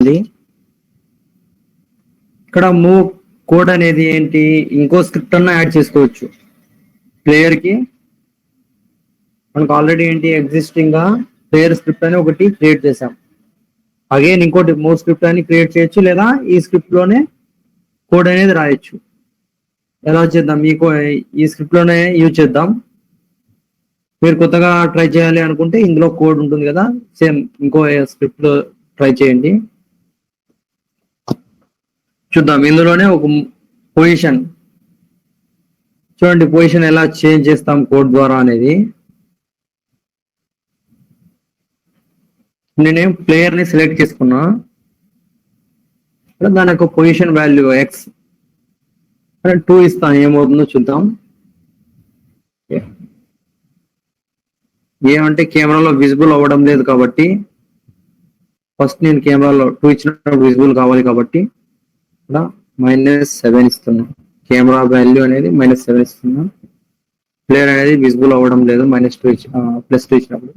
ఉంటుంది. ఇక్కడ move code అనేది ఏంటి, ఇంకో స్క్రిప్ట్ అన్న యాడ్ చేసుకోవచ్చు. ప్లేయర్ కి మనకు ఆల్రెడీ ఏంటి ఎగ్జిస్టింగ్ గా ప్లేయర్ స్క్రిప్ట్ అని ఒకటి క్రియేట్ చేసాం. అగైన్ ఇంకోటి మూవ్ స్క్రిప్ట్ అని క్రియేట్ చేయొచ్చు, లేదా ఈ స్క్రిప్ట్ లోనే కోడ్ అనేది రాయొచ్చు. ఎలా చేద్దాం, ఈ స్క్రిప్ట్ లోనే యూజ్ చేద్దాం. మీరు కొత్తగా ట్రై చేయాలి అనుకుంటే ఇందులో కోడ్ ఉంటుంది కదా, సేమ్ ఇంకో స్క్రిప్ట్ లో ట్రై చేయండి. చూద్దాం. ఇందులోనే ఒక పొజిషన్ చూడండి, పొజిషన్ ఎలా చేంజ్ చేస్తాం కోడ్ ద్వారా అనేది. నేనేం ప్లేయర్ ని సెలెక్ట్ చేసుకున్నా, దాని యొక్క పొజిషన్ వాల్యూ ఎక్స్ 2 ఇస్తాను, ఏమవుతుందో చూద్దాం. ఏమంటే కెమెరాలో విజిబుల్ అవ్వడం లేదు కాబట్టి ఫస్ట్ నేను కెమెరాలో 2 ఇచ్చినప్పుడు విజిబుల్ కావాలి కాబట్టి ఇక్కడ -7 ఇస్తున్నా. కెమెరా వాల్యూ అనేది -7 ఇస్తున్నా. ప్లేయర్ అనేది విజిబుల్ అవ్వడం లేదు -2 +2 ఇచ్చినప్పుడు.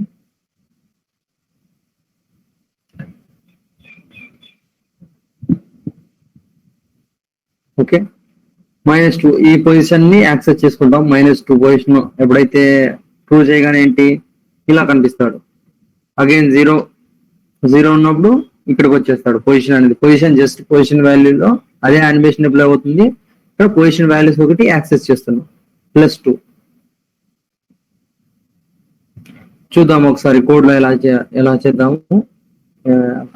ఓకే, -2 ఈ పొజిషన్ ని యాక్సెస్ చేసుకుంటాం. -2 పొజిషన్ ఎప్పుడైతే ట్రూ చేయగానే ఏంటి ఇలా కనిపిస్తాడు. అగైన్ 0 ఉన్నప్పుడు ఇక్కడికి వచ్చేస్తాడు. పొజిషన్ అనేది జస్ట్ పొజిషన్ వాల్యూలో అదే యానిమేషన్ అప్లై అవుతుంది. ఇక్కడ పొజిషన్ వాల్యూస్ ఒకటి యాక్సెస్ చేస్తున్నాం +2. చూద్దాం ఒకసారి కోడ్ లో ఎలా చేద్దాము,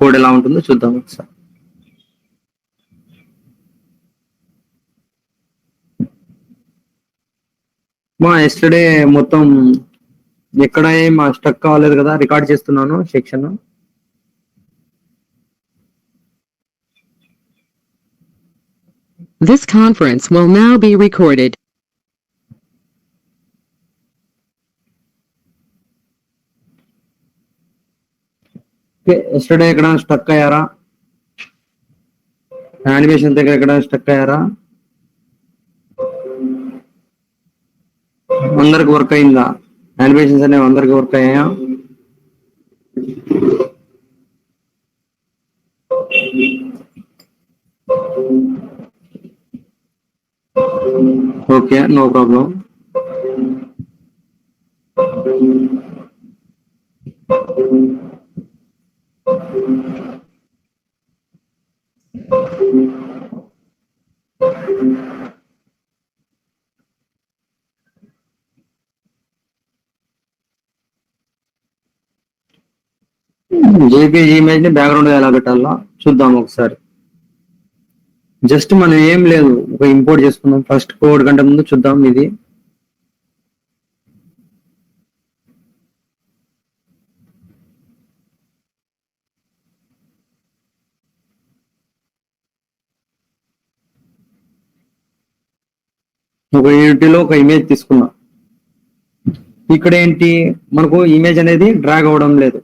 కోడ్ ఎలా ఉంటుందో చూద్దాం ఒకసారి. ఎస్టర్డే మొత్తం ఎక్కడ ఏం స్టక్ కాలేదు కదా, రికార్డ్ చేస్తున్నాను section. This conference will now be recorded. Yesterday ఎక్కడ స్టక్ అయ్యారా, యానిమేషన్ దగ్గర ఎక్కడ స్టక్ అయ్యారా, అందరికి వర్క్ అయిందా, యానిమేషన్స్ అనేవి అందరికి వర్క్ అయ్యాయా? Okay, no problem. JPG image ని బ్యాక్గ్రౌండ్ ఎలా పెట్టాలా చూద్దాం ఒకసారి. జస్ట్ మనం ఏం లేదు, ఒక ఇంపోర్ట్ చేసుకుందాం. ఫస్ట్ కోడ్ కంటే ముందు చూద్దాం ఇది. ఒక యూనిటీలో ఒక ఇమేజ్ తీసుకున్నాం. ఇక్కడ ఏంటి మనకు ఇమేజ్ అనేది డ్రాగ్ అవ్వడం లేదు.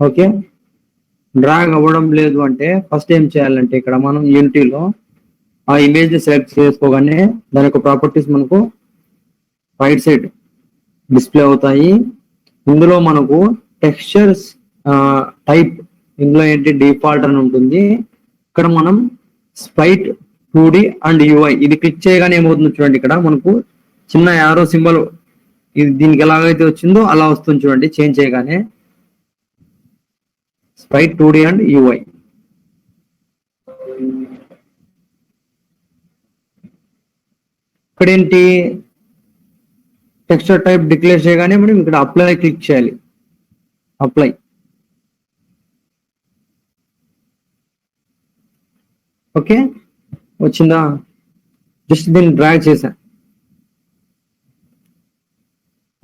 ఓకే, డ్రాగ్ అవ్వడం లేదు అంటే ఫస్ట్ ఏం చేయాలంటే ఇక్కడ మనం యూనిటీలో ఆ ఇమేజ్ ని సెలెక్ట్ చేసుకోగానే దాని యొక్క ప్రాపర్టీస్ మనకు రైట్ సైడ్ డిస్ప్లే అవుతాయి. ఇందులో మనకు టెక్స్చర్స్ టైప్, ఇందులో ఏంటి డిఫాల్ట్ అని ఉంటుంది. ఇక్కడ మనం స్ప్రైట్ 2D అండ్ UI ఇది క్లిక్ చేయగానే ఏమవుతుంది చూడండి, ఇక్కడ మనకు చిన్న యారో సింబల్ ఇది దీనికి ఎలాగైతే వచ్చిందో అలా వస్తుంది చూడండి. చేంజ్ చేయగానే స్ప్రైట్ 2D అండ్ UI. ఇక్కడ ఏంటి టెక్స్చర్ టైప్ డిక్లేర్ చేయగానే మనం ఇక్కడ అప్లై క్లిక్ చేయాలి. అప్లై. ఓకే, వచ్చిందా? జస్ట్ దీన్ని డ్రాగ్ చేశా,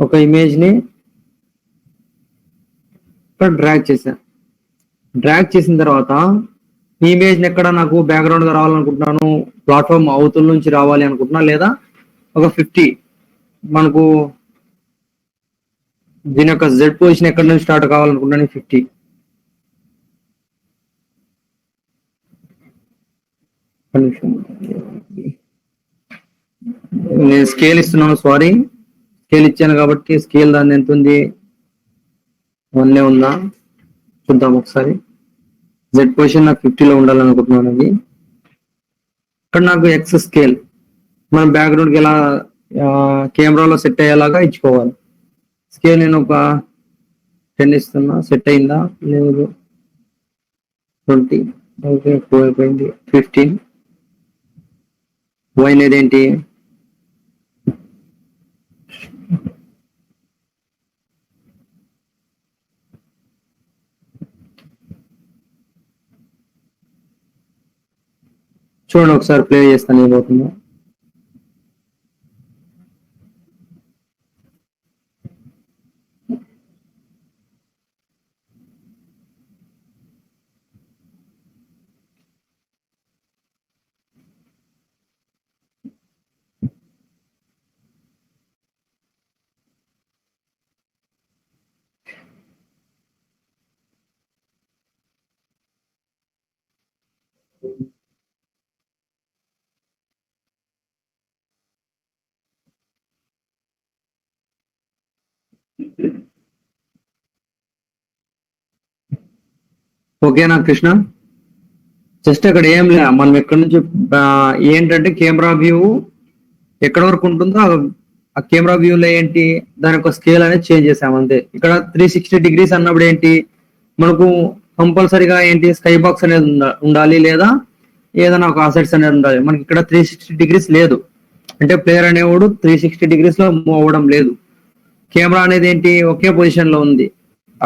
ఒక ఇమేజ్ ని ఇక్కడ డ్రాగ్ చేశా. డ్రాగ్ చేసిన తర్వాత ఈ ఇమేజ్ ని ఎక్కడ నాకు బ్యాక్గ్రౌండ్ గా రావాలనుకుంటున్నాను, ప్లాట్ఫామ్ అవతల నుంచి రావాలి అనుకుంటున్నా, లేదా ఒక 50 మనకు దీని యొక్క జెడ్ పొజిషన్ ఎక్కడ నుంచి స్టార్ట్ కావాలనుకుంటున్నాను 50. నేను స్కేల్ ఇస్తున్నాను, సారీ స్కేల్ ఇచ్చాను కాబట్టి స్కేల్ దాన్ని ఎంత ఉంది, 1 ఉందా చూద్దాం ఒకసారి. జెడ్ పొజిషన్ నాకు 50లో ఉండాలనుకుంటున్నాను. అది ఇక్కడ నాకు ఎక్స్ స్కేల్ మన బ్యాక్గ్రౌండ్ కి ఎలా కెమెరాలో సెట్ అయ్యేలాగా ఇచ్చుకోవాలి. స్కేల్ నేను ఒక 10 ఇస్తున్నా. సెట్ అయిందా లేదు, 20 ఓకే ఎక్కువ అయిపోయింది. 15 వై అనేది ఏంటి, చూడండి ఒకసారి ప్లే చేస్తాను ఏమవుతుందో. ఓకేనా కృష్ణ? జస్ట్ అక్కడ ఏం లే, మనం ఎక్కడి నుంచి ఏంటంటే కెమెరా వ్యూ ఎక్కడ వరకు ఉంటుందో ఆ కెమెరా వ్యూలో ఏంటి దాని యొక్క స్కేల్ అనేది చేంజ్ చేసాం అంతే. ఇక్కడ 360 డిగ్రీస్ అన్నప్పుడు ఏంటి మనకు కంపల్సరీగా ఏంటి స్కై బాక్స్ అనేది ఉండాలి, లేదా ఏదైనా ఒక అసెట్స్ అనేది ఉండాలి. మనకి ఇక్కడ 360 డిగ్రీస్ లేదు, అంటే ప్లేయర్ అనేవాడు 360 డిగ్రీస్ లో మూవ్ అవ్వడం లేదు. కెమెరా అనేది ఏంటి ఒకే పొజిషన్ లో ఉంది.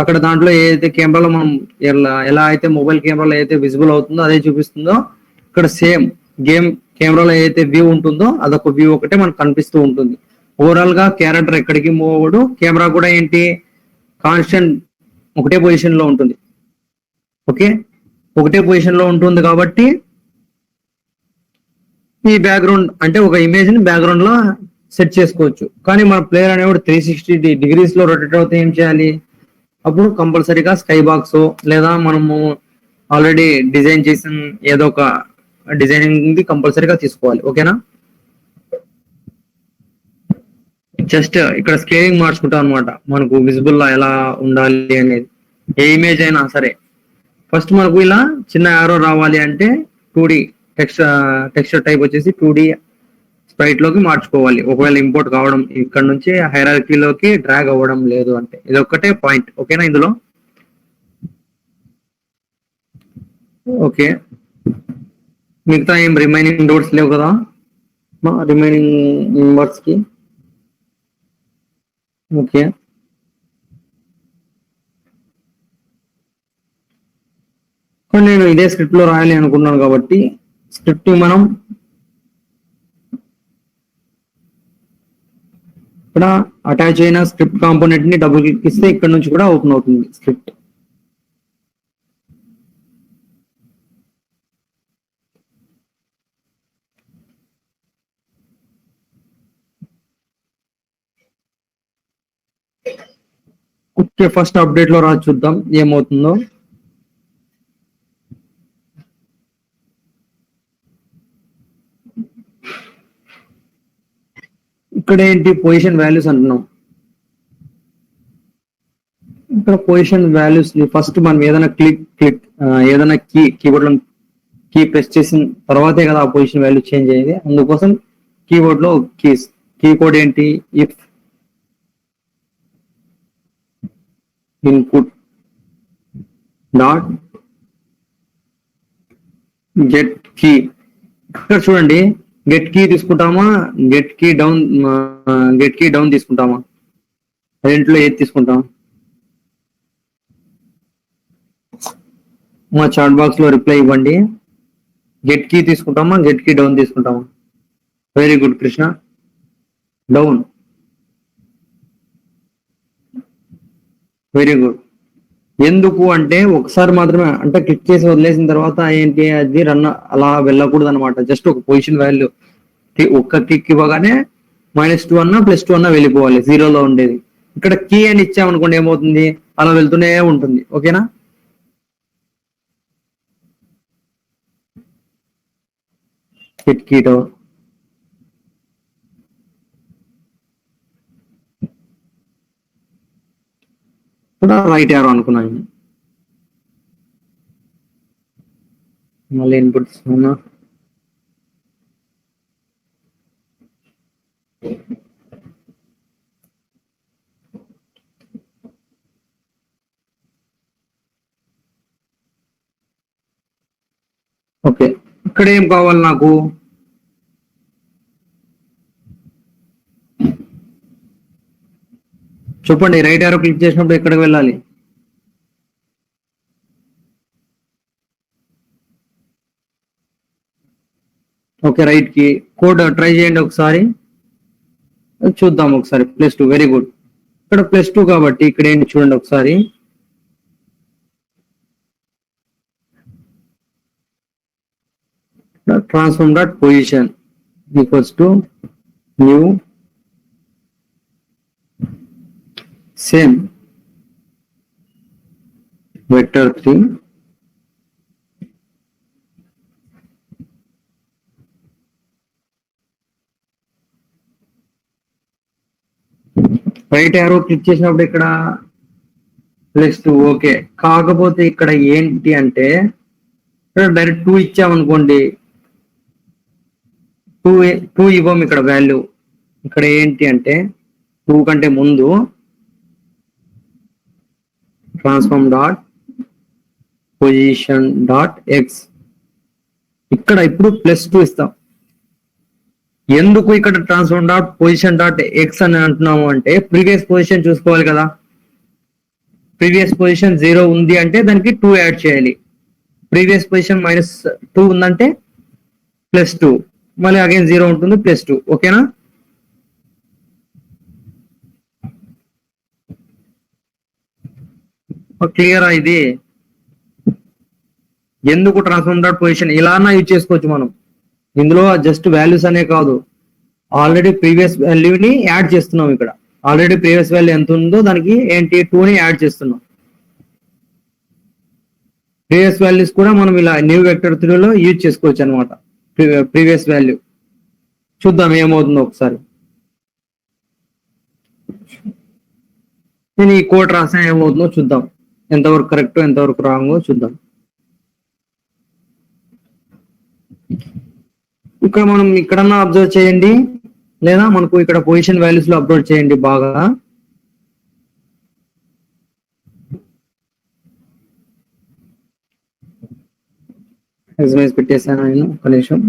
అక్కడ దాంట్లో ఏదైతే కెమెరాలో మనం ఎలా అయితే మొబైల్ కెమెరాలో అయితే విజిబుల్ అవుతుందో అదే చూపిస్తుందో, ఇక్కడ సేమ్ గేమ్ కెమెరాలో ఏదైతే వ్యూ ఉంటుందో అదొక వ్యూ ఒకటే మనకు కనిపిస్తూ ఉంటుంది. ఓవరాల్ గా క్యారెక్టర్ ఎక్కడికి మూవ్ అవ్వడు, కెమెరా కూడా ఏంటి కాన్స్టెంట్ ఒకటే పొజిషన్ లో ఉంటుంది. ఓకే, ఒకటే పొజిషన్ లో ఉంటుంది కాబట్టి ఈ బ్యాక్గ్రౌండ్ అంటే ఒక ఇమేజ్ ని బ్యాక్గ్రౌండ్ లో సెట్ చేసుకోవచ్చు. కానీ మన ప్లేయర్ అనేవాడు 360 డిగ్రీస్ లో రొటేట్ అవుతే ఏం చేయాలి, అప్పుడు కంపల్సరీగా స్కై బాక్స్ లేదా మనము ఆల్రెడీ డిజైన్ చేసిన ఏదో ఒక డిజైనింగ్ కంపల్సరీగా తీసుకోవాలి. ఓకేనా? జస్ట్ ఇక్కడ స్కేలింగ్ మార్చుకుంటాం అనమాట, మనకు విజిబుల్ లా ఎలా ఉండాలి అనేది. ఏ ఇమేజ్ అయినా సరే ఫస్ట్ మనకు ఇలా చిన్న యారో రావాలి అంటే 2D టెక్స్చర్ టైప్ వచ్చేసి 2D స్ప్రైట్ లోకి మార్చుకోవాలి. ఒకవేళ ఇంపోర్ట్ కావడం ఇక్కడ నుంచి హైరార్కీలోకి డ్రాగ్ అవ్వడం లేదు అంటే ఇది ఒక్కటే పాయింట్. ఓకేనా ఇందులో? ఓకే, మిగతా ఏం రిమైనింగ్ డౌట్స్ లేవు కదా రిమైనింగ్ మెంబర్స్ కి? ఓకే, కానీ నేను ఇదే స్క్రిప్ట్ లో రాయాలి అనుకున్నాను కాబట్టి స్క్రిప్ట్ మనం ఇక్కడ అటాచ్ అయిన స్క్రిప్ట్ కాంపోనెంట్ ని డబుల్ క్లిక్ ఇస్తే ఇక్కడ నుంచి కూడా ఓపెన్ అవుతుంది స్క్రిప్ట్. ఓకే, ఫస్ట్ అప్డేట్ లో రా చూద్దాం ఏమవుతుందో. ఇక్కడ ఏంటి పొజిషన్ వాల్యూస్ అంటున్నాం. ఇక్కడ పొజిషన్ వాల్యూస్ ఫస్ట్ మనం ఏదైనా ఏదైనా కీబోర్డ్ లో కీ ప్రెస్ చేసిన తర్వాతే కదా ఆ పొజిషన్ వాల్యూ చేంజ్ అయ్యేది. అందుకోసం కీబోర్డ్ లో కీ కోడ్ ఏంటి, if input dot get key. ఇక్కడ చూడండి, గెట్ కీ తీసుకుంటామా, గెట్ కీ డౌన్ తీసుకుంటామా, రెంట్లో ఏది తీసుకుంటాం? మా చాట్ బాక్స్ లో రిప్లై ఇవ్వండి. గెట్ కీ తీసుకుంటామా, గెట్ కీ డౌన్ తీసుకుంటామా? Very good Krishna, down. Very good. ఎందుకు అంటే ఒకసారి మాత్రమే, అంటే క్లిక్ చేసి వదిలేసిన తర్వాత ఏంటి అది రన్ అలా వెళ్ళకూడదు అనమాట. జస్ట్ ఒక పొజిషన్ వాల్యూ ఒక్క క్లిక్ ఇవ్వగానే -2 అన్నా +2 అన్నా వెళ్ళిపోవాలి, 0లో ఉండేది. ఇక్కడ కీ అని ఇచ్చామనుకోండి ఏమవుతుంది, అలా వెళ్తూనే ఉంటుంది. ఓకేనా? Hit key down. కూడా రైట్ యారో అనుకున్నాను. మళ్ళీ ఇన్పుట్ ఇస్తున్నా. ఓకే, ఇక్కడ ఏం కావాలి నాకు? చెప్పండి, రైట్ యారో క్లిక్ చేసినప్పుడు ఎక్కడికి వెళ్ళాలి? ఓకే, రైట్ కి కోడ్ ట్రై చేయండి ఒకసారి, చూద్దాం ఒకసారి. +2, వెరీ గుడ్. ఇక్కడ +2 కాబట్టి ఇక్కడ ఏంటి చూడండి ఒకసారి. Transform dot position equals to new same vector3 right arrow click చేసినప్పుడు ఇక్కడ +2. ఓకే, కాకపోతే ఇక్కడ ఏంటి అంటే ఇక్కడ డైరెక్ట్ 2 ఇచ్చామనుకోండి, 2 ఇవ్వం ఇక్కడ వాల్యూ. ఇక్కడ ఏంటి అంటే 2 కంటే ముందు transform dot position dot X, ఇక్కడ ఇప్పుడు +2 ఇస్తాం. ఎందుకు ఇక్కడ transform dot position dot X అని అంటున్నాము అంటే ప్రీవియస్ పొజిషన్ చూసుకోవాలి కదా. ప్రీవియస్ పొజిషన్ 0 ఉంది అంటే దానికి 2 యాడ్ చేయాలి. ప్రీవియస్ పొజిషన్ -2 ఉందంటే +2, మళ్ళీ అగైన్ 0 ఉంటుంది +2. ఓకేనా? క్లియరా ఇది? ఎందుకు ట్రాన్స్ఫార్మ్ డాట్ పొజిషన్ ఇలా యూజ్ చేసుకోవచ్చు మనం. ఇందులో జస్ట్ వాల్యూస్ అనే కాదు, ఆల్రెడీ ప్రీవియస్ వాల్యూని యాడ్ చేస్తున్నాం. ఇక్కడ ఆల్రెడీ ప్రీవియస్ వాల్యూ ఎంత ఉందో దానికి ఏంటి 2ని యాడ్ చేస్తున్నాం. ప్రీవియస్ వాల్యూస్ కూడా మనం ఇలా న్యూ vector3 లో యూజ్ చేసుకోవచ్చు అనమాట. ప్రీవియస్ వాల్యూ చూద్దాం ఏమవుతుందో ఒకసారి. నేను ఈ కోడ్ రాసా ఏమవుతుందో చూద్దాం, ఎంతవరకు కరెక్ట్ ఎంతవరకు రాంగో చూద్దాం. ఇక్కడ మనం ఇక్కడన్నా అబ్జర్వ్ చేయండి, లేదా మనకు ఇక్కడ పొజిషన్ వాల్యూస్ లో అప్లోడ్ చేయండి బాగా. ఎస్ఎంఎస్ పెట్టేసాను నేను, ఒక నిమిషం.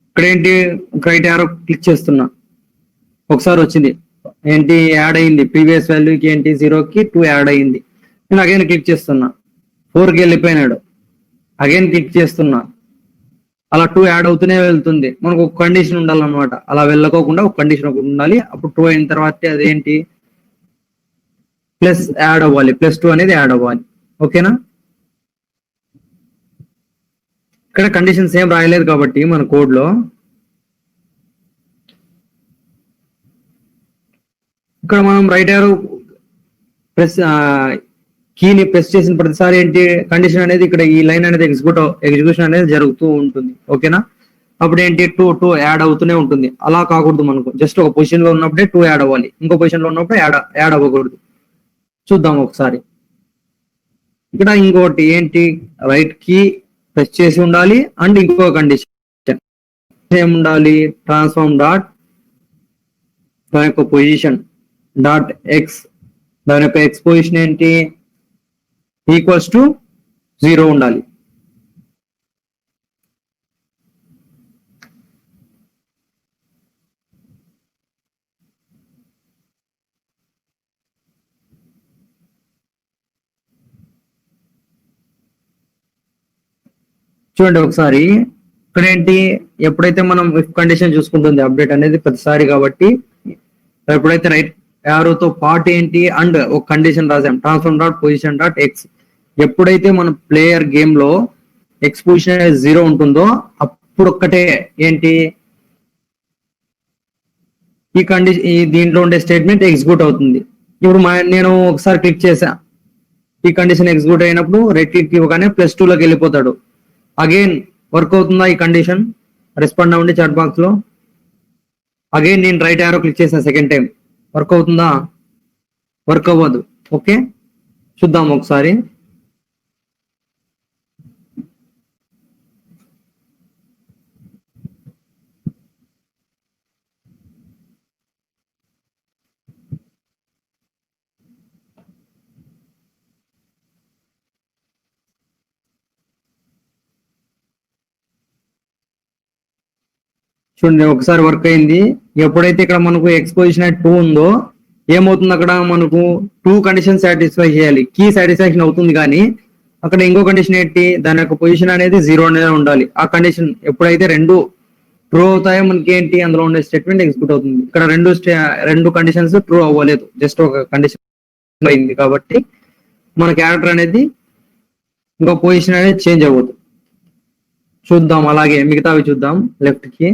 ఇక్కడ ఏంటి రైట్ యారో క్లిక్ చేస్తున్నా, ఒకసారి వచ్చింది ఏంటి యాడ్ అయింది. ప్రీవియస్ వాల్యూకి ఏంటి 0కి 2 యాడ్ అయింది. నేను అగైన్ క్లిక్ చేస్తున్నా, 4కి వెళ్ళిపోయినాడు. అగైన్ క్లిక్ చేస్తున్నా, అలా 2 యాడ్ అవుతూనే వెళ్తుంది. మనకు ఒక కండిషన్ ఉండాలన్నమాట, అలా వెళ్ళకోకుండా ఒక కండిషన్ ఒకటి ఉండాలి. అప్పుడు 2 అయిన తర్వాత అదేంటి ప్లస్ యాడ్ అవ్వాలి, +2 అనేది యాడ్ అవ్వాలి. ఓకేనా? ఇక్కడ కండిషన్స్ ఏం రాయలేదు కాబట్టి మన కోడ్ లో ఇక్కడ మనం రైట్ యారో ప్రెస్ కీని ప్రెస్ చేసిన ప్రతిసారి ఏంటి కండిషన్ అనేది ఇక్కడ ఈ లైన్ అనేది ఎగ్జిక్యూషన్ అనేది జరుగుతూ ఉంటుంది. ఓకేనా? అప్పుడు ఏంటి 2 యాడ్ అవుతూనే ఉంటుంది. అలా కాకూడదు, మనకు జస్ట్ ఒక పొజిషన్ లో ఉన్నప్పుడే 2 యాడ్ అవ్వాలి, ఇంకో పొజిషన్ లో ఉన్నప్పుడు యాడ్ అవ్వకూడదు. చూద్దాం ఒకసారి. ఇక్కడ ఇంకోటి ఏంటి రైట్ కీ ప్రెస్ చేసి ఉండాలి అండ్ ఇంకో కండిషన్ ఏముండాలి, ట్రాన్స్ఫార్మ్ డాట్ దాని యొక్క పొజిషన్ డాట్ ఎక్స్, దాని యొక్క ఎక్స్ పొజిషన్ ఏంటి ఈక్వల్స్ టు 0 ఉండాలి. చూడండి ఒకసారి, ఇక్కడ ఏంటి ఎప్పుడైతే మనం ఇఫ్ కండిషన్ చూసుకుంటుంది అప్డేట్ అనేది ప్రతిసారి, కాబట్టి ఎప్పుడైతే రైట్ యారోతో పార్ట్ ఏంటి అండ్ ఒక కండిషన్ రాసాం transform dot position dot X, ఎప్పుడైతే మన ప్లేయర్ గేమ్ లో ఎక్స్ పొజిషన్ అనేది 0 ఉంటుందో అప్పుడు ఒక్కటే ఏంటి ఈ కండిషన్ దీంట్లో ఉండే స్టేట్మెంట్ ఎగ్జిక్యూట్ అవుతుంది. ఇప్పుడు నేను ఒకసారి క్లిక్ చేసా, ఈ కండిషన్ ఎగ్జిక్యూట్ అయినప్పుడు రెడ్ టిక్ ఇవ్వగానే +2 లోకి వెళ్ళిపోతాడు. అగైన్ వర్క్ అవుతుందా ఈ కండిషన్? రెస్పాండ్ అవ్వండి చాట్ బాక్స్ లో. అగైన్ నేను రైట్ యారో క్లిక్ చేసిన సెకండ్ టైం వర్క్ అవుతుందా? వర్క్ అవ్వదు. ఓకే, చూద్దాం ఒకసారి. చూడండి ఒకసారి వర్క్ అయింది. ఎప్పుడైతే ఇక్కడ మనకు ఎక్స్పోజిషన్ అట్ 2 ఉందో ఏమవుతుంది, అక్కడ మనకు 2 కండిషన్ సాటిస్ఫై చేయాలి. కీ సాటిస్ఫాక్షన్ అవుతుంది కానీ అక్కడ ఇంకో కండిషన్ ఏంటి, దాని యొక్క పొజిషన్ అనేది 0 అనేది ఉండాలి. ఆ కండిషన్ ఎప్పుడైతే రెండు ట్రూ అవుతాయో మనకి ఏంటి, అందులో ఉండే స్టేట్మెంట్ ఎగ్జిక్యూట్ అవుతుంది. ఇక్కడ రెండు కండిషన్స్ ట్రూ అవ్వలేదు, జస్ట్ ఒక కండిషన్ అయింది కాబట్టి మన క్యారెక్టర్ అనేది ఇంకో పొజిషన్ అనేది చేంజ్ అవ్వదు. చూద్దాం అలాగే మిగతావి చూద్దాం. లెఫ్ట్ కి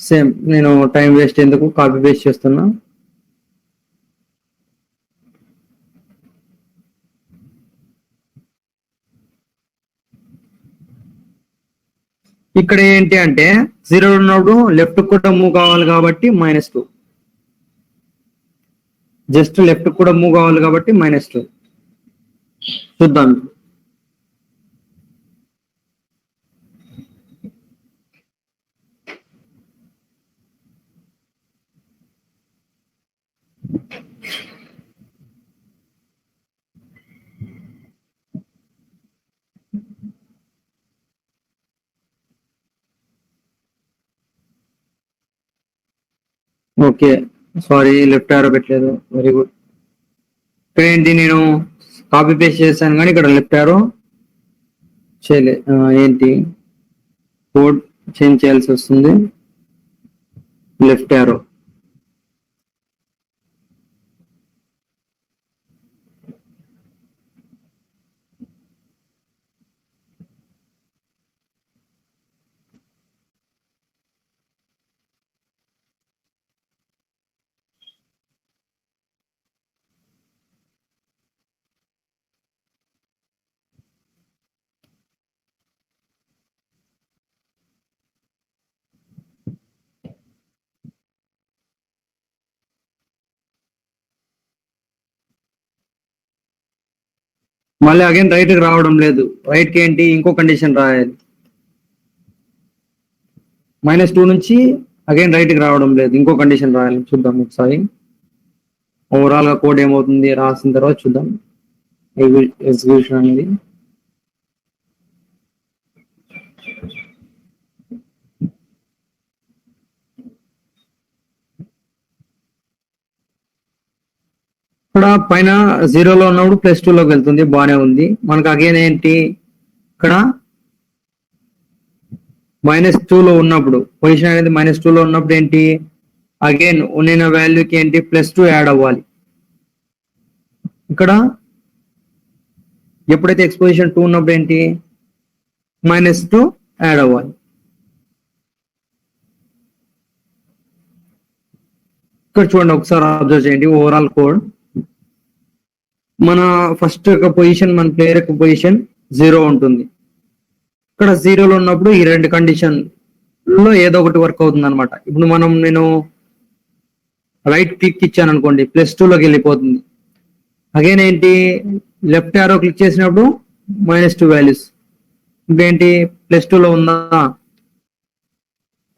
సేమ్, నేను టైం వేస్ట్ ఎందుకు కాపీ పేస్ట్ చేస్తున్నా. ఇక్కడ ఏంటి అంటే 0 ఉన్నప్పుడు లెఫ్ట్ కూడా మూవ్ కావాలి కాబట్టి -2, జస్ట్ లెఫ్ట్ కూడా మూవ్ కావాలి కాబట్టి -2. చూద్దాం. ఓకే, సారీ లెఫ్ట్ యారో పెట్టలేదు. Very good. ఇక్కడ ఏంటి, నేను కాపీ పేస్ట్ చేశాను కానీ ఇక్కడ లెఫ్ట్ యారో చేయలే. ఏంటి, కోడ్ చేంజ్ చేయాల్సి వస్తుంది. లెఫ్ట్ యారో మళ్ళీ అగైన్ రైట్ కి రావడం లేదు. రైట్ కి ఏంటి, ఇంకో కండిషన్ రాయాలి. -2 నుంచి అగైన్ రైట్ కి రావడం లేదు, ఇంకో కండిషన్ రాయాలి. చూద్దాం ఒకసారి ఓవరాల్ గా కోడ్ ఏమవుతుంది రాసిన తర్వాత చూద్దాం ఎగ్జిక్యూషన్ అనేది. ఇక్కడ పైన 0లో ఉన్నప్పుడు +2 లోకి వెళ్తుంది, బాగానే ఉంది. మనకు అగైన్ ఏంటి, ఇక్కడ -2లో ఉన్నప్పుడు పొజిషన్ అనేది -2లో ఉన్నప్పుడు ఏంటి, అగైన్ ఉన్న వాల్యూకి ఏంటి +2 యాడ్ అవ్వాలి. ఇక్కడ ఎప్పుడైతే ఎక్స్పోజిషన్ 2 ఉన్నప్పుడు ఏంటి -2 యాడ్ అవ్వాలి. ఇక్కడ చూడండి ఒకసారి అబ్జర్వ్ చేయండి ఓవరాల్ కోడ్. మన ఫస్ట్ యొక్క పొజిషన్, మన ప్లేయర్ యొక్క పొజిషన్ 0 ఉంటుంది. ఇక్కడ 0లో ఉన్నప్పుడు ఈ రెండు కండిషన్ లో ఏదో ఒకటి వర్క్ అవుతుంది అనమాట. ఇప్పుడు నేను రైట్ క్లిక్ ఇచ్చాను అనుకోండి, +2 లోకి వెళ్ళిపోతుంది. అగైన్ ఏంటి, లెఫ్ట్ యారో క్లిక్ చేసినప్పుడు -2 వాల్యూస్. ఇదేంటి +2లో ఉందా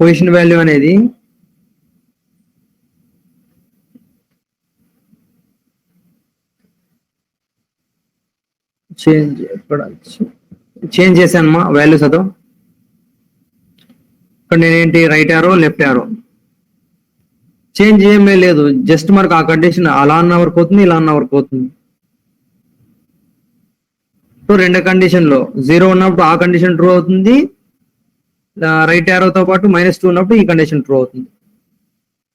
పొజిషన్ వాల్యూ అనేది, చేంజ్ చేశానమ్మా వాల్యూస్. అదో ఇక్కడ నేనేంటి right arrow left arrow change ఏమీ లేదు, జస్ట్ మనకు ఆ కండిషన్ అలా అన్న వర్క్ అవుతుంది, ఇలా అన్న వర్క్ అవుతుంది. సో రెండు కండిషన్ లో 0 ఉన్నప్పుడు ఆ కండిషన్ ట్రూ అవుతుంది, రైట్ యారోతో పాటు -2 ఉన్నప్పుడు ఈ కండిషన్ ట్రూ అవుతుంది.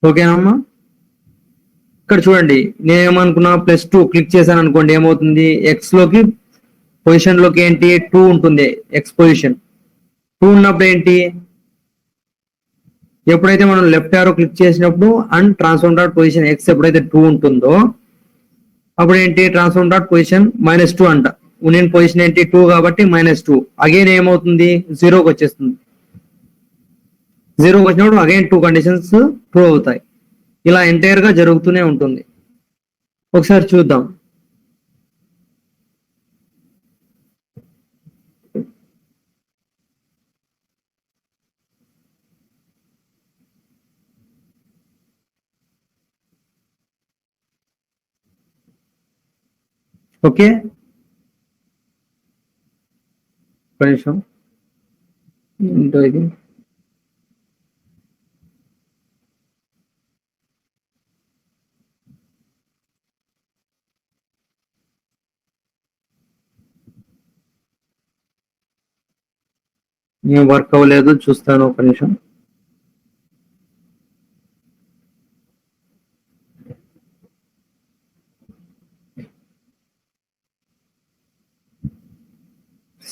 ఓకేనమ్మా. ఇక్కడ చూడండి, నేను ఏమనుకున్నా +2 క్లిక్ చేశాను అనుకోండి, ఏమవుతుంది, ఎక్స్ లోకి పొజిషన్ లోకి ఏంటి 2 ఉంటుంది. ఎక్స్ పొజిషన్ 2 ఉన్నప్పుడు ఏంటి ఎప్పుడైతే మనం లెఫ్ట్ యారో క్లిక్ చేసినప్పుడు and transform dot position X ఎప్పుడైతే 2 ఉంటుందో అప్పుడు ఏంటి ట్రాన్స్ఫార్మ్ డాట్ పొజిషన్ -2 అంట. నేను పొజిషన్ ఏంటి 2 కాబట్టి -2. అగైన్ ఏమవుతుంది 0కి వచ్చేస్తుంది. 0కి వచ్చినప్పుడు అగైన్ 2 కండిషన్స్ ట్రూ అవుతాయి. ఇలా ఎంటైర్ గా జరుగుతూనే ఉంటుంది. ఒకసారి చూద్దాం. ఓకే, ఒక నిమిషం. ఏంటో ఇది ఏం వర్క్ అవ్వలేదు, చూస్తాను ఒక నిమిషం.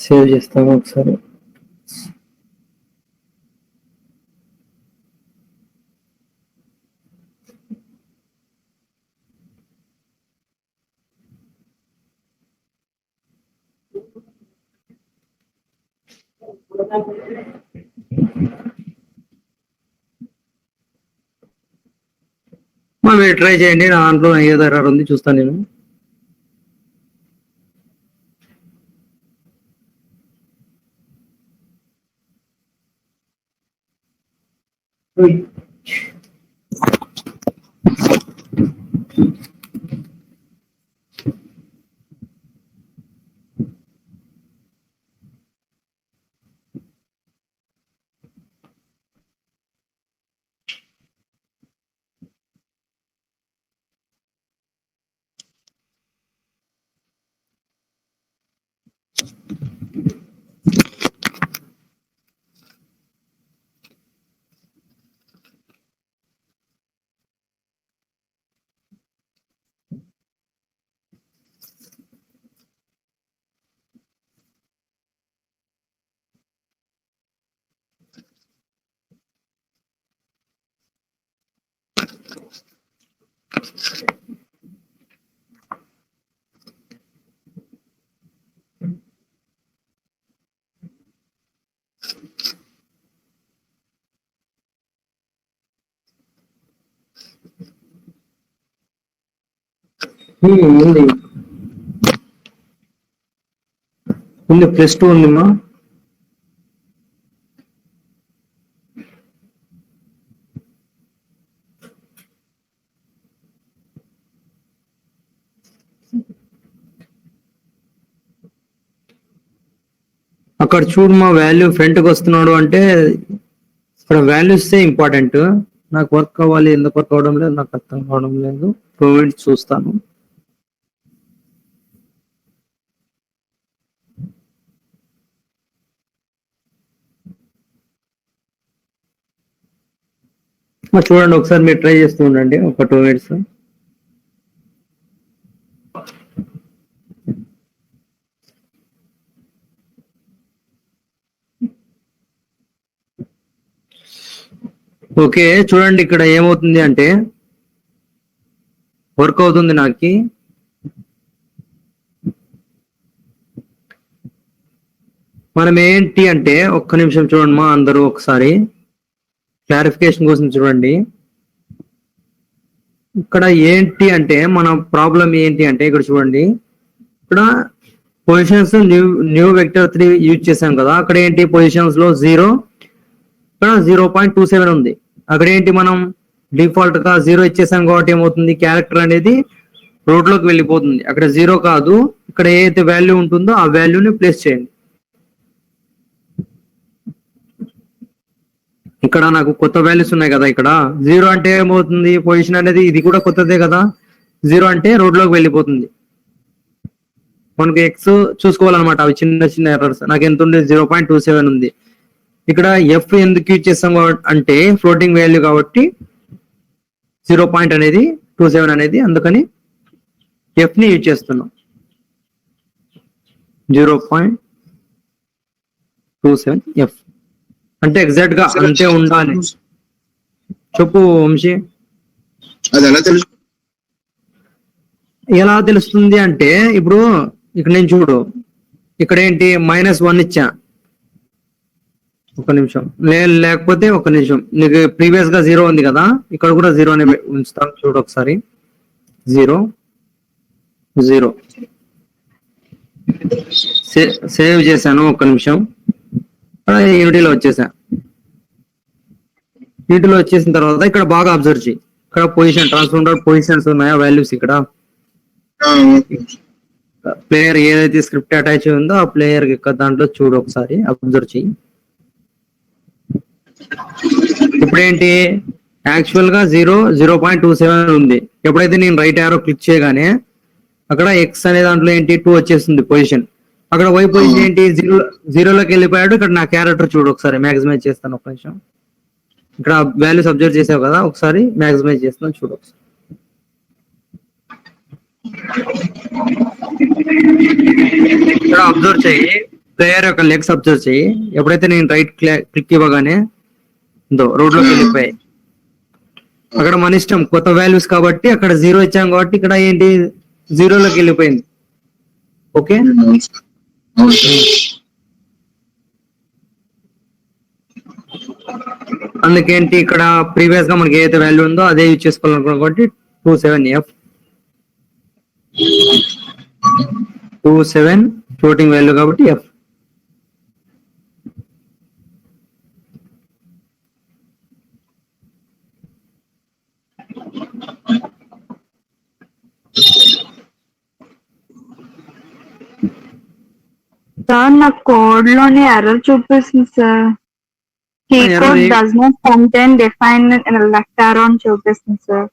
సేవ్ చేస్తాను ఒకసారి. మీరు ట్రై చేయండి, నా దాంట్లో ఏదో ఎర్రర్ ఉంది చూస్తాను నేను. ఉంది ఉంది +2 ఉందమ్మా. అక్కడ చూడు మా వాల్యూ ఫ్రంట్కి వస్తున్నాడు అంటే ఇక్కడ వాల్యూస్ ఇంపార్టెంట్. నాకు వర్క్ అవ్వాలి, ఎందుకు వర్క్ అవ్వడం లేదు నాకు అర్థం కావడం లేదు. ప్రొవైడ్ చూస్తాను. చూడండి ఒకసారి మీరు ట్రై చేస్తూ ఉండండి ఒక 2 మినిట్స్. ఓకే చూడండి ఇక్కడ ఏమవుతుంది అంటే వర్క్ అవుతుంది నాకు. మనం ఏంటి అంటే ఒక్క నిమిషం చూడండి మా అందరూ ఒకసారి క్లారిఫికేషన్ కోసం చూడండి. ఇక్కడ ఏంటి అంటే మన ప్రాబ్లం ఏంటి అంటే ఇక్కడ చూడండి, ఇక్కడ పొజిషన్స్ న్యూ వెక్టర్ 3 యూజ్ చేసాం కదా. అక్కడ ఏంటి పొజిషన్స్ లో 0, ఇక్కడ 0.27 ఉంది. అక్కడ ఏంటి మనం డిఫాల్ట్ గా 0 ఇచ్చేసాం కాబట్టి ఏమవుతుంది క్యారెక్టర్ అనేది రోడ్ లోకి వెళ్ళిపోతుంది. అక్కడ 0 కాదు, ఇక్కడ ఏదైతే వాల్యూ ఉంటుందో ఆ వాల్యూని ప్లేస్ చేయండి. ఇక్కడ నాకు కొత్త వాల్యూస్ ఉన్నాయి కదా. ఇక్కడ 0 అంటే ఏమవుతుంది పొజిషన్ అనేది ఇది కూడా కొత్తదే కదా. 0 అంటే రోడ్ లోకి వెళ్ళిపోతుంది. మనకి ఎక్స్ చూసుకోవాలన్నమాట. అవి చిన్న చిన్న ఎర్రర్స్. నాకు ఎంత ఉంది 0.27 ఉంది. ఇక్కడ ఎఫ్ ఎందుకు యూజ్ చేస్తాం అంటే ఫ్లోటింగ్ వాల్యూ కాబట్టి 0.27 అనేది, అందుకని ఎఫ్ ని యూజ్ చేస్తున్నాం. 0.27 ఎఫ్ అంటే ఎగ్జాక్ట్ గా అంతే ఉండాలి. చెప్పు వంశీ. అది ఎలా తెలుసు? ఎలా తెలుస్తుంది అంటే ఇప్పుడు ఇక్కడ నేను చూడు, ఇక్కడ ఏంటి -1 ఇచ్చా, ఒక నిమిషం, లేకపోతే ఒక నిమిషం, నీకు ప్రీవియస్ గా 0 ఉంది కదా, ఇక్కడ కూడా 0 అనే ఉంచుతాను చూడు ఒకసారి. 0 0 సేవ్ చేశాను, ఒక్క నిమిషం. యూనిటీలో వచ్చేసా. యూనిటీలో వచ్చేసిన తర్వాత ఇక్కడ బాగా అబ్జర్వ్ చేయి, ఇక్కడ పొజిషన్ ట్రాన్స్ఫార్మర్ పొజిషన్స్ ఉన్నాయా, వాల్యూస్ ఇక్కడ ప్లేయర్ ఏదైతే స్క్రిప్ట్ అటాచ్ ఉందో ఆ ప్లేయర్ దాంట్లో చూడు ఒకసారి, అబ్జర్వ్ చెయ్యి. ఇప్పుడు ఏంటి యాక్చువల్ గా 0.27 ఉంది. ఎప్పుడైతే నేను రైట్ యారో క్లిక్ చేయగానే అక్కడ ఎక్స్ అనే దాంట్లో ఏంటి 2 వచ్చేస్తుంది పొజిషన్. అక్కడ వై పొజిషన్ ఏంటి 0లోకి వెళ్ళిపోయాడు. ఇక్కడ నా క్యారెక్టర్ చూడు ఒకసారి, మ్యాక్సిమైజ్ చేస్తాను ఒక నిమిషం. ఇక్కడ వాల్యూస్ అబ్జర్వ్ చేసావు కదా, ఒకసారి మ్యాక్సిమైజ్ చేస్తాను చూడు ఒకసారి. ఇక్కడ అబ్జర్వ్ చెయ్యి, ప్లేయర్ యొక్క లెగ్స్ అబ్జర్వ్ చెయ్యి. ఎప్పుడైతే నేను రైట్ క్లిక్ ఇవ్వగానే రోడ్ లోకి వెళ్ళిపోయాయి. అక్కడ మన ఇష్టం, కొత్త వాల్యూస్ కాబట్టి అక్కడ 0 ఇచ్చాం కాబట్టి ఇక్కడ ఏంటి 0లోకి వెళ్ళిపోయింది. ఓకే, అందుకేంటి ఇక్కడ ప్రీవియస్ గా మనకి ఏదైతే వాల్యూ ఉందో అదే యూజ్ చేసుకోవాలనుకున్నాం కాబట్టి 27 ఫ్లోటింగ్ వాల్యూ కాబట్టి F. సార్ నా కోడ్ లోని ఎర్రర్ చూపిస్తుంది sir. Key code does not contain define left arrow అని చూపిస్తుంది సార్.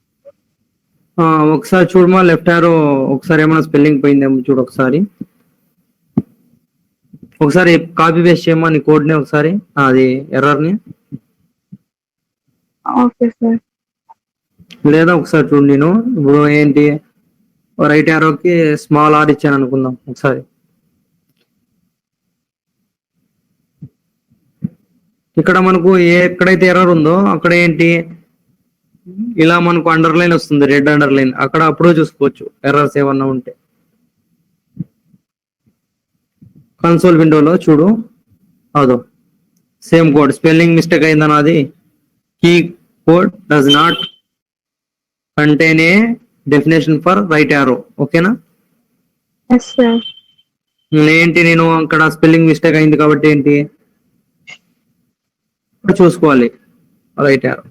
ఒకసారి చూడమా లెఫ్ట్ ఆరో, ఒకసారి ఏమైనా స్పెల్లింగ్ పోయిందేమో చూడు ఒకసారి. ఒకసారి కాపీ పేస్ట్ చేయమా నీ కోడ్ ని ఒకసారి, అది ఎర్రర్ ని. Okay sir. లేదా ఒకసారి చూడు, నేను ఇప్పుడు ఏంటి రైట్ ఆరోకి స్మాల్ ఆర్ ఇచ్చాను అనుకుందాం ఒకసారి. ఇక్కడ మనకు ఎక్కడైతే ఎర్రర్ ఉందో అక్కడ ఏంటి ఇలా మనకు అండర్లైన్ వస్తుంది, రెడ్ అండర్లైన్. అక్కడ అప్పుడు చూసుకోవచ్చు ఎర్రర్స్ ఏమన్నా ఉంటే. కన్సోల్ విండోలో చూడు, అదో సేమ్ కోడ్, స్పెల్లింగ్ మిస్టేక్ అయిందన్న, అది key code does not contain a definition for right arrow. ఓకేనా? Yes sir. ఏంటి నేను అక్కడ స్పెల్లింగ్ మిస్టేక్ అయింది కాబట్టి ఏంటి చూసుకోవాలి రైట్ యారో.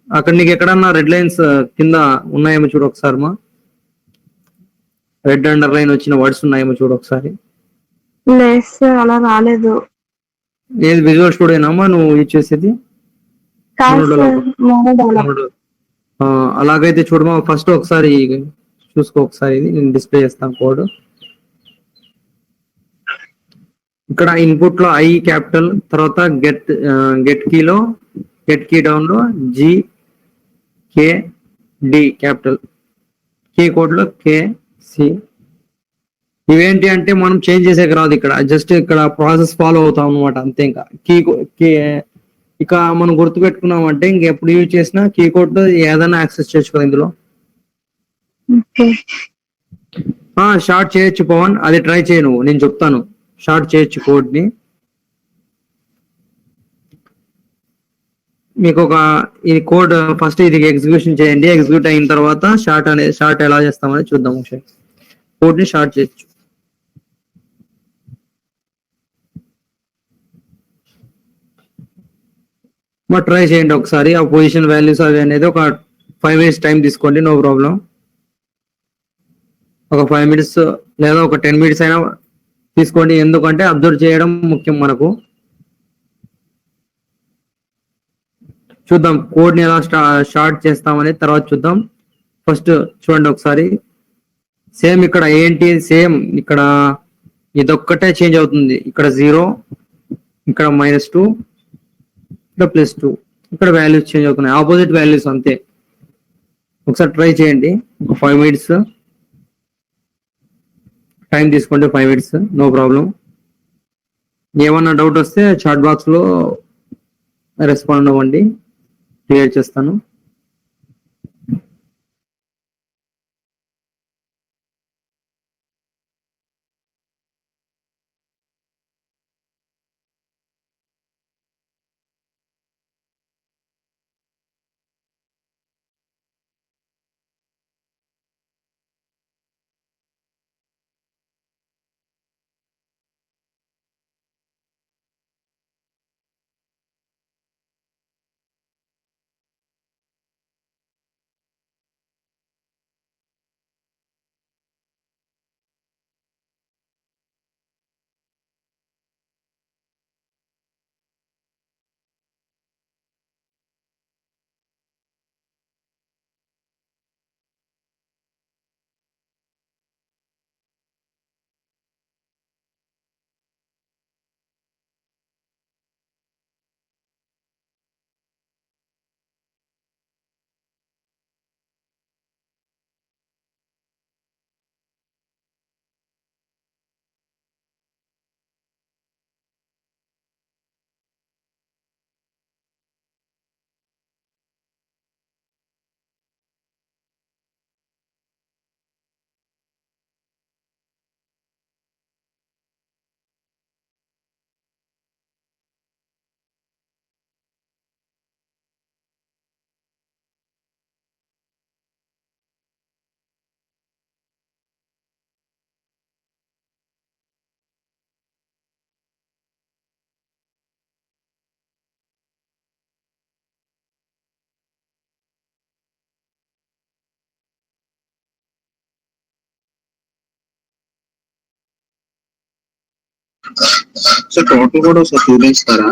అక్కడ నీకు ఎక్కడన్నా రెడ్ లైన్స్ కింద ఉన్నాయేమో చూడు ఒకసారి, మా రెడ్ అండర్ లైన్ వచ్చిన వర్డ్స్ ఉన్నాయేమో చూడు ఒకసారి. లేదు సార్, అలా రాలేదు. ఏది విజువల్ స్టూడియోనమ్మా నువ్వు యూజ్ చేసేది? అలాగైతే చూడమా, ఫస్ట్ ఒకసారి చూసుకో ఒకసారి, ఇది నేను డిస్ప్లే చేస్తాను కోడ్. ఇక్కడ ఇన్పుట్ లో ఐ క్యాపిటల్, తర్వాత గెట్ కీలో గెట్ కీ డౌన్ లో GKD క్యాపిటల్, కీ కోడ్ లో KC. ఇవేంటి అంటే మనం చేంజ్ చేసేకి రాదు, ఇక్కడ జస్ట్ ఇక్కడ ప్రాసెస్ ఫాలో అవుతాం అనమాట అంతే. ఇంకా ఇక మనం గుర్తు పెట్టుకున్నామంటే ఇంకెప్పుడు యూజ్ చేసినా కీ కోడ్ ఏదైనా యాక్సెస్ చేయొచ్చు కదా ఇందులో. షార్ట్ చేయొచ్చు పవన్, అది ట్రై చేయ నువ్వు, నేను చెప్తాను. షార్ట్ చేయొచ్చు కోడ్ ని. మీకు ఈ కోడ్ ఫస్ట్ ఇది ఎగ్జిక్యూషన్ చేయండి, ఎగ్జిక్యూట్ అయిన తర్వాత షార్ట్ ఎలా చేస్తామని చూద్దాం. ఒకసారి కోడ్ ని షార్ట్ చేయొచ్చు. ట్రై చేయండి ఒకసారి. ఆ పొజిషన్ వాల్యూస్ అవి అనేది ఒక 5 minutes టైం తీసుకోండి, నో ప్రాబ్లం. ఒక 5 minutes లేదా ఒక 10 minutes అయినా తీసుకోండి, ఎందుకంటే అబ్జర్వ్ చేయడం ముఖ్యం మనకు. చూద్దాం కోడ్ ని ఎలా స్టార్ట్ చేస్తామని తర్వాత చూద్దాం. ఫస్ట్ చూడండి ఒకసారి, సేమ్ ఇక్కడ ఏంటి, సేమ్ ఇక్కడ ఇదొక్కటే చేంజ్ అవుతుంది. ఇక్కడ 0, ఇక్కడ -2, ఇక్కడ +2, ఇక్కడ వాల్యూస్ చేంజ్ అవుతున్నాయి, ఆపోజిట్ వాల్యూస్ అంతే. ఒకసారి ట్రై చేయండి, ఒక 5 minutes టైం తీసుకోండి, 5 minutes, నో ప్రాబ్లం. ఏమన్నా డౌట్ వస్తే చాట్ బాక్స్ లో రెస్పాండ్ అవ్వండి. క్లియర్ చేస్తాను. సో టోటల్ కూడా ఒకసారి చూపిస్తారా?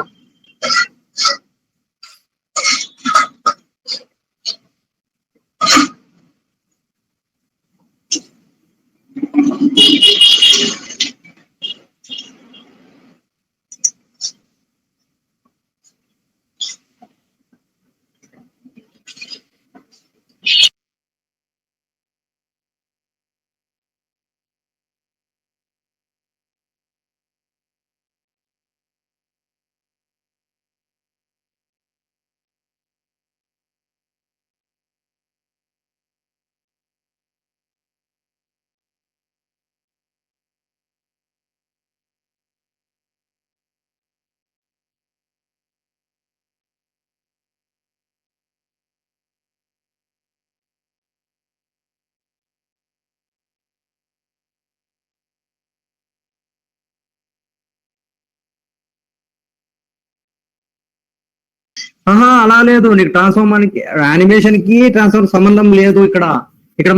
అలా లేదు, నీకు ట్రాన్స్ఫార్మర్ యానిమేషన్ కి ట్రాన్స్ఫార్మర్ సంబంధం లేదు. ఇక్కడ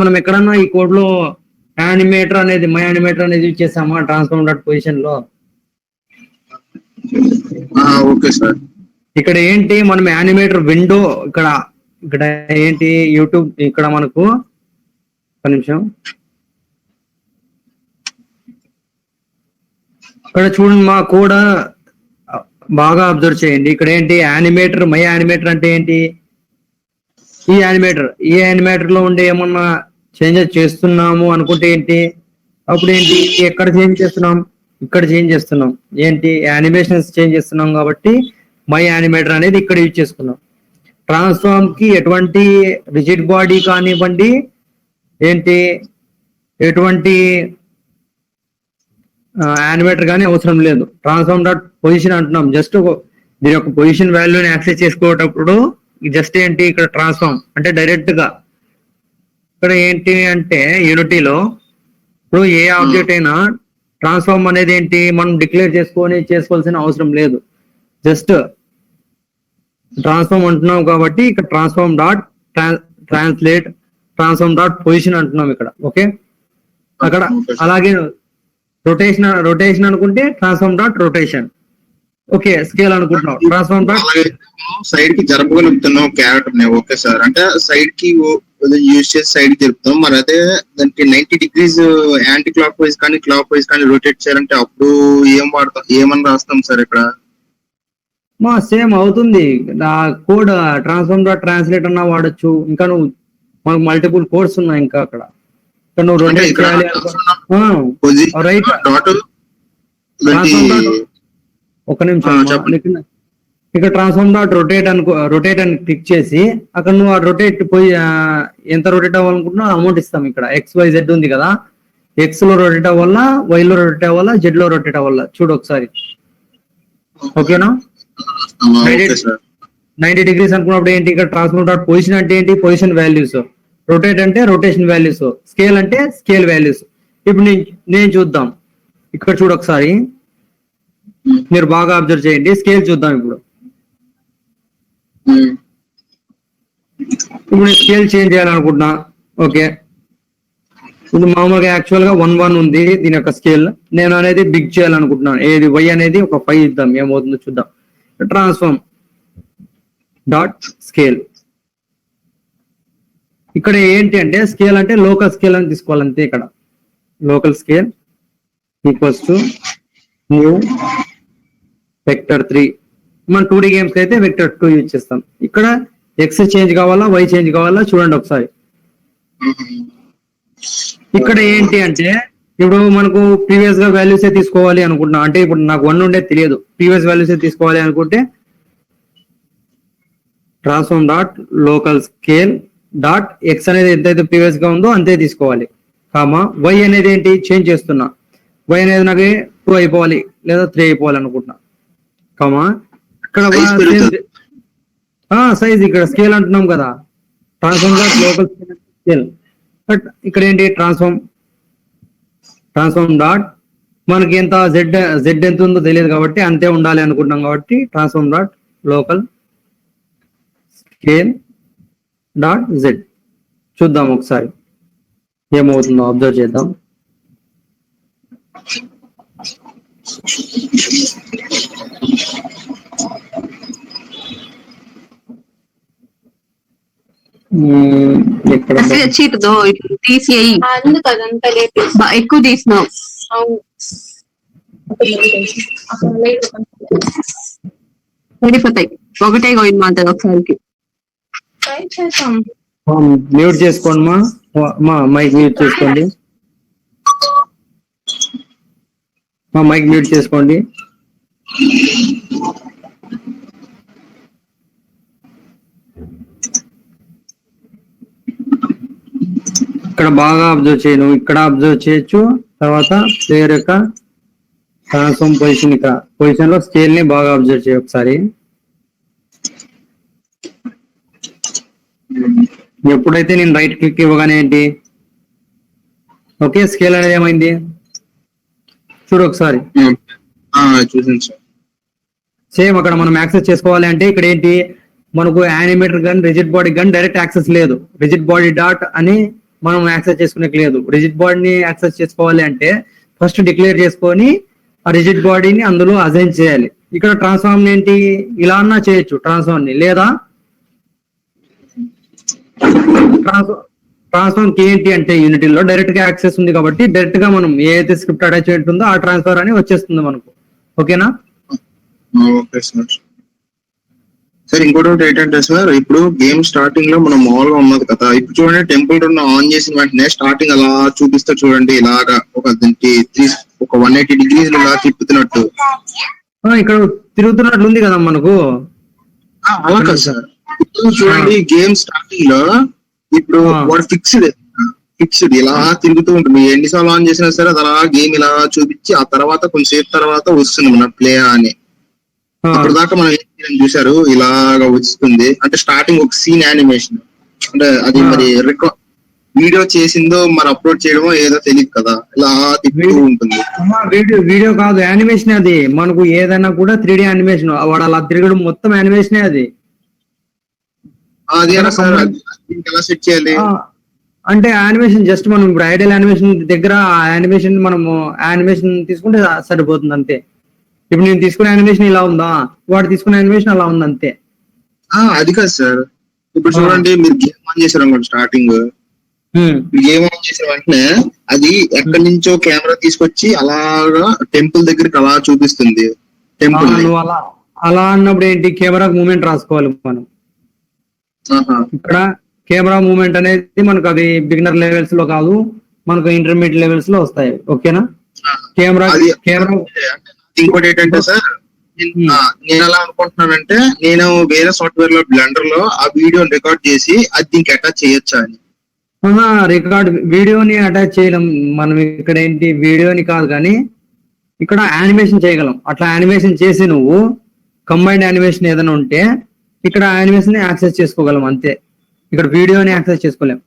మనం ఎక్కడన్నా ఈ కోడ్ లో యానిమేటర్ అనేది మై యానిమేటర్ అనేది యూజ్ చేసామా ట్రాన్స్ఫార్మర్ డాట్ పొజిషన్ లో? Okay sir. ఇక్కడ ఏంటి మనం యానిమేటర్ విండో ఇక్కడ ఏంటి యూట్యూబ్ ఇక్కడ మనకు ఒక నిమిషం ఇక్కడ చూడండి మా కోడ్ బాగా అబ్జర్వ్ చేయండి. ఇక్కడ ఏంటి యానిమేటర్ మై యానిమేటర్ అంటే ఏంటి? ఈ యానిమేటర్ లో ఉండే ఏమన్నా చేంజెస్ చేస్తున్నాము అనుకుంటే ఏంటి అప్పుడు ఏంటి ఎక్కడ చేంజ్ చేస్తున్నాం? ఇక్కడ చేంజ్ చేస్తున్నాం. ఏంటి యానిమేషన్స్ చేంజ్ చేస్తున్నాం కాబట్టి మై యానిమేటర్ అనేది ఇక్కడ యూజ్ చేసుకున్నాం. ట్రాన్స్ఫార్మ్ కి ఎటువంటి రిజిడ్ బాడీ కానివ్వండి ఏంటి ఎటువంటి యానిమేటర్ కానీ అవసరం లేదు. ట్రాన్స్ఫార్మ్ డాట్ పొజిషన్ అంటున్నాం. జస్ట్ దీని యొక్క పొజిషన్ వాల్యూని యాక్సెస్ చేసుకోవటప్పుడు జస్ట్ ఏంటి ఇక్కడ ట్రాన్స్ఫార్మ్ అంటే డైరెక్ట్ గా ఇక్కడ ఏంటి అంటే యూనిటీలో ఇప్పుడు ఏ ఆబ్జెక్ట్ అయినా ట్రాన్స్ఫార్మ్ అనేది ఏంటి మనం డిక్లేర్ చేసుకోవాల్సిన అవసరం లేదు. జస్ట్ ట్రాన్స్ఫార్మ్ అంటున్నాం కాబట్టి ఇక్కడ transform dot translate transform dot position అంటున్నాం ఇక్కడ. ఓకే, అక్కడ అలాగే రొటేషన్ అనుకుంటే transform dot rotation. Okay, scale అనుకుంటున్నాం ట్రాన్స్ఫార్మ్ డాట్ సైడ్ కి జరపగలుగుతున్నాం క్యారెక్టర్ ని. ఓకే సార్, అంటే సైడ్ కి యూజ్ చేసి సైడ్ కి జరుపుతాం. మరి అదే దానికి 90 degrees యాంటీ క్లాక్ వైజ్ కానీ క్లాక్ వైజ్ కానీ రొటేట్ చేయాలంటే అప్పుడు ఏం వాడతాం, ఏమని రాస్తాం సార్ ఇక్కడ? సేమ్ అవుతుంది. ఆ కోడ్ ట్రాన్స్ఫార్మ్ డాట్ ట్రాన్స్లేట్ అన్నా వాడచ్చు. ఇంకా నువ్వు మాకు మల్టిపుల్ కోడ్స్ ఉన్నాయి ఇంకా అక్కడ నువ్వు రొటేట్ చేయాలి రైట్. ఒక నిమిషం ఇక్కడ ట్రాన్స్ఫార్మ్ డాట్ రొటేట్ అని క్లిక్ చేసి అక్కడ నువ్వు ఆ రొటేట్ పోయి ఎంత రొటేట్ అవ్వాలనుకుంటున్నా అమౌంట్ ఇస్తాం. ఇక్కడ XYZ ఉంది కదా, X లో రొటేట్ అవ్వాలా, Y లో రొటేట్ అవ్వాలా, Z లో రొటేట్ అవ్వాలా చూడు ఒకసారి. ఓకేనా? Okay sir. 90 degrees అనుకున్నప్పుడు ఏంటి, ఇక్కడ ట్రాన్స్ఫార్మ్ డాట్ పొజిషన్ అంటే ఏంటి, పొజిషన్ వాల్యూస్, రొటేట్ అంటే రొటేషన్ వాల్యూస్, స్కేల్ అంటే స్కేల్ వాల్యూస్. ఇప్పుడు నేను చూద్దాం, ఇక్కడ చూడు ఒకసారి, మీరు బాగా అబ్జర్వ్ చేయండి. స్కేల్ చూద్దాం ఇప్పుడు. ఇప్పుడు నేను స్కేల్ చేంజ్ చేయాలనుకుంటున్నా. ఓకే, ఇప్పుడు మామూలుగా యాక్చువల్ గా 1:1 ఉంది దీని యొక్క స్కేల్. నేను అనేది బిగ్ చేయాలనుకుంటున్నాను. ఏది Y అనేది ఒక 5 ఇద్దాం, ఏమవుతుందో చూద్దాం. Transform dot scale. ఇక్కడ ఏంటి అంటే స్కేల్ అంటే లోకల్ స్కేల్ అని తీసుకోవాలి అంతే. ఇక్కడ local scale equals to new vector 3. మన 2D గేమ్స్ కి అయితే వెక్టర్ 2 యూజ్ చేస్తాం. ఇక్కడ X చేంజ్ కావాలా, Y చేంజ్ కావాలా చూడండి ఒకసారి. ఇక్కడ ఏంటి అంటే ఇప్పుడు మనకు ప్రీవియస్ గా వాల్యూస్ తీసుకోవాలి అనుకుంటున్నా. అంటే ఇప్పుడు నాకు 1 ఉండేది తెలియదు, ప్రీవియస్ వాల్యూస్ తీసుకోవాలి అనుకుంటే transform dot local scale dot X అనేది ఎంతైతే ప్రీవియస్ గా ఉందో అంతే తీసుకోవాలి. కామా Y అనేది ఏంటి చేంజ్ చేస్తున్నా. Y అనేది నాకు 2 అయిపోవాలి లేదా 3 అయిపోవాలి అనుకుంటున్నా. కామా ఇక్కడ సైజ్ ఇక్కడ స్కేల్ అంటున్నాం కదా, transform dot local scale. But ఇక్కడ ఏంటి ట్రాన్స్ఫార్మ్ డాట్ మనకి ఎంత జెడ్ ఎంత ఉందో తెలియదు కాబట్టి అంతే ఉండాలి అనుకుంటున్నాం కాబట్టి transform dot local scale dot Z. చూద్దాం ఒకసారి ఏమవుతుందో అబ్జర్వ్ చేద్దాం. ఇక్కడ చీటుతో తీసేయి, ఎక్కువ తీసినావు. పడిపోతాయి, ఒకటే పోయింది మాత్రం ఒకసారికి. మ్యూట్ చేసుకోండి మా మైక్ మ్యూట్ చేసుకోండి. మా మైక్ మ్యూట్ చేసుకోండి. ఇక్కడ బాగా అబ్జర్వ్ చేయను, ఇక్కడ అబ్జర్వ్ చేయొచ్చు. తర్వాత ప్లేయర్ యొక్క ట్రాన్స్ఫార్మ్ పొజిషన్, ఇక్కడ పొజిషన్ లో స్కేల్ ని బాగా అబ్జర్వ్ చేయ ఒకసారి. ఎప్పుడైతే నేను రైట్ క్లిక్ ఇవ్వగానే ఏంటి ఓకే స్కేల్ అనేది ఏమైంది చూడు ఒకసారి. సేమ్ అక్కడ మనం యాక్సెస్ చేసుకోవాలి అంటే ఇక్కడ ఏంటి మనకు animator gun rigid body gun direct access లేదు. రిజిడ్ బాడీ డాట్ అని మనం యాక్సెస్ చేసుకునే లేదు. రిజిడ్ బాడీని యాక్సెస్ చేసుకోవాలి అంటే ఫస్ట్ డిక్లేర్ చేసుకొని ఆ రిజిడ్ బాడీని అందులో అసైన్ చేయాలి. ఇక్కడ ట్రాన్స్ఫార్మ్ ఏంటి ఇలా అన్నా చేయొచ్చు ట్రాన్స్ఫార్మ్ ని, లేదా ట్రాన్స్ఫార్మ్ కి ఏంటి అంటే యూనిటీలో డైరెక్ట్ గా యాక్సెస్ ఉంది కాబట్టి డైరెక్ట్ గా మనం ఏదైతే స్క్రిప్ట్ అటాచ్మెంట్ ఉందో ఆ ట్రాన్స్ఫర్ అని వచ్చేస్తుంది మనకు. ఓకేనా? Okay sir. సార్ ఇంకోటి ఏంటంటే సార్ ఇప్పుడు గేమ్ స్టార్టింగ్ లో మనం మామూలుగా ఉన్నది కదా, ఇప్పుడు చూడండి టెంపుల్ రన్ ఆన్ చేసిన వెంటనే స్టార్టింగ్ అలా చూపిస్తా చూడండి, ఇలాగా ఒక 180 degrees ఇలా తిప్పుతున్నట్టు ఇక్కడ తిరుగుతున్నట్లు ఉంది కదా మనకు. అలా కదా సార్, ఇప్పుడు చూడండి గేమ్ స్టార్టింగ్ లో ఇప్పుడు వాడు ఫిక్స్డ్ ఇలా తిరుగుతూ ఉంటుంది. ఎన్నిసార్లు ఆన్ చేసినా సరే అది అలా గేమ్ ఇలా చూపించి ఆ తర్వాత కొంచెంసేపు తర్వాత వస్తుంది మన ప్లే అని. అప్పుడు దాకా మనం ఏం చూసారు ఇలాగా వస్తుంది అంటే స్టార్టింగ్ ఒక సీన్ యానిమేషన్ అంటే అది మరి వీడియో చేసిందో మరి అప్లోడ్ చేయడమో ఏదో తెలియదు కదా, ఇలా తిప్పుతూ ఉంటుంది. వీడియో కాదు యానిమేషన్ అది. మనకు ఏదైనా కూడా 3D యానిమేషన్, వాడు అలా తిరగడం మొత్తం యానిమేషనే అది. అది ఎలా సార్ ఎలా సెట్ చేయాలి అంటే యానిమేషన్ జస్ట్ మనం ఇప్పుడు ఐడియల్ యానిమేషన్ దగ్గర యానిమేషన్ మనము యానిమేషన్ తీసుకుంటే సరిపోతుంది అంతే. ఇప్పుడు నేను తీసుకునే యానిమేషన్ ఇలా ఉందా, వాడు తీసుకునే యానిమేషన్ అలా ఉంది అంతే. అది కాదు సార్, ఇప్పుడు చూడండి మీరు గేమ్ ఆన్ చేశారు అనుకోండి, స్టార్టింగ్ గేమ్ ఆన్ చేసిన వెంటనే అది ఎక్కడి నుంచో కెమెరా తీసుకొచ్చి అలాగా టెంపుల్ దగ్గరికి అలా చూపిస్తుంది. టెంపుల్ అలా అన్నప్పుడు ఏంటి కెమెరా మూమెంట్ రాసుకోవాలి మనం. ఇక్కడ కెమెరా మూమెంట్ అనేది మనకు అది బిగినర్ లెవెల్స్ లో కాదు, మనకు ఇంటర్మీడియట్ లెవెల్స్ లో వస్తాయి. ఓకేనా? కెమెరా ఇంకోటి ఏంటంటే సార్ నేను ఎలా అనుకుంటున్నానంటే నేను వేరే సాఫ్ట్వేర్ లో బ్లెండర్ లో ఆ వీడియోని రికార్డ్ చేసి అది దీనికి అటాచ్ చేయొచ్చా అని. రికార్డ్ వీడియోని అటాచ్ చేయడం మనం ఇక్కడ ఏంటి వీడియోని కాదు కానీ ఇక్కడ యానిమేషన్ చేయగలం. అట్లా యానిమేషన్ చేసి నువ్వు కంబైన్డ్ యానిమేషన్ ఏదైనా ఉంటే ఇక్కడ యానిమేషన్ యాక్సెస్ చేసుకోగలం అంతే. ఇక్కడ వీడియోని యాక్సెస్ చేసుకోలేం.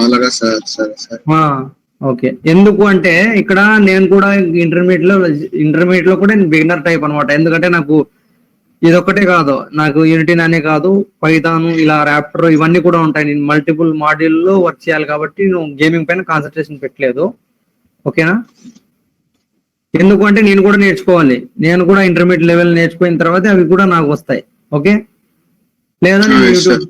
అలాగా సార్, సరే సరే. ఓకే. ఎందుకు అంటే ఇక్కడ నేను కూడా ఇంటర్మీడియట్ లో కూడా నేను బిగినర్ టైప్ అనమాట. ఎందుకంటే నాకు ఇదొక్కటే కాదు, నాకు యూనిటీ అనే కాదు, పైథాన్ ఇలా ర్యాప్టర్ ఇవన్నీ కూడా ఉంటాయి. నేను మల్టిపుల్ మాడ్యూల్లో వర్క్ చేయాలి కాబట్టి నేను గేమింగ్ పైన కాన్సన్ట్రేషన్ పెట్టలేదు. ఓకేనా? ఎందుకు అంటే నేను కూడా నేర్చుకోవాలి. నేను కూడా ఇంటర్మీడియట్ లెవెల్ నేర్చుకున్న తర్వాత అవి కూడా నాకు వస్తాయి. ఓకే, లేదా నేను యూట్యూబ్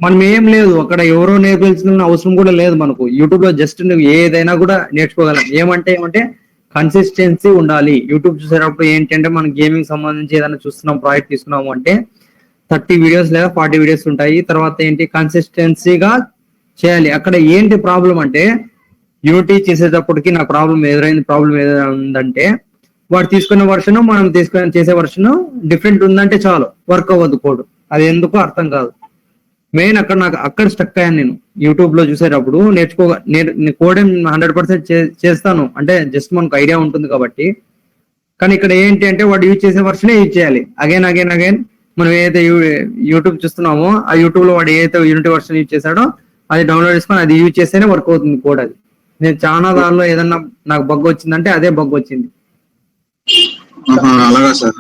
మనం ఏం లేదు అక్కడ ఎవరో నేర్పించిన అవసరం కూడా లేదు మనకు. యూట్యూబ్ లో జస్ట్ నువ్వు ఏదైనా కూడా నేర్చుకోగలం. ఏమంటే కన్సిస్టెన్సీ ఉండాలి. యూట్యూబ్ చూసేటప్పుడు ఏంటంటే మనం గేమింగ్ సంబంధించి ఏదైనా చూస్తున్నాం, ప్రాజెక్ట్ తీసుకున్నాము అంటే 30 వీడియోస్ లేదా 40 వీడియోస్ ఉంటాయి. తర్వాత ఏంటి కన్సిస్టెన్సీగా చేయాలి. అక్కడ ఏంటి ప్రాబ్లం అంటే యూనిటీ చేసేటప్పటికి నాకు ప్రాబ్లం ఏదంటే వాడు తీసుకునే వర్షన్ మనం చేసే వర్షన్ డిఫరెంట్ ఉందంటే చాలు వర్క్ అవ్వదు కోడ్. అది ఎందుకో అర్థం కాదు. మెయిన్ అక్కడ స్టక్ అయ్యాను నేను. యూట్యూబ్ లో చూసేటప్పుడు కోడ్ 100% చేస్తాను అంటే జస్ట్ మనకు ఐడియా ఉంటుంది కాబట్టి. కానీ ఇక్కడ ఏంటి అంటే వాడు యూజ్ చేసే వర్షనే యూజ్ చేయాలి. అగైన్ మనం ఏదైతే యూట్యూబ్ చూస్తున్నామో ఆ యూట్యూబ్ లో వాడు ఏదైతే యూనిటీ వర్షన్ యూజ్ చేశాడో అది డౌన్లోడ్ చేసుకొని అది యూజ్ చేస్తేనే వర్క్ అవుతుంది కోడ్. అది నేను చాలా దానిలో ఏదన్నా నాకు బగ్ వచ్చిందంటే అదే బగ్ వచ్చింది. అలాగా సార్.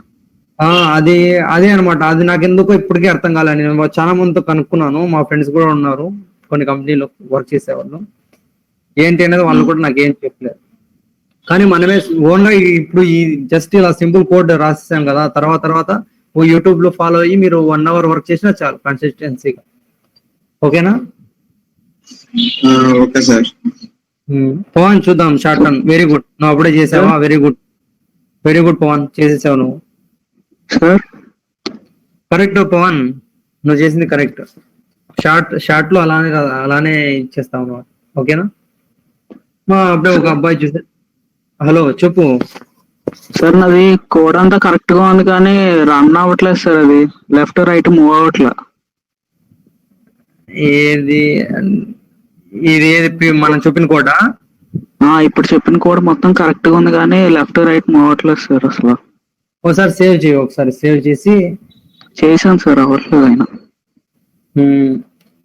అదే అనమాట. అది నాకు ఎందుకో ఇప్పటికీ అర్థం కాలేదు. నేను చాలా మందితో కనుక్కున్నాను, మా ఫ్రెండ్స్ కూడా ఉన్నారు కొన్ని కంపెనీలో వర్క్ చేసేవాళ్ళు. ఏంటి అనేది వాళ్ళు కూడా నాకేం చెప్పలేదు. కానీ మనమే ఓన్ గా ఇప్పుడు ఈ జస్ట్ ఇలా సింపుల్ కోడ్ రాసేసాం కదా, తర్వాత యూట్యూబ్ లో ఫాలో అయ్యి మీరు 1 hour వర్క్ చేసినా చాలు కన్సిస్టెన్సీగా. ఓకేనా? Okay sir. పవన్ చూద్దాం షార్ట్ టర్న్. వెరీ గుడ్, నువ్వు అప్పుడే చేసావా? వెరీ గుడ్ పవన్, చేసేసావు నువ్వు. కరెక్ట్ పవన్, నువ్వు చేసింది కరెక్ట్. షార్ట్ లో అలానే ఇచ్చేస్తావు అన్నమాట. ఓకేనా? అప్పుడే ఒక అబ్బాయి చూసా. హలో చెప్పు సార్. నాది కోడ్ అంతా కరెక్ట్ గా ఉంది కానీ రన్ అవ్వట్లేదు సార్. అది లెఫ్ట్ రైట్ మూవ్ అవ్వట్లేదు. ఇది మనం చెప్పిన కోడా? ఇప్పుడు చెప్పిన కోడ్ మొత్తం కరెక్ట్ గా ఉంది కానీ లెఫ్ట్ రైట్ మూవ్ అవ్వట్లేదు సార్ అసలు. ఒకసారి సేవ్ చేసి. చేశాను సార్, అవ్వట్లేదు అయినా.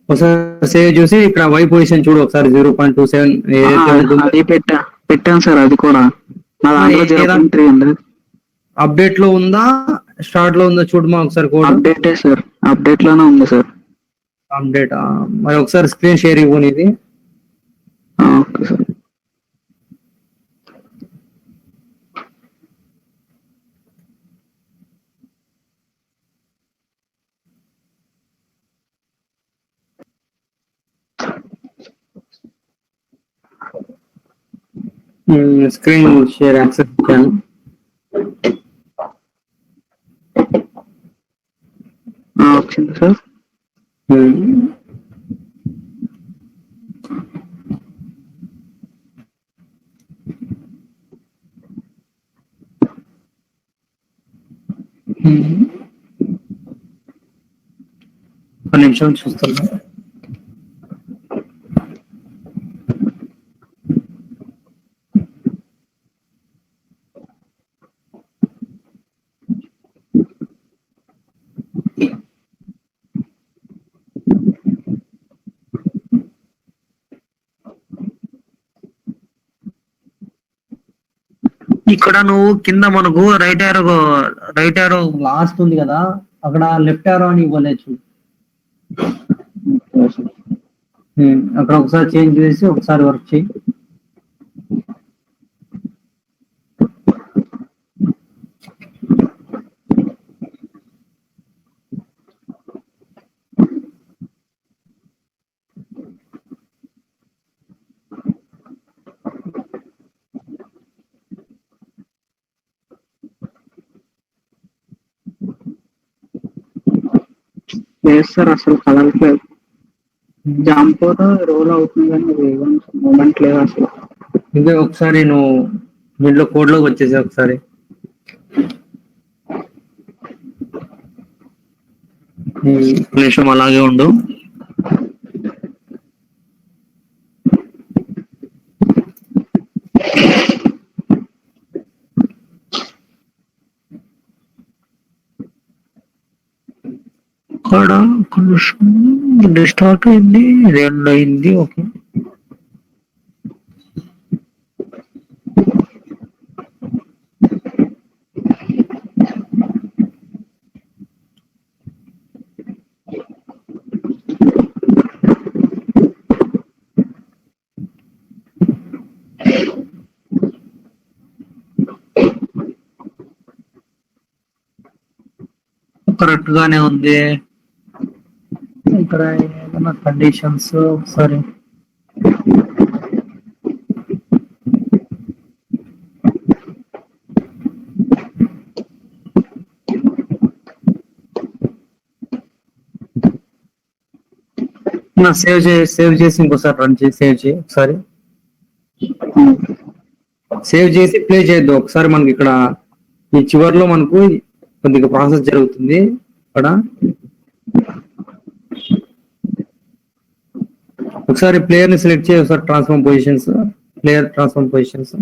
ఒకసారి సేవ్ చేసి ఇక్కడ వై పొజిషన్ చూడు ఒకసారి 0.27 అది పెట్టాను సార్. అది కూడా నా దాంట్లో 0.3 ఉంది. అప్డేట్ లో ఉందా స్టార్ట్ లో ఉందా చూడమా ఒకసారి కోడ్. అప్డేటే సార్, అప్డేట్ లోనే ఉంది సార్. అప్డేట్ మరి ఒకసారి స్క్రీన్ షేర్ ఇవ్వని ఇది. Okay sir. Screen share access చేయాను. వచ్చింది సార్. ఒక నిమిషం చూస్తున్నా. ఇక్కడ నువ్వు కింద మనకు రైట్ యారో లాస్ట్ ఉంది కదా, అక్కడ లెఫ్ట్ యారో అని ఇవ్వలేదు. అక్కడ ఒకసారి చేంజ్ చేసి ఒకసారి వర్క్ చేయి. లేదు సార్, అసలు కదలట్లేదు. జంప్ రోల్ అవుతుంది కానీ మూమెంట్ లేదు అసలు. ఇంకా ఒకసారి నువ్వు దీంట్లో కోడ్ లోకి వచ్చేసి ఒకసారి నిమిషం అలాగే ఉండు. ఇక్కడ కొంచెం స్టార్ట్ అయింది, 2 అయింది. ఓకే, కరెక్ట్ గానే ఉంది. ఇక్కడ ఏదైనా కండిషన్స్ ఒకసారి సేవ్ చేసి ఇంకోసారి రన్ చేసి సేవ్ చేయి ఒకసారి. సేవ్ చేసి ప్లే చేద్దాం ఒకసారి. మనకి ఇక్కడ ఈ చివర్లో మనకు కొద్దిగా ప్రాసెస్ జరుగుతుంది. ఇక్కడ ఒకసారి ప్లేయర్ ని సెలెక్ట్ చేయి, ఒకసారి transform positions, player transform positions.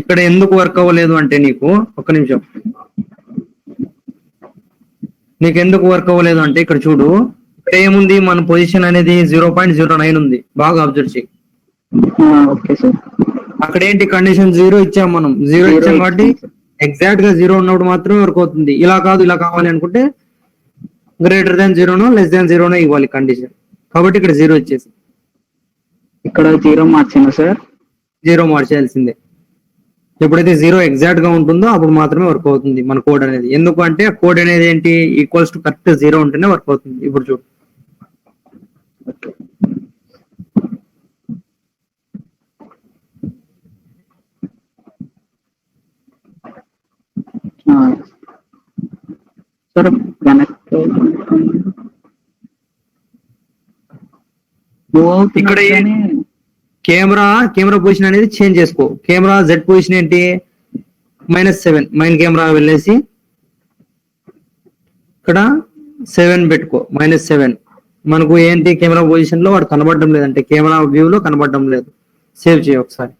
ఇక్కడ ఎందుకు వర్క్ అవ్వలేదు అంటే నీకు ఒక్క నిమిషం, నీకు ఎందుకు వర్క్ అవ్వలేదు అంటే ఇక్కడ చూడు, ఇక్కడ ఏముంది మన పొజిషన్ అనేది 0.09 ఉంది. బాగా అబ్జర్వ్ చేయి. Okay sir. అక్కడ ఏంటి కండిషన్ 0 ఇచ్చాం మనం. 0 ఇచ్చాం కాబట్టి ఎగ్జాక్ట్ గా 0 ఉన్నప్పుడు మాత్రమే వర్క్ అవుతుంది. ఇలా కాదు, ఇలా కావాలి అనుకుంటే గ్రేటర్ దాన్ 0నో లెస్ దాన్ 0నో ఇవ్వాలి కండిషన్. కాబట్టి ఇక్కడ 0 ఇచ్చేసి ఇక్కడ 0 మార్చిందా సార్? 0 మార్చేయాల్సిందే. ఎప్పుడైతే 0 ఎగ్జాక్ట్ గా ఉంటుందో అప్పుడు మాత్రమే వర్క్ అవుతుంది మన కోడ్ అనేది. ఎందుకంటే ఆ కోడ్ అనేది ఏంటి, ఈక్వల్స్ టు కరెక్ట్ 0 ఉంటేనే వర్క్ అవుతుంది. ఇప్పుడు చూడు, సార్ వెనక్కి ఇక్కడ కెమెరా పొజిషన్ అనేది చేంజ్ చేసుకో. కెమెరా జెడ్ పొజిషన్ ఏంటి, -7. మైన్ కెమెరా వెళ్ళేసి ఇక్కడ 7 పెట్టుకో. -7 మనకు ఏంటి కెమెరా పొజిషన్ లో వాడు కనబడడం లేదంటే కెమెరా వ్యూ లో కనబడడం లేదు. సేవ్ చేయి ఒకసారి.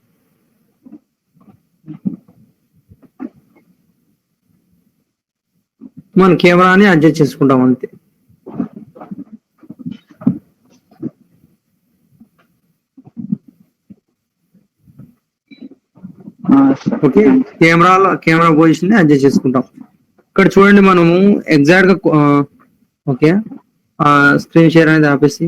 మన కెమెరాని అడ్జస్ట్ చేసుకుంటాం అంతే. ఓకే, కెమెరా పొజిషన్ ని అడ్జస్ట్ చేసుకుంటాం. ఇక్కడ చూడండి మనము ఎగ్జాక్ట్ గా ఓకే స్క్రీన్ షేర్ అనేది ఆపేసి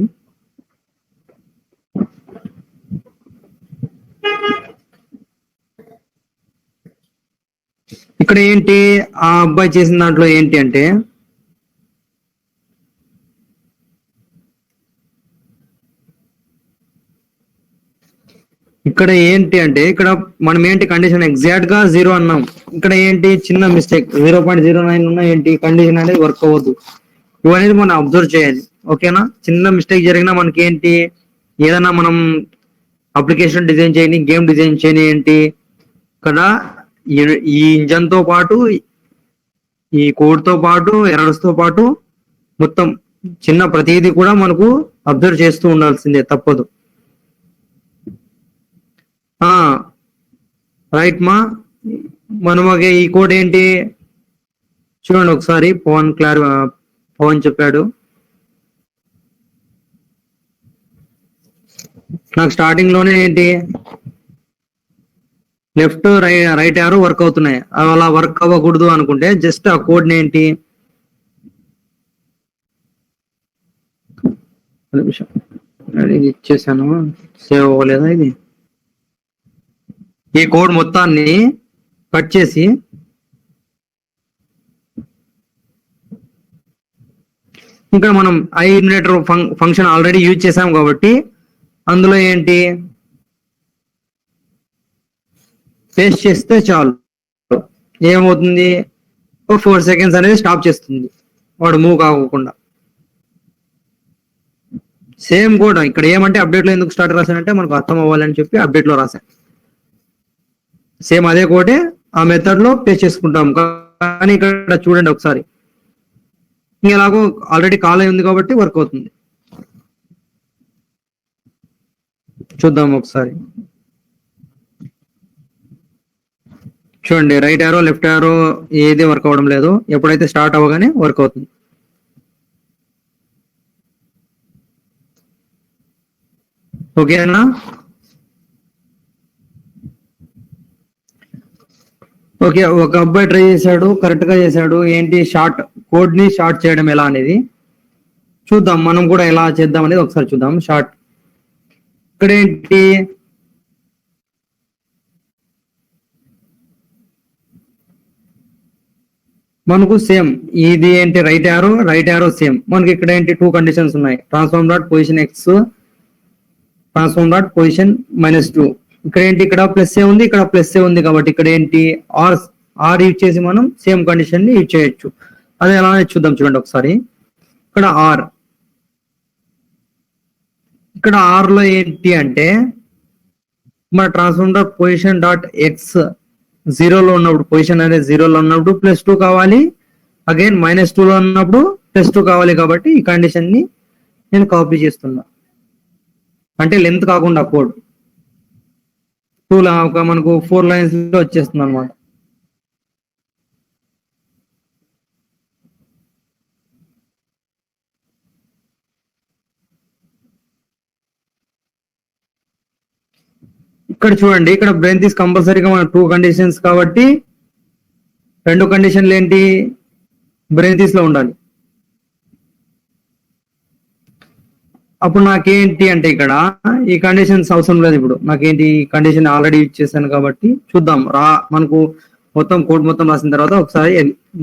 ఇక్కడ ఏంటి ఆ అబ్బాయి చేసిన దాంట్లో ఏంటి అంటే ఇక్కడ మనం ఏంటి కండిషన్ ఎగ్జాక్ట్ గా 0 అన్నాం. ఇక్కడ ఏంటి చిన్న మిస్టేక్ 0.09 ఉన్నా ఏంటి కండిషన్ అనేది వర్క్ అవ్వద్దు. ఇవనేది మనం అబ్జర్వ్ చేయాలి. ఓకేనా, చిన్న మిస్టేక్ జరిగినా మనకి ఏంటి, ఏదైనా మనం అప్లికేషన్ డిజైన్ చేయని, గేమ్ డిజైన్ చేయని ఏంటి, ఇక్కడ ఈ ఇంజన్ తో పాటు ఈ కోడ్ తో పాటు ఎర్రర్స్ తో పాటు మొత్తం చిన్న ప్రతిదీ కూడా మనకు అబ్జర్వ్ చేస్తూ ఉండాల్సిందే, తప్పదు. రైట్ మా మనం ఈ కోడ్ ఏంటి చూడండి ఒకసారి. పవన్ చెప్పాడు నాకు స్టార్టింగ్ లోనే ఏంటి లెఫ్ట్ రైట్ యారో వర్క్ అవుతున్నాయి. అలా వర్క్ అవ్వకూడదు అనుకుంటే జస్ట్ ఆ కోడ్ ఏంటి ఇచ్చేసాను, సేవ్ అవ్వలేదా ఇది. ఈ కోడ్ మొత్తాన్ని కట్ చేసి ఇంకా మనం ఐఇన్యులేటర్ ఫంక్షన్ ఆల్రెడీ యూజ్ చేసాం కాబట్టి అందులో ఏంటి పేస్ట్ చేస్తే చాలు. ఏమవుతుంది, 4 సెకండ్స్ అనేది స్టాప్ చేస్తుంది వాడు మూవ్ కాకుండా. సేమ్ కోడ్ ఇక్కడ ఏమంటే అప్డేట్ లో ఎందుకు స్టార్ట్ రాశానంటే మనకు అర్థం అవ్వాలని చెప్పి అప్డేట్ లో రాశాను. సేమ్ అదే కోడే ఆ మెథడ్ లో పేస్ట్ చేసుకుంటాం. కానీ ఇక్కడ చూడండి ఒకసారి, ఎలాగో ఆల్రెడీ కాల్ అయి ఉంది కాబట్టి వర్క్ అవుతుంది. చూద్దాం ఒకసారి. చూడండి, రైట్ యారో లెఫ్ట్ యారో ఏది వర్క్ అవ్వడం లేదు. ఎప్పుడైతే స్టార్ట్ అవ్వగానే వర్క్ అవుతుంది. ఓకేనా? ఓకే, ఒక అబ్బాయి ట్రై చేశాడు, కరెక్ట్ గా చేశాడు. ఏంటి కోడ్ ని షార్ట్ చేయడం ఎలా అనేది చూద్దాం. మనం కూడా ఎలా చేద్దాం అనేది ఒకసారి చూద్దాం. షార్ట్ ఇక్కడ ఏంటి, మనకు సేమ్ ఇది ఏంటి రైట్ యారో సేమ్. మనకి ఇక్కడ ఏంటి 2 కండిషన్స్ ఉన్నాయి. Transform dot position X, transform dot position -2. ఇక్కడ ఏంటి, ఇక్కడ ప్లస్ ఏ ఉంది, ఇక్కడ ప్లస్ ఏ ఉంది. కాబట్టి ఇక్కడ ఏంటి ఆర్ యూజ్ చేసి మనం సేమ్ కండిషన్ ని యూజ్ చేయొచ్చు. అది ఎలా చూద్దాం. చూడండి ఒకసారి. ఇక్కడ ఇక్కడ ఆర్ లో ఏంటి అంటే మన transform dot position dot x 0లో ఉన్నప్పుడు, పొజిషన్ అనేది 0లో ఉన్నప్పుడు +2 కావాలి. అగైన్ -2 లో ఉన్నప్పుడు +2 కావాలి. కాబట్టి ఈ కండిషన్ ని నేను కాపీ చేస్తున్నా. అంటే లెంత్ కాకుండా కోడ్ 2 మనకు 4 లైన్స్ లో వచ్చేస్తుంది అనమాట. ఇక్కడ చూడండి, ఇక్కడ బ్రెంతిస్ కంపల్సరీగా మన 2 కండిషన్స్ కాబట్టి 2 కండిషన్లు ఏంటి బ్రెంతిస్ లో ఉండాలి. అప్పుడు నాకేంటి అంటే ఇక్కడ ఈ కండిషన్స్ అవసరం లేదు. ఇప్పుడు నాకేంటి ఈ కండిషన్ ఆల్రెడీ యూజ్ చేశాను కాబట్టి చూద్దాం. మనకు మొత్తం కోడ్ మొత్తం రాసిన తర్వాత ఒకసారి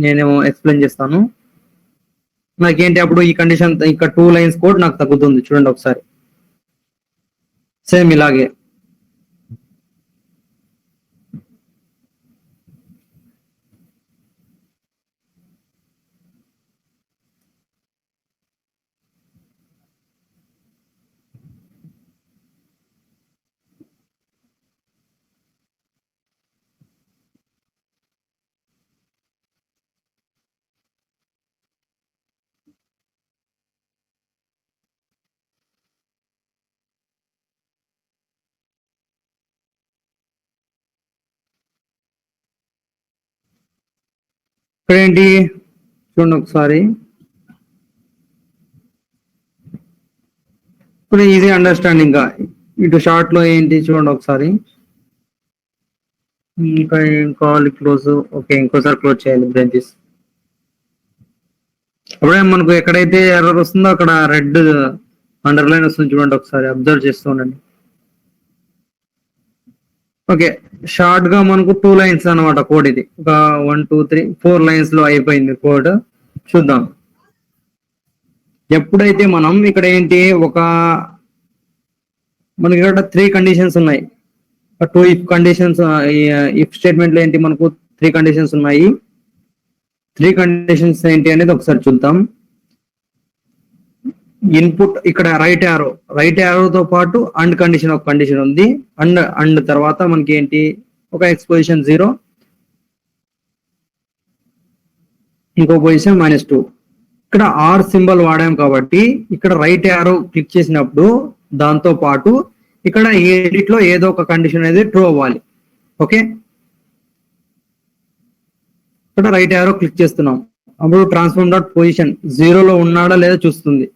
నేను ఎక్స్ప్లెయిన్ చేస్తాను. నాకేంటి అప్పుడు ఈ కండిషన్ ఇక్కడ 2 లైన్స్ కోడ్ నాకు తగ్గుతుంది. చూడండి ఒకసారి. సేమ్ ఇలాగే ఇక్కడ ఏంటి చూడండి ఒకసారి. ఇప్పుడు ఈజీ అండర్స్టాండింగ్ గా ఇటు షార్ట్ లో ఏంటి చూడండి ఒకసారి. ఇంకా కాల్ క్లోజ్. ఓకే, ఇంకోసారి క్లోజ్ చేయాలి బ్రాంచెస్. అప్పుడే మనకు ఎక్కడైతే ఎర్రర్ వస్తుందో అక్కడ రెడ్ అండర్లైన్ వస్తుంది. చూడండి ఒకసారి, అబ్జర్వ్ చేస్తూ ఉండండి. ఓకే, షార్ట్ గా మనకు 2 లైన్స్ అనమాట కోడ్. ఇది ఒక 1 2 3 4 లైన్స్ లో అయిపోయింది కోడ్. చూద్దాం. ఎప్పుడైతే మనం ఇక్కడ ఏంటి మనకి ఇక్కడ 3 కండిషన్స్ ఉన్నాయి. 2 ఇఫ్ కండిషన్స్. ఇఫ్ స్టేట్మెంట్ లో ఏంటి మనకు 3 కండిషన్స్ ఉన్నాయి. 3 కండిషన్స్ ఏంటి అనేది ఒకసారి చూద్దాం. ఇన్పుట్ ఇక్కడ రైట్ యారోతో పాటు అండ్ కండిషన్ ఒక కండిషన్ ఉంది. అండ్ తర్వాత మనకి ఏంటి ఒక ఎక్స్ పొజిషన్ 0, ఇంకో పొజిషన్ -2. ఇక్కడ ఆర్ సింబల్ వాడాం కాబట్టి ఇక్కడ రైట్ యారో క్లిక్ చేసినప్పుడు దాంతో పాటు ఇక్కడ ఎడిట్ లో ఏదో ఒక కండిషన్ అనేది ట్రూ అవ్వాలి. ఓకే, ఇక్కడ రైట్ యారో క్లిక్ చేస్తున్నాం. అప్పుడు ట్రాన్స్ఫార్మ్ డాట్ పొజిషన్ 0లో ఉన్నాడా లేదా చూస్తుంది.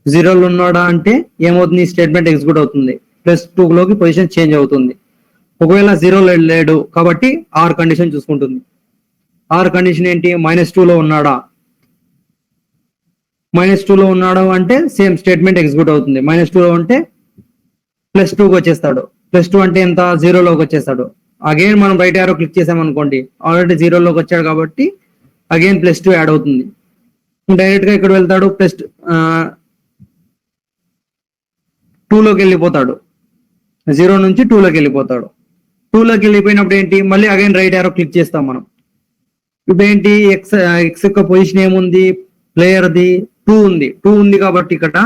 0లో ఉన్నాడా అంటే ఏమవుతుంది, స్టేట్మెంట్ ఎగ్జిక్యూట్ అవుతుంది. +2 లోకి పొజిషన్ చేంజ్ అవుతుంది. ఒకవేళ 0లో లేడు కాబట్టి ఆర్ కండిషన్ చూసుకుంటుంది. ఆర్ కండిషన్ ఏంటి, -2లో ఉన్నాడా. -2లో ఉన్నాడు అంటే సేమ్ స్టేట్మెంట్ ఎగ్జిక్యూట్ అవుతుంది. -2లో ఉంటే +2కి వచ్చేస్తాడు. +2 అంటే ఎంత, 0లోకి వచ్చేస్తాడు. అగైన్ మనం రైట్ యారో క్లిక్ చేసామనుకోండి, ఆల్రెడీ 0లోకి వచ్చాడు కాబట్టి అగైన్ +2 యాడ్ అవుతుంది. డైరెక్ట్ గా ఇక్కడ వెళ్తాడు, +2లోకి వెళ్ళిపోతాడు. 0 నుంచి 2లోకి వెళ్ళిపోతాడు. 2లోకి వెళ్ళిపోయినప్పుడు ఏంటి, మళ్ళీ అగైన్ రైట్ యారో క్లిక్ చేస్తాం మనం. ఇప్పుడు ఏంటి, ఎక్స్ యొక్క పొజిషన్ ఏముంది, ప్లేయర్ది 2 ఉంది. 2 ఉంది కాబట్టి ఇక్కడ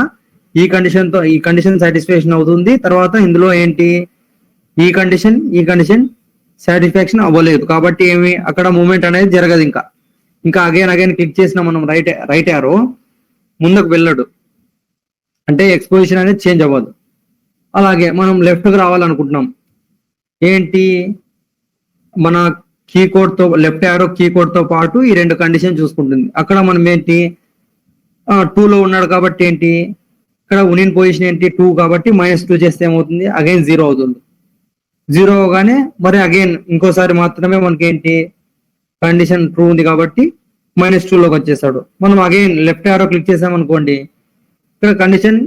ఈ కండిషన్ సాటిస్ఫాక్షన్ అవుతుంది. తర్వాత ఇందులో ఏంటి, ఈ కండిషన్ సాటిస్ఫాక్షన్ అవ్వలేదు కాబట్టి అక్కడ మూవ్మెంట్ అనేది జరగదు. ఇంకా ఇంకా అగైన్ క్లిక్ చేసిన మనం రైట్ యారో ముందుకు వెళ్ళడు, అంటే ఎక్స్పోజిషన్ అనేది చేంజ్ అవ్వదు. అలాగే మనం లెఫ్ట్కి రావాలనుకుంటున్నాం, ఏంటి మన కీకోడ్ తో లెఫ్ట్ యారో కీకోడ్ తో పాటు ఈ 2 కండిషన్ చూసుకుంటుంది. అక్కడ మనం ఏంటి 2 లో ఉన్నాడు కాబట్టి ఏంటి ఇక్కడ ఉనిన్ పొజిషన్ ఏంటి 2 కాబట్టి -2 చేస్తే ఏమవుతుంది, అగైన్ 0 అవుతుంది. 0 అవగానే మరి అగైన్ ఇంకోసారి మాత్రమే మనకి ఏంటి కండిషన్ ట్రూ ఉంది కాబట్టి -2 లోకి వచ్చేసాడు. మనం అగైన్ లెఫ్ట్ యారో క్లిక్ చేసామనుకోండి, ఇక్కడ కండిషన్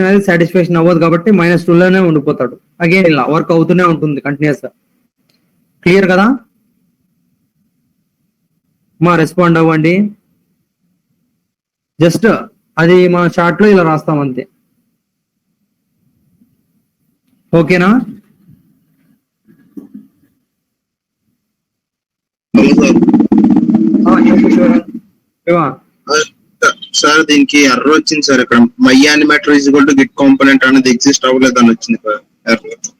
అనేది సాటిస్ఫాక్షన్ అవ్వదు కాబట్టి -2 లోనే ఉండిపోతాడు. అగైన్ ఇలా వర్క్ అవుతూనే ఉంటుంది కంటిన్యూస్ గా. క్లియర్ కదా? రెస్పాండ్ అవ్వండి. జస్ట్ అది మన చార్ట్ లో ఇలా రాస్తాం అంతే. ఓకేనా? సార్ దీనికి ఎర్రర్ వచ్చింది సార్. ఇక్కడ my animator is equal to Git component అనేది ఎగ్జిస్ట్ అవ్వలేదు అని వచ్చింది ఎర్రర్.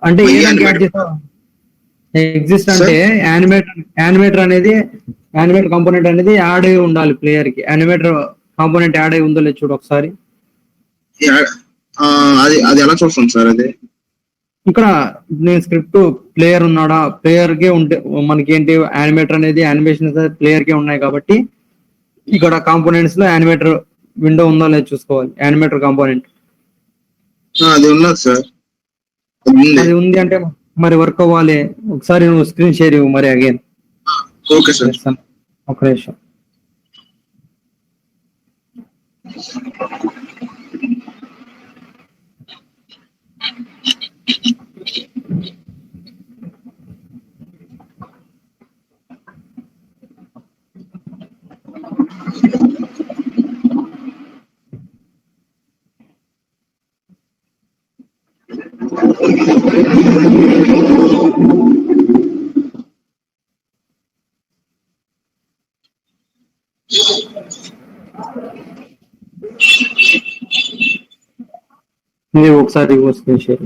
అంటే ఎగ్జిస్ట్ అంటే యానిమేటర్ కాంపోనెంట్ అనేది యాడ్ అయి ఉండాలి ప్లేయర్ కి. యానిమేటర్ కాంపోనెంట్ యాడ్ అయి ఉందో లేదు చూడు ఒకసారి. అది ఎలా చూస్తాం సార్? అది ఇక్కడ నేను స్క్రిప్ట్ ప్లేయర్ ఉన్నాడా, ప్లేయర్ కే ఉంటే మనకి ఏంటి యానిమేటర్ అనేది యానిమేషన్ ప్లేయర్ కే ఉన్నాయి కాబట్టి ఇక్కడ కాంపోనెంట్స్ లో యానిమేటర్ విండో ఉందో లేదు చూసుకోవాలి. యానిమేటర్ కాంపోనెంట్ అది ఉన్నది సార్. అది ఉంది అంటే మరి వర్క్ అవ్వాలి. ఒకసారి నువ్వు స్క్రీన్ షేర్ ఇవ్వు మరి అగైన్. Okay sir. ఒక నిమిషం. మీరు ఒకసారి స్క్రీన్ షేర్.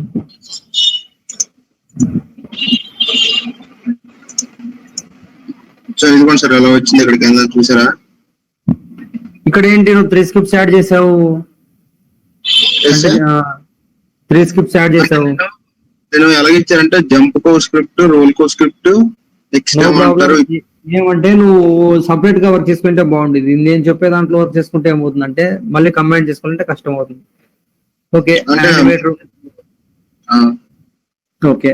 సార్ ఇదిగోండి సార్ ఎలా వచ్చింది ఇక్కడికి ఏందని చూసారా? ఇక్కడ ఏంటి నువ్వు 3 స్క్రిప్ట్స్ యాడ్ చేసావు. 3 స్క్రిప్ట్స్ యాడ్ చేసావు. నేను ఎలాగిచ్చానంటే జంప్ కో స్క్రిప్ట్, రోల్ కో స్క్రిప్ట్, ఏమంటే నువ్వు సపరేట్ గా వర్క్ చేసుకుంటే బాగుండేది. నేను చెప్పే దాంట్లో వర్క్ చేసుకుంటే ఏమవుతుందంటే మళ్ళీ కంబైన్ చేసుకోవాలంటే కష్టం అవుతుంది. ఓకే ఓకే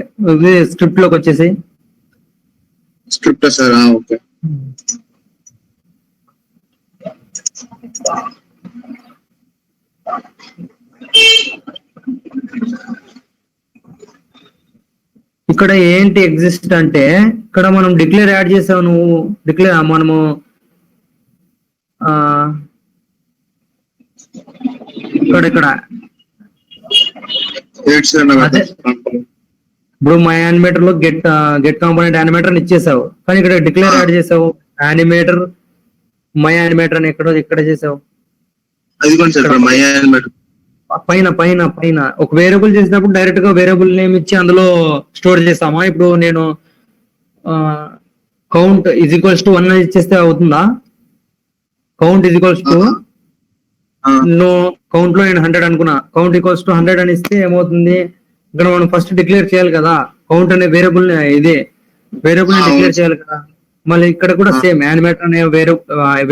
స్క్రిప్ట్ లోకి వచ్చేసి స్క్రిప్ట్ సార్. ఓకే ఇక్కడ ఏంటి ఎగ్జిస్ట్ అంటే ఇక్కడ మనం డిక్లేర్ యాడ్ చేసావు. నువ్వు డిక్లేర్ మనము ఇక్కడ ఇప్పుడు మై యానిమేటర్ లో గెట్ కాంపోనెంట్ యానిమేటర్ ఇచ్చేసావు, కానీ ఇక్కడ డిక్లేర్ యాడ్ చేసావు యానిమేటర్ మై యానిమేటర్ అని ఇక్కడ చేసావు. పైన పైన పైన ఒక వేరియబుల్ చేసినప్పుడు డైరెక్ట్ గా వేరియబుల్ నేమ్ ఇచ్చి అందులో స్టోర్ చేస్తామా? ఇప్పుడు నేను కౌంట్ ఈజ్ ఈక్వల్స్ టు 1 ఇచ్చేస్తే అవుతుందా? Count is equals to count లో నేను 100 అనుకున్నా, కౌంట్ ఈక్వల్స్ టు 100 అని ఇస్తే ఏమవుతుంది? ఇక్కడ మనం ఫస్ట్ డిక్లేర్ చేయాలి కదా, కౌంట్ అనే వేరియబుల్ ఇదే వేరియబుల్ డిక్లేర్ చేయాలి కదా. మళ్ళీ ఇక్కడ కూడా సేమ్ యానిమేటర్ అనే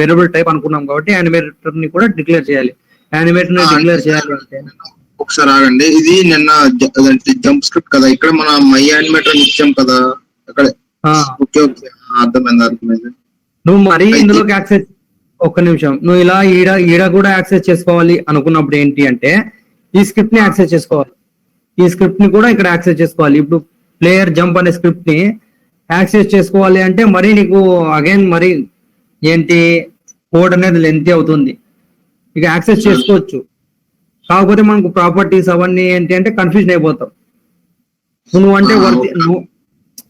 వేరియబుల్ టైప్ అనుకున్నాం కాబట్టి యానిమేటర్ ని కూడా డిక్లేర్ చేయాలి. యానిమేటర్ ని డిక్లేర్ చేయాలి అంటే ఒకసారి ఆగండి. ఇది నిన్న జంప్ స్క్రిప్ట్ కదా, ఇక్కడ మన మై యానిమేటర్ ఇచ్చాం కదా అక్కడ. ఓకే ఓకే అర్థమైంది. నువ్వు మరి ఇందులోకి యాక్సెస్ ఒక్క నిమిషం, నువ్వు ఇలా ఈడ కూడా యాక్సెస్ చేసుకోవాలి అనుకున్నప్పుడు ఏంటి అంటే ఈ స్క్రిప్ట్ ని యాక్సెస్ చేసుకోవాలి. ఈ స్క్రిప్ట్ ని కూడా ఇక్కడ యాక్సెస్ చేసుకోవాలి. ఇప్పుడు ప్లేయర్ జంప్ అనే స్క్రిప్ట్ ని యాక్సెస్ చేసుకోవాలి అంటే మరి నీకు అగైన్ మరి ఏంటి కోడ్ అనేది లెంతీ అవుతుంది. ఇక యాక్సెస్ చేసుకోవచ్చు, కాకపోతే మనకు ప్రాపర్టీస్ అవన్నీ ఏంటి అంటే కన్ఫ్యూజన్ అయిపోతావు.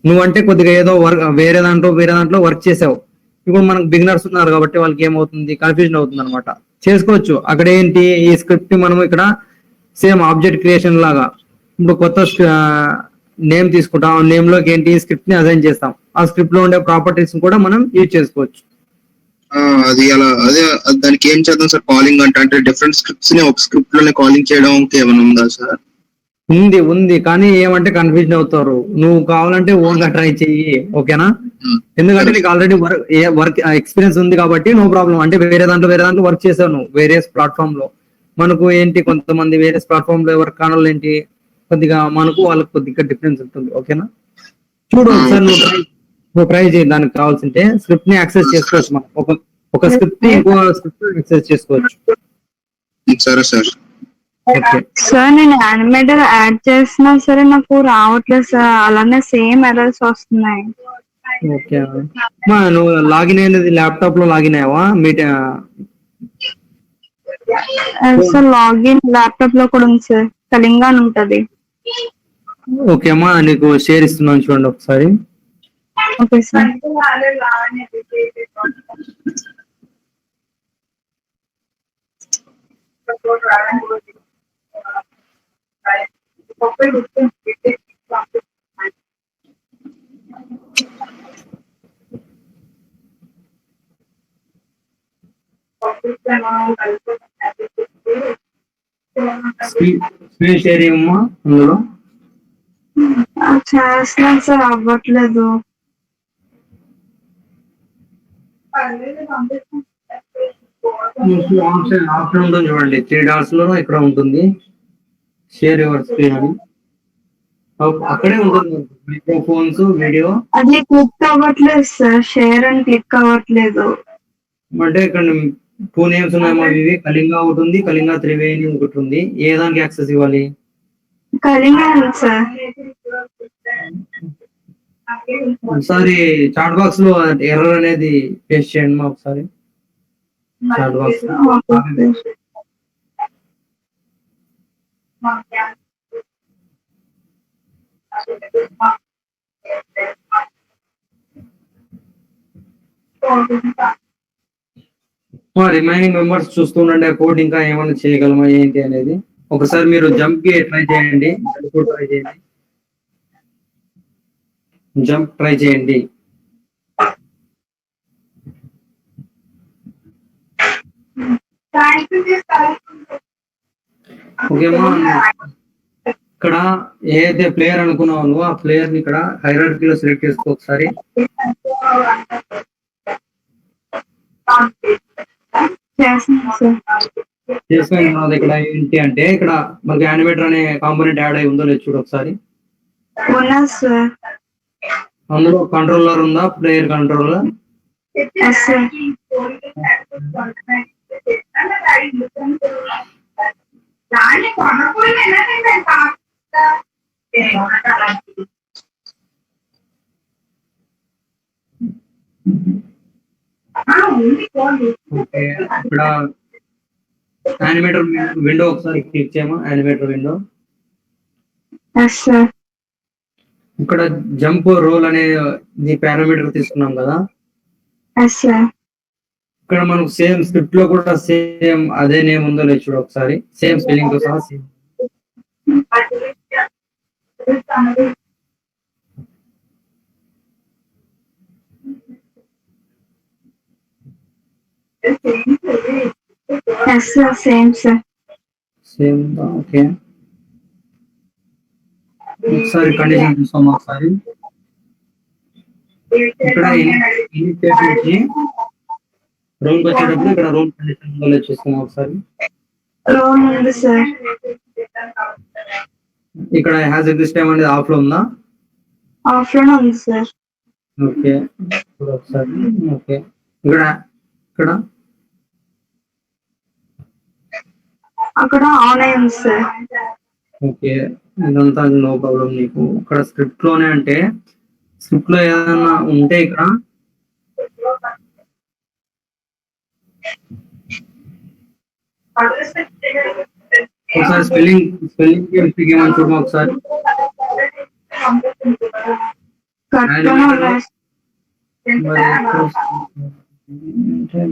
నువ్వంటే కొద్దిగా ఏదో వర్క్ వేరే దాంట్లో వర్క్ చేసావు. ఇప్పుడు మనకు బిగినర్స్ ఉన్నారు కాబట్టి వాళ్ళకి ఏమవుతుంది, కన్ఫ్యూజన్ అవుతుంది అనమాట. చేసుకోవచ్చు. అక్కడ ఏంటి ఈ స్క్రిప్ట్ ని మనం ఇక్కడ సేమ్ ఆబ్జెక్ట్ క్రియేషన్ లాగా ఇప్పుడు కొత్త నేమ్ తీసుకుంటాం, నేమ్ లోకి ఏంటి స్క్రిప్ట్ ని అసైన్ చేస్తాం. ఆ స్క్రిప్ట్ లో ఉండే ప్రాపర్టీస్ కూడా మనం యూజ్ చేసుకోవచ్చు. అది అలా అదే దానికి ఏం చేద్దాం సార్ కాలింగ్ అంటే డిఫరెంట్ స్క్రిప్ట్స్ ని ఒక స్క్రిప్ట్ లోనే కాలింగ్ చేయడం ఏమైనా ఉందా సార్? ఉంది కానీ ఏమంటే కన్ఫ్యూజన్ అవుతారు. నువ్వు కావాలంటే ఓన్ గా ట్రై చెయ్యి, ఓకేనా? ఎందుకంటే నీకు ఆల్రెడీ వర్క్ ఎక్స్పీరియన్స్ ఉంది కాబట్టి నో ప్రాబ్లం. అంటే వేరే దాంట్లో వర్క్ చేసావు నువ్వు వేరియస్ ప్లాట్ఫామ్ లో. మనకు ఏంటి కొంతమంది వేరియస్ ప్లాట్ఫామ్ లో వర్క్ కానోళ్ళు ఏంటి కొద్దిగా మనకు వాళ్ళకి కొద్దిగా డిఫరెన్స్ ఉంటుంది, ఓకేనా? చూడు ఒకసారి నువ్వు ట్రై చేయి. దానికి కావాల్సింటే స్క్రిప్ట్ ని యాక్సెస్ చేసుకోవచ్చు. మనం ఒక స్క్రిప్ట్ ని ఇంకో స్క్రిప్ట్ యాక్సెస్ చేసుకోవచ్చు. సరే సార్. ఓకే సార్ నేను యానిమేటర్ యాడ్ చేసినా సరే నాకు రావట్లేదు సార్, అలానే సేమ్ ఎర్రర్స్ వస్తున్నాయి. ఓకే నువ్వు లాగిన్ అయినది ల్యాప్టాప్ లో లాగిన్ అయ్యావా? సార్ లాగిన్ ల్యాప్టాప్ లో కూడా ఉంది సార్, కళింగా అని ఉంటది. ఓకే అమ్మా, నీకు షేర్ ఇస్తున్నాను చూడండి ఒకసారి. Okay sir. స్క్రీన్ షేర్ ఇవ్వమ్మా. అందులో చేస్తున్నాను సార్, అవ్వట్లేదు. ఆప్షన్ ఉంటుంది చూడండి, 3 డాట్స్ లో ఇక్కడ ఉంటుంది షేర్ యువర్ స్క్రీన్ అని. అక్కడే ఉంటుంది మైక్రోఫోన్స్, వీడియో. అది క్లిక్ అవ్వట్లేదు సార్, షేర్ అని క్లిక్ అవ్వట్లేదు. అంటే ఇక్కడ 2 నేమ్స్ ఉన్నాయమ్మా. ఇవి కళింగా ఒకటి ఉంది, కళింగా త్రివేణి ఒకటి ఉంది. ఏ దానికి యాక్సెస్ ఇవ్వాలి? కళింగా ఉంది సార్. ఒకసారి చాట్ బాక్స్ లో ఎర్రర్ అనేది పేస్ట్ చేయండి మా ఒకసారి. చాట్ బాక్స్ రిమైనింగ్ మెంబర్స్ చూస్తుండండి. ఆ కోడ్ ఇంకా ఏమైనా చేయగలమా ఏంటి అనేది. ఒకసారి మీరు జంప్ కి ట్రై చేయండి. జంప్ ట్రై చేయండి. ఓకేమా, ఇక్కడ ఏదైతే ప్లేయర్ అనుకున్నావు నువ్వు ఆ ప్లేయర్ ని ఇక్కడ హైరార్కీలో సెలెక్ట్ చేసుకో ఒకసారి. చేసిన తర్వాత ఇక్కడ ఏంటి అంటే ఇక్కడ మనకి యానిమేటర్ అనే కాంపోనెంట్ యాడ్ అయి ఉందో లేదు చూడు ఒకసారి. అందులో కంట్రోలర్ ఉందా? Player controller. ఓకే, ఇక్కడ యానిమేటర్ విండో ఒకసారి క్లిక్ చేయమా. యానిమేటర్ విండో ఇక్కడ జంప్ రోల్ అనే పారామీటర్ తీసుకున్నాం కదా. ఇక్కడ మనకు సేమ్ స్క్రిప్ట్ లో కూడా సేమ్ అదే నేమ్ ఉందో లేదు చూడు ఒకసారి. సేమ్ స్పెల్లింగ్ తో సహా సేమ్. Same okay. ఒకసారి కండిషన్ చూస్తాం ఒకసారి. ఇక్కడ రోల్ వచ్చేటప్పుడు ఇక్కడ రోల్ కండిషన్ ఉందో లేదు చూసుకున్నాం ఒకసారి. ఇక్కడ హ్యాస్ ఎగ్జిస్ట్ అనేది ఆఫ్ లో ఉందా? ఆఫ్ లోనే ఉంది సార్. ఓకే, ఇప్పుడు ఒకసారి. ఓకే, ఇక్కడ ఇక్కడ అక్కడ ఆన్ అయింది సార్. ఓకే, ఇదంతా నో ప్రాబ్లం. నీకు ఇక్కడ స్క్రిప్ట్ లోనే అంటే స్క్రిప్ట్ లో ఏదైనా ఉంటే ఇక్కడ ఒకసారి స్పెల్లింగ్ ఏమని చూడమా ఒకసారి.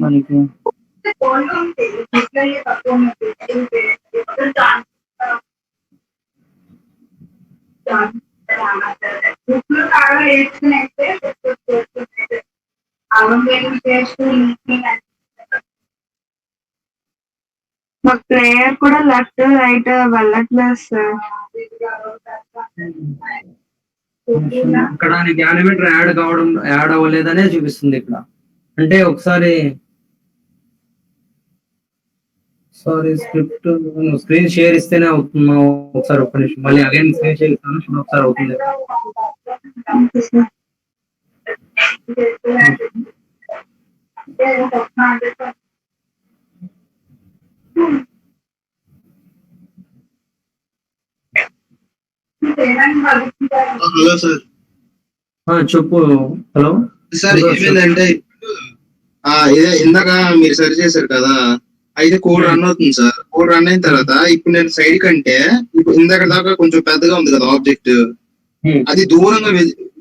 మనకి మా ప్లేయర్ కూడా లెఫ్ట్ రైట్ వెళ్ళట్లేదు సార్. ఇక్కడ నీకు యానిమేటర్ యాడ్ అవ్వలేదనే చూపిస్తుంది ఇక్కడ. అంటే ఒకసారి స్క్రిప్ట్ స్క్రీన్ షేర్ ఇస్తేనే అవుతుందా? ఒకసారి ఒక్క నిమిషం మళ్ళీ అగైన్ స్క్రీన్ షేర్ ఇస్తాను, చూడు ఒకసారి అవుతుంది. Hello sir. చెప్పు. హలో సార్ ఏమైందంటే ఇదే ఇందాక మీరు సరి చేశారు కదా, అయితే కోడ్ రన్ అవుతుంది సార్. కోడ్ రన్ అయిన తర్వాత ఇప్పుడు నేను సైడ్ కంటే ఇప్పుడు ఇందాక దాకా కొంచెం పెద్దగా ఉంది కదా ఆబ్జెక్ట్, అది దూరంగా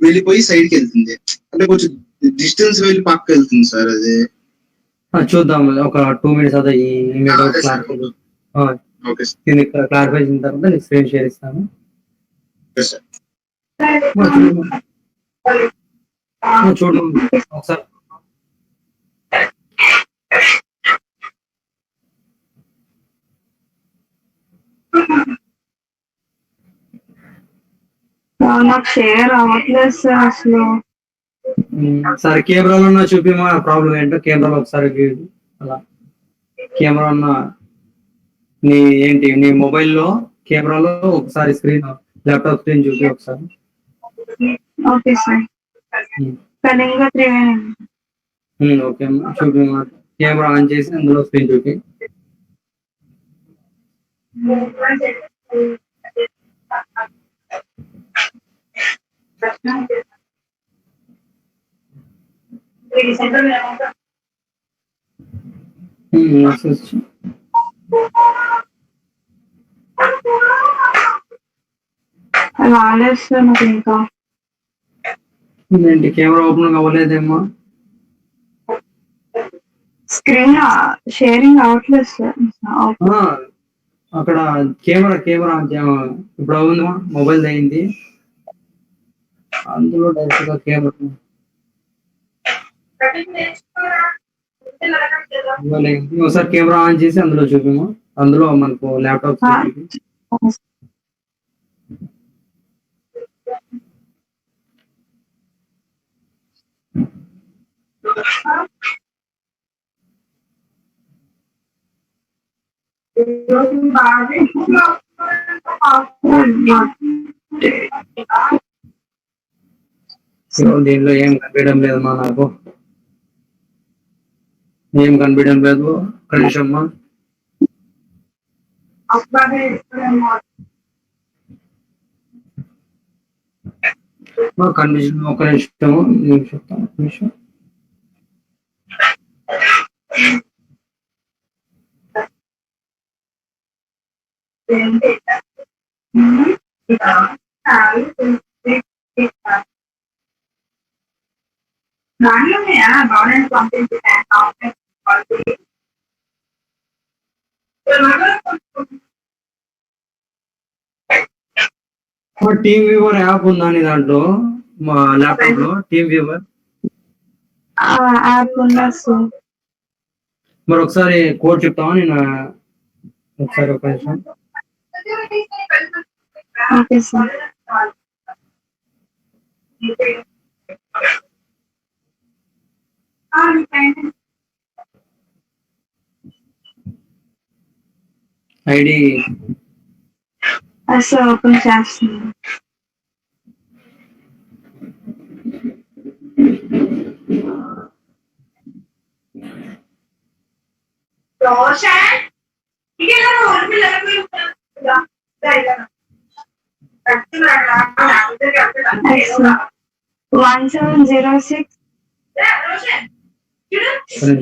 వెళ్ళిపోయి సైడ్ కి వెళ్తుంది. అంటే కొంచెం డిస్టెన్స్ వెళ్ళి పక్కకి వెళ్తుంది సార్ అది. చూద్దాం ఒక 2 minutes అదే క్లారిఫై చేసిన తర్వాత నీకు స్క్రీన్ షేర్ ఇస్తాను. చూడు ఒకసారి. నాకు షేర్ అవ్వట్లేదు సార్ అసలు. సరే కెమెరాలో చూపిమా ప్రాబ్లం ఏంటో. కెమెరాలో ఒకసారి అలా కెమెరా నీ మొబైల్లో కెమెరాలో ఒకసారి స్క్రీన్ ల్యాప్టాప్ స్క్రీన్ చూపి ఒకసారి. Okay sir. Kalinga Triveni. Okay అమ్మా చూపి. కెమెరా ఆన్ చేసి అందులో స్క్రీన్ చూపి. రాలేదు సార్ నాకు ఇంకా. ఏంటి కెమెరా ఓపెన్ అవ్వలేదేమో. స్క్రీన్ షేరింగ్ అవ్వట్లేదు సార్. అక్కడ కెమెరా ఇప్పుడు అవుందా? మొబైల్ అయింది అందులో డైరెక్ట్ గా కెమెరా ఒకసారి కెమెరా ఆన్ చేసి అందులో చూపిము. అందులో మనకు ల్యాప్టాప్ దీనిలో ఏం కనిపించడం లేదమ్మా, నాకు ఏం కనిపించడం లేదు. కనీసమ్మా కనిపించడం. ఒక నిమిషము నేను చెప్తాను. ఒక నిమిషం. టీమ్ వ్యూవర్ యాప్ ఉందా నీ దాంట్లో? మా ల్యాప్టాప్ లో టీమ్ వ్యూవర్ యాప్ ఉందా సార్? మరి ఒకసారి కోడ్ చెప్తావా? నేను ఒకసారి ఒక నిమిషం. Okay sir. ID sir open చేస్తున్నాను. Excellent. 1706.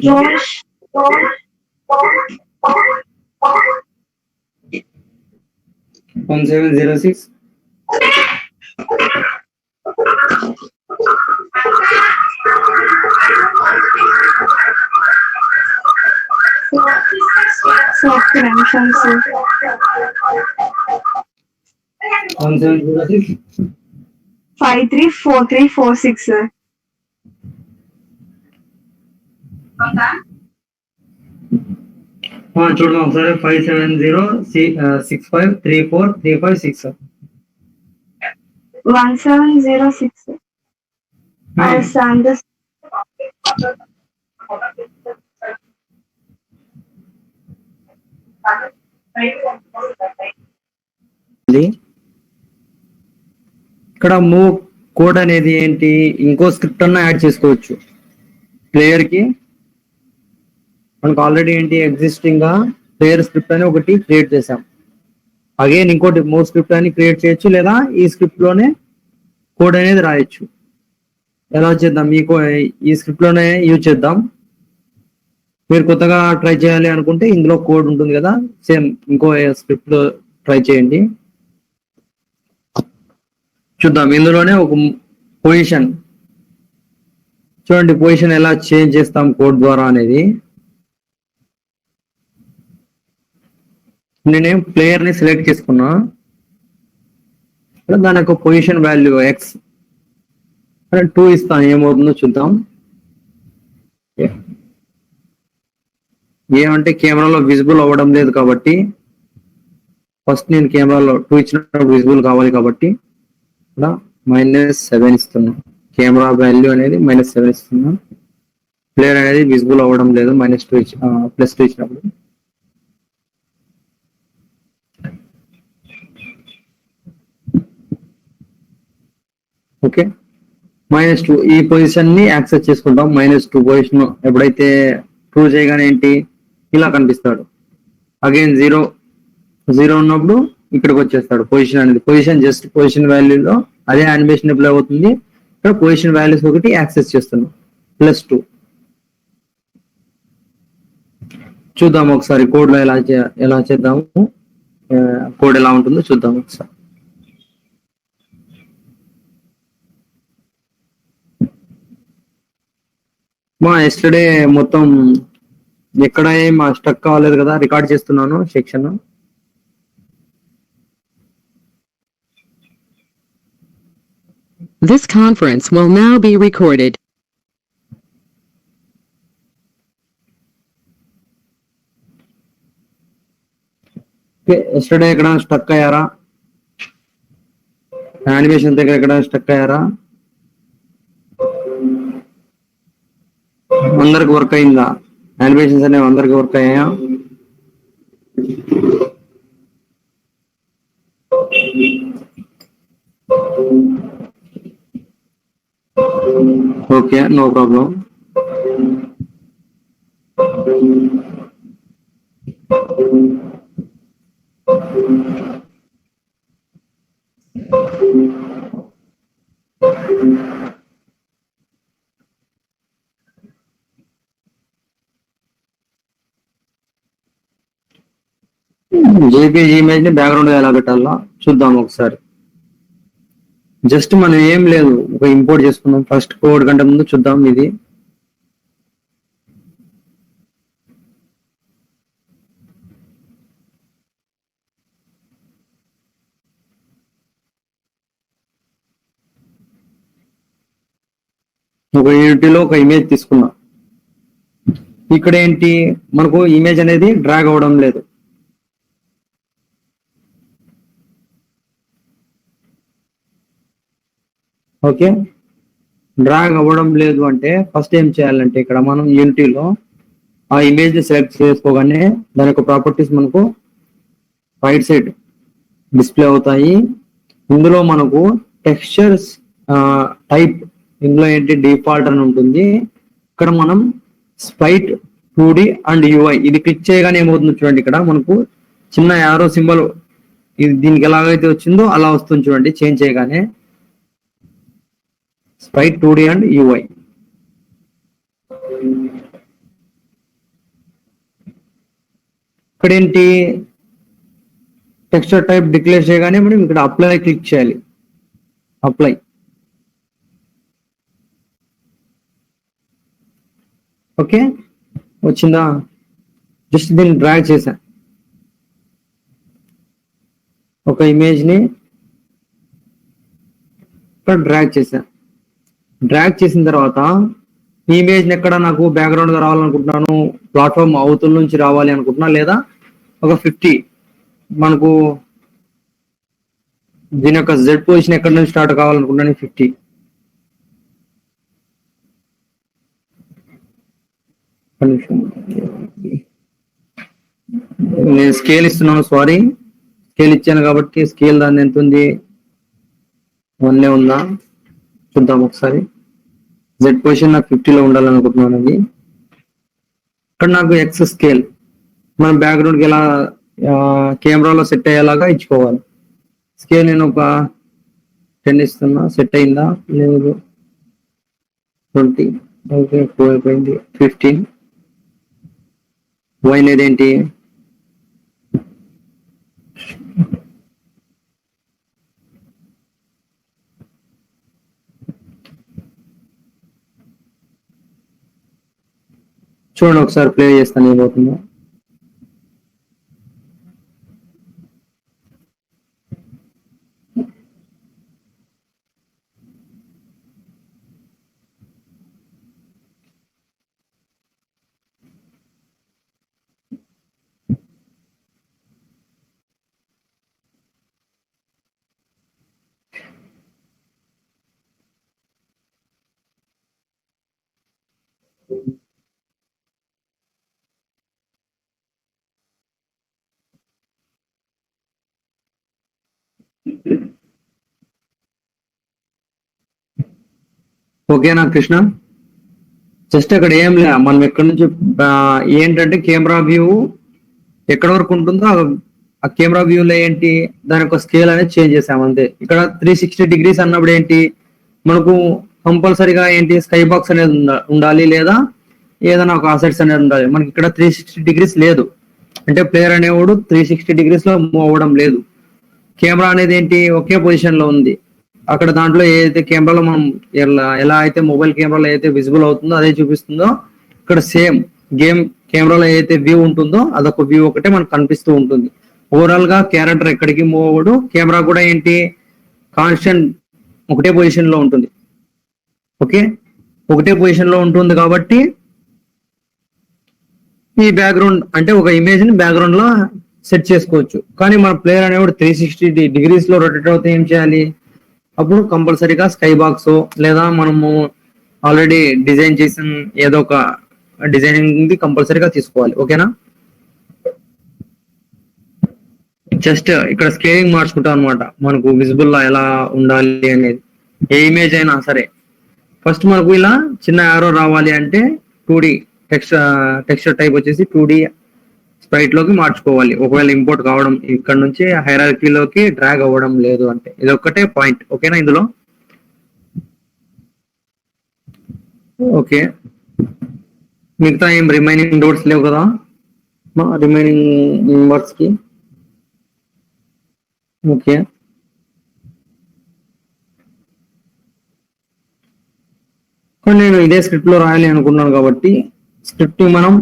Josh. 1706. Software emissions. 1706. 534346 sir. చూడండి ఒకసారి 57065343536 1706. I send this. ఇక్కడ మూవ్ కోడ్ అనేది ఏంటి, ఇంకో స్క్రిప్ట్ అన్న యాడ్ చేసుకోవచ్చు ప్లేయర్ కి. మనకు ఆల్రెడీ ఏంటి ఎగ్జిస్టింగ్ గా ప్లేయర్ స్క్రిప్ట్ అని ఒకటి క్రియేట్ చేసాం. అగైన్ ఇంకోటి మూవ్ స్క్రిప్ట్ అని క్రియేట్ చేయొచ్చు, లేదా ఈ స్క్రిప్ట్ లోనే కోడ్ అనేది రాయొచ్చు. ఎలా చేద్దాం, ఈ స్క్రిప్ట్ లోనే యూజ్ చేద్దాం. మీరు కొత్తగా ట్రై చేయాలి అనుకుంటే ఇందులో కోడ్ ఉంటుంది కదా, సేమ్ ఇంకో స్క్రిప్ట్ లో ట్రై చేయండి. చూద్దాం. ఇందులోనే ఒక పొజిషన్ చూడండి, పొజిషన్ ఎలా చేంజ్ చేస్తాం కోడ్ ద్వారా అనేది. నేనేం ప్లేయర్ ని సెలెక్ట్ చేసుకున్నా, దాని యొక్క పొజిషన్ వాల్యూ ఎక్స్ 2 ఇస్తాను, ఏమవుతుందో చూద్దాం. ఏమంటే కెమెరాలో విజిబుల్ అవ్వడం లేదు కాబట్టి ఫస్ట్ నేను కెమెరాలో 2 ఇచ్చినప్పుడు విజిబుల్ కావాలి కాబట్టి ఇక్కడ -7 ఇస్తున్నా. కెమెరా వాల్యూ అనేది -7 ఇస్తున్నా. ప్లేయర్ అనేది విజిబుల్ అవ్వడం లేదు -2 +2 ఇచ్చినప్పుడు. ఓకే, -2 ఈ పొజిషన్ ని యాక్సెస్ చేసుకుంటాం. -2 పొజిషన్ ఎప్పుడైతే ప్రూవ్ చేయగానే ఏంటి ఇలా కనిపిస్తాడు. అగైన్ 0 ఉన్నప్పుడు ఇక్కడికి వచ్చేస్తాడు. పొజిషన్ అనేది జస్ట్ పొజిషన్ వాల్యూలో అదే యానిమేషన్ అప్లై అవుతుంది. ఇక్కడ పొజిషన్ వాల్యూస్ ఒకటి యాక్సెస్ చేస్తున్నాం +2. చూద్దాం ఒకసారి కోడ్ లో ఎలా చేద్దాము, కోడ్ ఎలా ఉంటుందో చూద్దాం ఒకసారి. ఎస్టర్డే మొత్తం ఎక్కడ ఏం స్టక్ కాలేదు కదా, రికార్డ్ చేస్తున్నాను section. This conference will now be recorded. Yesterday ఎక్కడ స్టక్ అయ్యారా, యానిమేషన్ దగ్గర ఎక్కడ స్టక్ అయ్యారా, అందరికి వర్క్ అయిందా, యానిమేషన్స్ అనేవి అందరికి వర్క్ అయ్యాయా? Okay, no problem. JPG image ని బ్యాక్గ్రౌండ్ ఎలా పెట్టాలా చూద్దాం ఒకసారి. జస్ట్ మనం ఏం లేదు, ఒక ఇంపోర్ట్ చేసుకుందాం. ఫస్ట్ కోడ్ కంటే ముందు చూద్దాం ఇది. ఒక యూనిటీలో ఒక ఇమేజ్ తీసుకున్నాం. ఇక్కడ ఏంటి మనకు ఇమేజ్ అనేది డ్రాగ్ అవ్వడం లేదు. ఓకే, డ్రాగ్ అవ్వడం లేదు అంటే ఫస్ట్ ఏం చేయాలంటే ఇక్కడ మనం యూనిటీలో ఆ ఇమేజ్ ని సెలెక్ట్ చేసుకోగానే దాని యొక్క ప్రాపర్టీస్ మనకు రైట్ సైడ్ డిస్ప్లే అవుతాయి. ఇందులో మనకు టెక్స్చర్స్ టైప్, ఇందులో ఏంటి డిఫాల్ట్ అని ఉంటుంది. ఇక్కడ మనం స్ప్రైట్ 2D అండ్ UI ఇది క్లిక్ చేయగానే ఏమవుతుంది చూడండి, ఇక్కడ మనకు చిన్న యారో సింబల్ ఇది దీనికి ఎలాగైతే వచ్చిందో అలా వస్తుంది చూడండి. చేంజ్ చేయగానే స్ప్రైట్ 2D అండ్ UI. ఇక్కడ ఏంటి టెక్స్చర్ టైప్ డిక్లేర్ చేయగానే మనం ఇక్కడ అప్లై క్లిక్ చేయాలి. అప్లై. ఓకే, వచ్చిందా? జస్ట్ దీన్ని డ్రాగ్ చేశా, ఒక ఇమేజ్ ని ఇక్కడ డ్రాగ్ చేశా. డ్రాగ్ చేసిన తర్వాత ఈ ఇమేజ్ ఎక్కడ నాకు బ్యాక్గ్రౌండ్ గా రావాలనుకుంటున్నాను, ప్లాట్ఫామ్ అవతల నుంచి రావాలి అనుకుంటున్నా, లేదా ఒక 50 మనకు దీని యొక్క జెడ్ పొజిషన్ ఎక్కడ నుంచి స్టార్ట్ కావాలనుకుంటున్నాను 50. నేను స్కేల్ ఇస్తున్నాను, సారీ స్కేల్ ఇచ్చాను కాబట్టి స్కేల్ దాన్ని ఎంత ఉంది, 1 ఉందా చూద్దాం ఒకసారి. జెడ్ పొజిషన్ నాకు 50లో ఉండాలనుకుంటున్నాను. అది ఇక్కడ నాకు ఎక్స్ స్కేల్ మన బ్యాక్గ్రౌండ్ కి ఎలా కెమెరాలో సెట్ అయ్యేలాగా ఇచ్చుకోవాలి. స్కేల్ నేను ఒక 10 ఇస్తున్నా, సెట్ అయిందా లేదు, 20 ఓకే ఎక్కువ అయిపోయింది, 15. వై అనేది ఏంటి, చూడండి ఒకసారి ప్లే చేస్తాను ఏమవుతుందో. ఓకేనా కృష్ణ? జస్ట్ అక్కడ ఏం లే, మనం ఎక్కడి నుంచి ఏంటంటే కెమెరా వ్యూ ఎక్కడ వరకు ఉంటుందో ఆ కెమెరా వ్యూలో ఏంటి దాని యొక్క స్కేల్ అనేది చేంజ్ చేసాం అంతే. ఇక్కడ 360 degrees అన్నప్పుడు ఏంటి మనకు కంపల్సరీగా ఏంటి స్కై బాక్స్ అనేది ఉండాలి, లేదా ఏదైనా ఒక అసెట్స్ అనేది ఉండాలి. మనకి ఇక్కడ 360 degrees లేదు, అంటే ప్లేయర్ అనేవాడు 360 degrees లో మూవ్ అవ్వడం లేదు. కెమెరా అనేది ఏంటి ఒకే పొజిషన్ లో ఉంది. అక్కడ దాంట్లో ఏదైతే కెమెరాలో మనం ఎలా అయితే మొబైల్ కెమెరాలో అయితే విజిబుల్ అవుతుందో అదే చూపిస్తుందో, ఇక్కడ సేమ్ గేమ్ కెమెరాలో ఏదైతే వ్యూ ఉంటుందో అదొక వ్యూ ఒకటే మనకు కనిపిస్తూ ఉంటుంది. ఓవరాల్ గా క్యారెక్టర్ ఎక్కడికి మూవ్ అవ్వడు, కెమెరా కూడా ఏంటి కాన్స్టెంట్ ఒకటే పొజిషన్ లో ఉంటుంది. ఓకే, ఒకటే పొజిషన్ లో ఉంటుంది కాబట్టి ఈ బ్యాక్గ్రౌండ్ అంటే ఒక ఇమేజ్ ని బ్యాక్గ్రౌండ్ లో సెట్ చేసుకోవచ్చు. కానీ మన ప్లేయర్ అనేవాడు 360 degrees లో రొటేట్ అవుతే ఏం చేయాలి, అప్పుడు కంపల్సరీగా స్కై బాక్స్ లేదా మనము ఆల్రెడీ డిజైన్ చేసిన ఏదో ఒక డిజైనింగ్ కంపల్సరీగా తీసుకోవాలి. ఓకేనా? జస్ట్ ఇక్కడ స్కేలింగ్ మార్చుకుంటాం అనమాట, మనకు విజిబుల్ లా ఎలా ఉండాలి అనేది. ఏ ఇమేజ్ అయినా సరే ఫస్ట్ మనకు ఇలా చిన్న యారో రావాలి అంటే 2D టెక్స్చర్ టైప్ వచ్చేసి 2D స్ప్రైట్ లోకి మార్చుకోవాలి. ఒకవేళ ఇంపోర్ట్ కావడం ఇక్కడ నుంచి హైరార్కీలోకి డ్రాగ్ అవ్వడం లేదు అంటే ఇది ఒక్కటే పాయింట్. ఓకేనా ఇందులో? ఓకే, మిగతా ఏం రిమైనింగ్ డౌట్స్ లేవు కదా రిమైనింగ్ మెంబర్స్ కి? ఓకే, కానీ నేను ఇదే స్క్రిప్ట్ లో రాయాలి అనుకున్నాను కాబట్టి స్క్రిప్ట్ మనం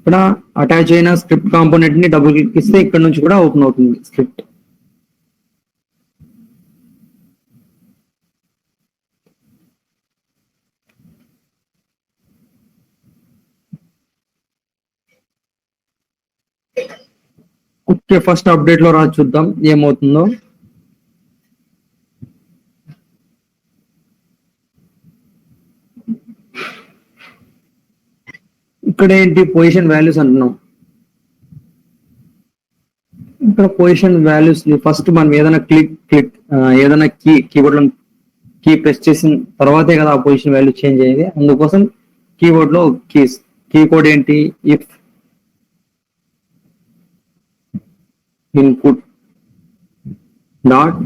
ఇక్కడ అటాచ్ అయిన స్క్రిప్ట్ కాంపోనెంట్ ని డబుల్ క్లిక్ ఇస్తే ఇక్కడ నుంచి కూడా ఓపెన్ అవుతుంది స్క్రిప్ట్. ఓకే, ఫస్ట్ అప్డేట్ లో రాసి చూద్దాం ఏమవుతుందో. ఇక్కడ ఏంటి పొజిషన్ వాల్యూస్ అంటున్నాం. ఇక్కడ పొజిషన్ వాల్యూస్ ఫస్ట్ మనం ఏదైనా ఏదైనా కీబోర్డ్ లో కీ ప్రెస్ చేసిన తర్వాతే కదా ఆ పొజిషన్ వాల్యూ చేంజ్ అయ్యేది. అందుకోసం కీబోర్డ్ లో కీ కోడ్ ఏంటి, if input dot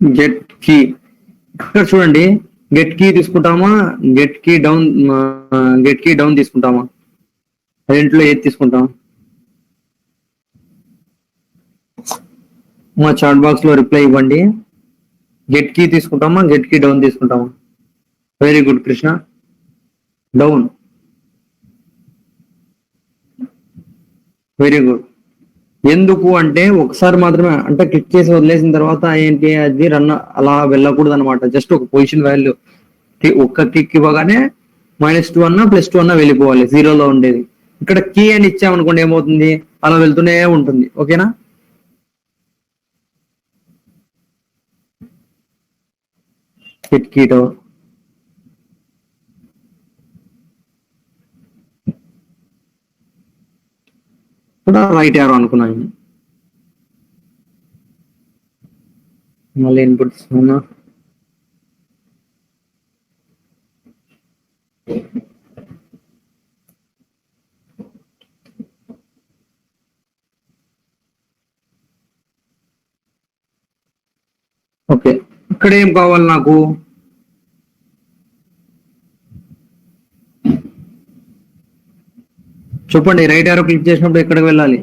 get key. ఇక్కడ చూడండి, గెట్ కీ తీసుకుంటామా, గెట్ కీ డౌన్ తీసుకుంటామా, రెంట్లో ఏది తీసుకుంటాం? మా చాట్ బాక్స్ లో రిప్లై ఇవ్వండి. గెట్ కీ తీసుకుంటామా, గెట్ కీ డౌన్ తీసుకుంటామా? Very good Krishna, down. Very good. ఎందుకు అంటే ఒకసారి మాత్రమే, అంటే క్లిక్ చేసి వదిలేసిన తర్వాత ఏంటి అది రన్ అలా వెళ్ళకూడదు అనమాట. జస్ట్ ఒక పొజిషన్ వాల్యూ ఒక్క క్లిక్ ఇవ్వగానే -2 అన్నా +2 అన్నా వెళ్ళిపోవాలి, జీరోలో ఉండేది. ఇక్కడ కీ అని ఇచ్చామనుకోండి ఏమవుతుంది, అలా వెళ్తూనే ఉంటుంది. ఓకేనా? హిట్ కీటో ఇక్కడ రైట్ యారో అనుకున్నాను. మళ్ళీ ఇన్పుట్స్ ఉన్నా ఓకే. ఇక్కడ ఏం కావాలి నాకు, చెప్పండి. రైట్ యారో క్లిక్ చేసినప్పుడు ఎక్కడికి వెళ్ళాలి?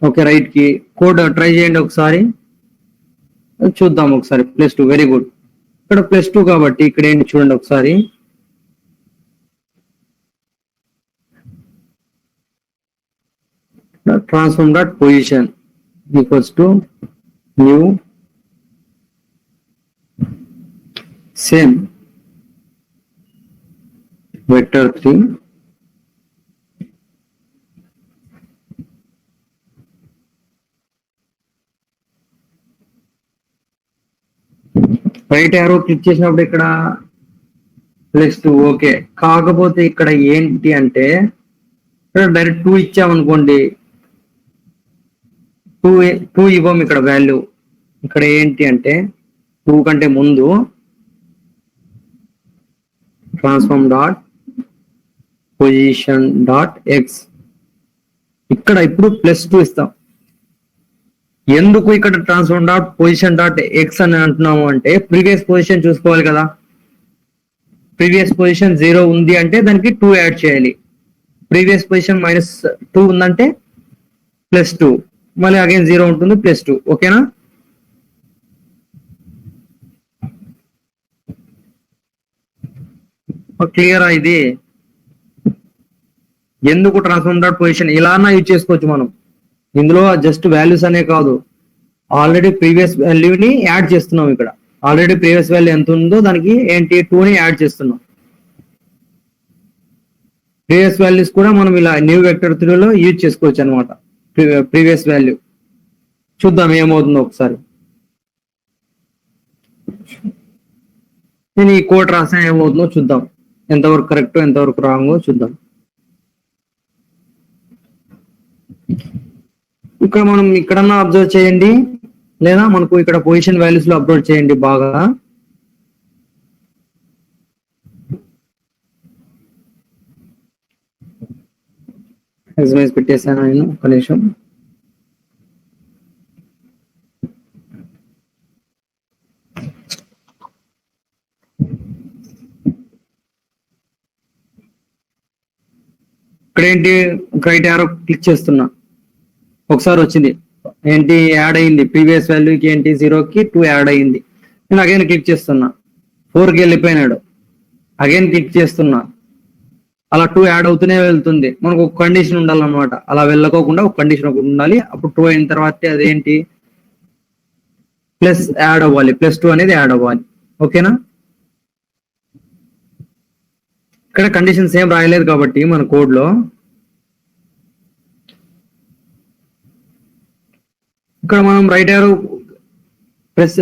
ఓకే, రైట్ కి కోడ్ ట్రై చేయండి ఒకసారి, చూద్దాం ఒకసారి. +2, వెరీ గుడ్. ఇక్కడ +2 కాబట్టి ఇక్కడ ఏంటి చూడండి ఒకసారి. Transform dot position equals to new same vector3 right arrow click చేసినప్పుడు ఇక్కడ +2. ఓకే, కాకపోతే ఇక్కడ ఏంటి అంటే ఇక్కడ డైరెక్ట్ 2 ఇచ్చామనుకోండి, 2 ఇవ్వం ఇక్కడ వాల్యూ. ఇక్కడ ఏంటి అంటే 2 కంటే ముందు transform dot position dot X, ఇక్కడ ఇప్పుడు +2 ఇస్తాం. ఎందుకు ఇక్కడ transform dot position dot X అని అంటున్నాము అంటే ప్రీవియస్ పొజిషన్ చూసుకోవాలి కదా. ప్రీవియస్ పొజిషన్ 0 ఉంది అంటే దానికి 2 యాడ్ చేయాలి. ప్రీవియస్ పొజిషన్ -2 ఉందంటే +2, మళ్ళీ అగైన్ 0 ఉంటుంది +2. ఓకేనా? క్లియరా ఇది? ఎందుకు ట్రాన్స్ఫార్మ్ డాట్ పొజిషన్ ఇలా యూజ్ చేసుకోవచ్చు మనం. ఇందులో జస్ట్ వాల్యూస్ అనే కాదు, ఆల్రెడీ ప్రీవియస్ వాల్యూని యాడ్ చేస్తున్నాం. ఇక్కడ ఆల్రెడీ ప్రీవియస్ వాల్యూ ఎంత ఉందో దానికి ఏంటి 2ని యాడ్ చేస్తున్నాం. ప్రీవియస్ వాల్యూస్ కూడా మనం ఇలా న్యూ vector3లో యూజ్ చేసుకోవచ్చు అనమాట. ప్రీవియస్ వాల్యూ చూద్దాం ఏమవుతుందో ఒకసారి. నేను ఈ కోడ్ రాసా ఏమవుతుందో చూద్దాం, ఎంతవరకు కరెక్ట్ ఎంతవరకు రాంగో చూద్దాం. ఇక్కడ మనం ఇక్కడన్నా అబ్జర్వ్ చేయండి, లేదా మనకు ఇక్కడ పొజిషన్ వాల్యూస్ లో అప్లోడ్ చేయండి బాగా. ఎస్ఎంఎస్ పెట్టేసాను నేను, ఒక నిమిషం. ఇక్కడ ఏంటి రైట్ యారో క్లిక్ చేస్తున్నా, ఒకసారి వచ్చింది ఏంటి యాడ్ అయింది. ప్రీవియస్ వాల్యూకి ఏంటి 0కి 2 యాడ్ అయింది. నేను అగైన్ క్లిక్ చేస్తున్నా, 4కి వెళ్ళిపోయినాడు. అగైన్ క్లిక్ చేస్తున్నా, అలా 2 యాడ్ అవుతూనే వెళ్తుంది. మనకు ఒక కండిషన్ ఉండాలన్నమాట, అలా వెళ్ళకోకుండా ఒక కండిషన్ ఒకటి ఉండాలి. అప్పుడు 2 అయిన తర్వాత అదేంటి ప్లస్ యాడ్ అవ్వాలి, +2 అనేది యాడ్ అవ్వాలి. ఓకేనా? ఇక్కడ కండిషన్స్ ఏం రాయలేదు కాబట్టి మన కోడ్ లో ఇక్కడ మనం రైట్ యారో ప్రెస్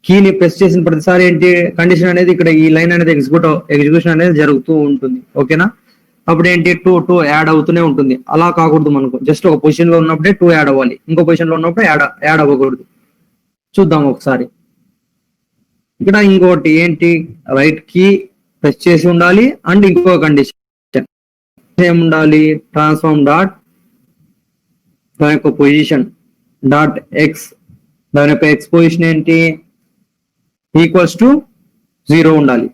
కీని ప్రెస్ చేసిన ప్రతిసారి ఏంటి కండిషన్ అనేది ఇక్కడ ఈ లైన్ అనేది ఎగ్జిక్యూషన్ అనేది జరుగుతూ ఉంటుంది. ఓకేనా? అప్పుడు ఏంటి 2 యాడ్ అవుతూనే ఉంటుంది. అలా కాకూడదు, మనకు జస్ట్ ఒక పొజిషన్ లో ఉన్నప్పుడే 2 యాడ్ అవ్వాలి, ఇంకో పొజిషన్ లో ఉన్నప్పుడు యాడ్ అవ్వకూడదు. చూద్దాం ఒకసారి. ఇక్కడ ఇంకోటి ఏంటి, రైట్ కీ ప్రెస్ చేసి ఉండాలి అండ్ ఇంకో కండిషన్ ఏముండాలి, ట్రాన్స్ఫార్మ్ డాట్ దాని యొక్క పొజిషన్ డాట్ ఎక్స్, దాని యొక్క ఎక్స్ పొజిషన్ ఏంటి ఈక్వల్స్ టు 0 ఉండాలి.